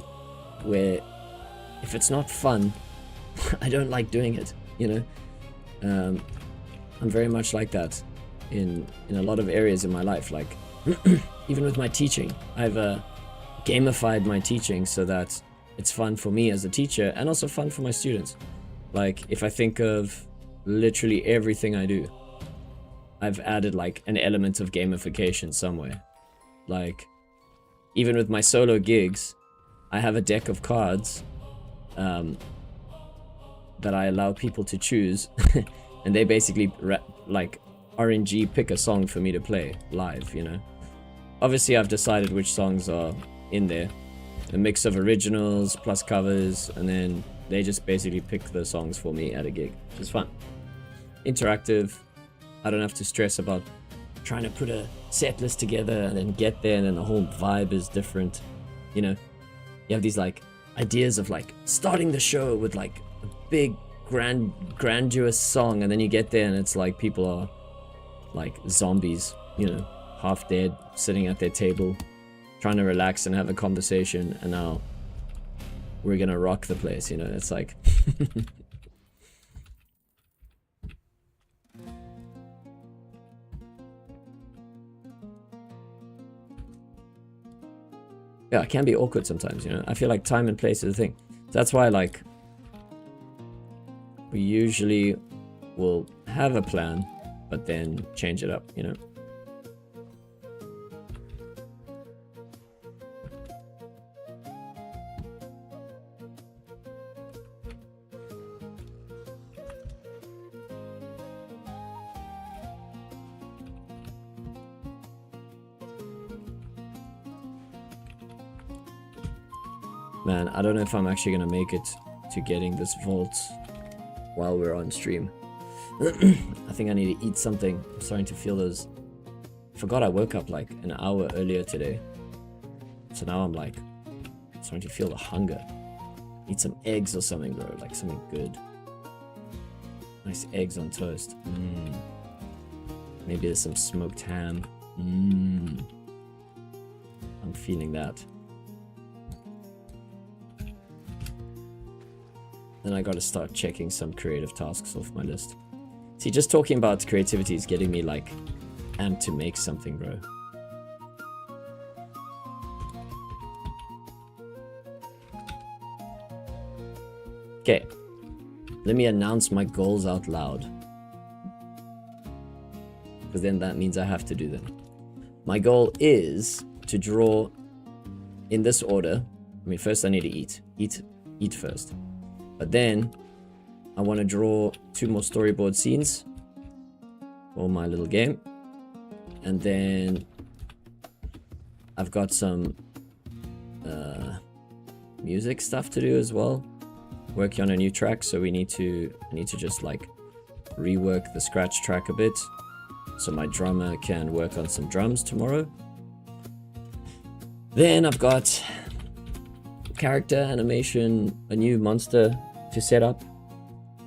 where if it's not fun, I don't like doing it, you know. I'm very much like that in a lot of areas in my life. Like, even with my teaching, I've gamified my teaching so that it's fun for me as a teacher and also fun for my students. Like, if I think of literally everything I do, I've added like an element of gamification somewhere. Like, even with my solo gigs, I have a deck of cards that I allow people to choose, and they basically like RNG pick a song for me to play live, you know. Obviously, I've decided which songs are in there, a mix of originals plus covers, and then they just basically pick the songs for me at a gig, which is fun. Interactive. I don't have to stress about trying to put a set list together and then get there, and then the whole vibe is different, you know. You have these like ideas of like starting the show with like a big grandiose song, and then you get there and it's like people are like zombies, you know, half dead, sitting at their table trying to relax and have a conversation, and now we're gonna rock the place, you know. It's like yeah, it can be awkward sometimes, you know. I feel like time and place is a thing. That's why, like, we usually will have a plan, but then change it up, you know. Man, I don't know if I'm actually gonna make it to getting this vault while we're on stream. I think I need to eat something. I'm starting to feel those... Forgot I woke up like an hour earlier today. So now I'm like starting to feel the hunger. Eat some eggs or something, bro. Like something good. Nice eggs on toast. Maybe there's some smoked ham. I'm feeling that. Then I gotta start checking some creative tasks off my list. See, just talking about creativity is getting me like amped to make something, bro. Okay, let me announce my goals out loud. Because then that means I have to do them. My goal is to draw in this order. I mean, first I need to eat. Eat first. But then I want to draw 2 more storyboard scenes for my little game. And then I've got some music stuff to do as well. Working on a new track, so I need to just like rework the scratch track a bit so my drummer can work on some drums tomorrow. Then I've got character animation, a new monster to set up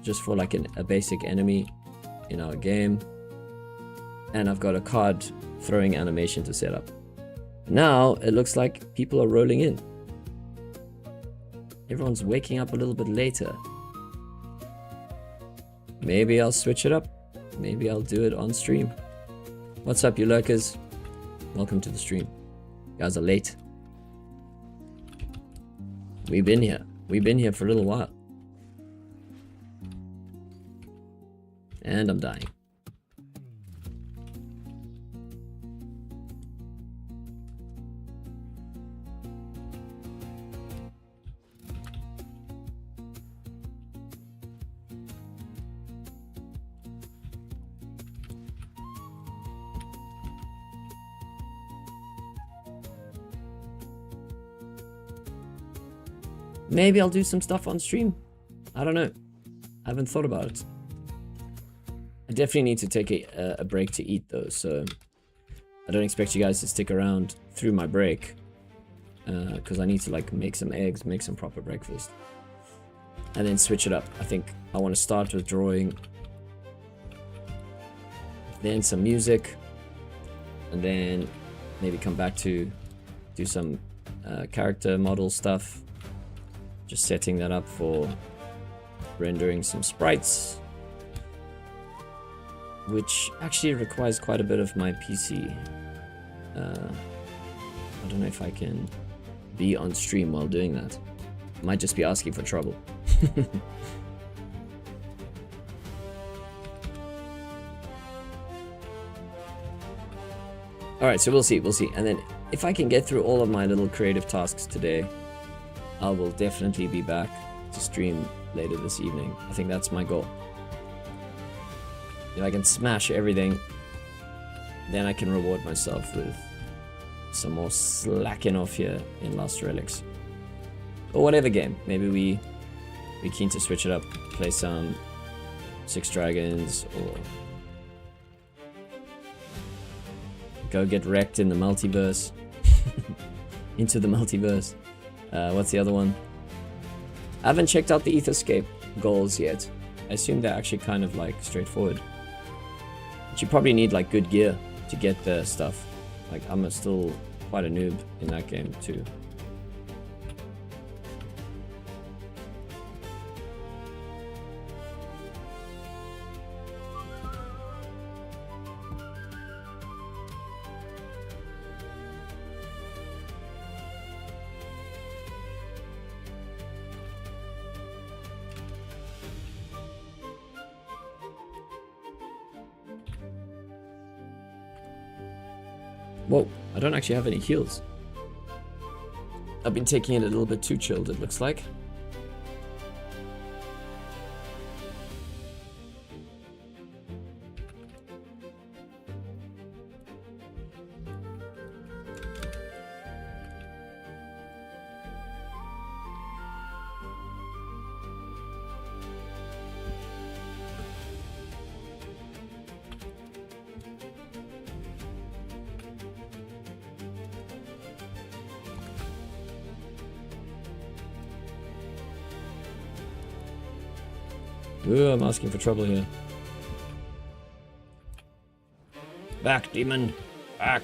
just for like a basic enemy in our game, and I've got a card throwing animation to set up. Now it looks like people are rolling in. Everyone's waking up a little bit later. Maybe I'll switch it up. Maybe I'll do it on stream. What's up, you lurkers? Welcome to the stream. You guys are late. We've been here. We've been here for a little while. And I'm dying. Maybe I'll do some stuff on stream. I don't know. I haven't thought about it. I definitely need to take a break to eat though, so I don't expect you guys to stick around through my break. Because I need to like make some eggs, make some proper breakfast. And then switch it up. I think I want to start with drawing. Then some music. And then maybe come back to do some character model stuff. Just setting that up for rendering some sprites, which actually requires quite a bit of my PC. I don't know if I can be on stream while doing that. Might just be asking for trouble. Alright, so we'll see. And then if I can get through all of my little creative tasks today, I will definitely be back to stream later this evening. I think that's my goal. If I can smash everything, then I can reward myself with some more slacking off here in Lost Relics. Or whatever game. Maybe we're keen to switch it up. Play some Six Dragons, or go get wrecked in the multiverse. Into the multiverse. What's the other one? I haven't checked out the Etherscape goals yet. I assume they're actually kind of like straightforward. But you probably need like good gear to get the stuff. Like I'm still quite a noob in that game too. Whoa, I don't actually have any heals. I've been taking it a little bit too chilled, it looks like. Ooh, I'm asking for trouble here. Back, demon. Back.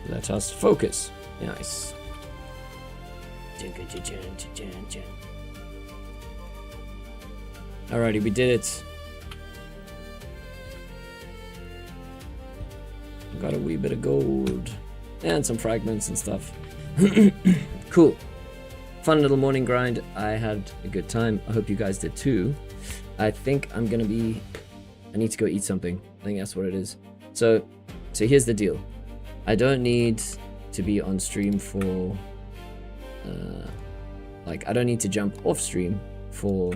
Let us focus. Nice. Alrighty, we did it. Got a wee bit of gold. And some fragments and stuff. Cool. Fun little morning grind. I had a good time. I hope you guys did too. I think I'm gonna be... I need to go eat something. I think that's what it is. So here's the deal. I don't need to be on stream for... I don't need to jump off stream for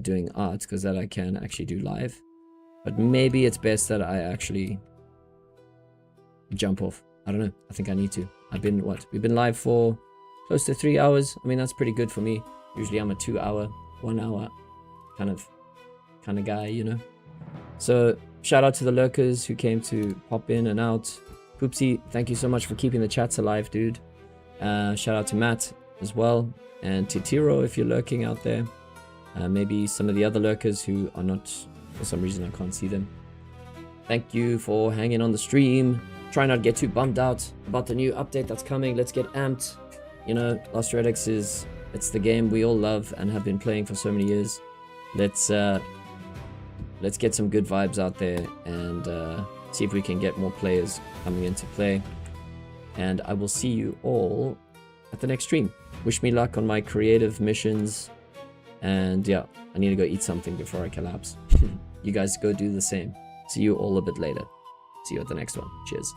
doing art, because that I can actually do live. But maybe it's best that I actually jump off. I don't know. I think I need to. I've been, we've been live for close to 3 hours. I mean, that's pretty good for me. Usually I'm a 2 hour, 1 hour kind of guy, you know. So shout out to the lurkers who came to pop in and out. Poopsie, thank you so much for keeping the chats alive, dude. Shout out to Matt as well, and to Tiro if you're lurking out there. Maybe some of the other lurkers who are not, for some reason I can't see them. Thank you for hanging on the stream. Try not to get too bummed out about the new update that's coming. Let's get amped. You know, Lost RElics it's the game we all love and have been playing for so many years. Let's get some good vibes out there and see if we can get more players coming into play. And I will see you all at the next stream. Wish me luck on my creative missions. And yeah, I need to go eat something before I collapse. You guys go do the same. See you all a bit later. See you at the next one. Cheers.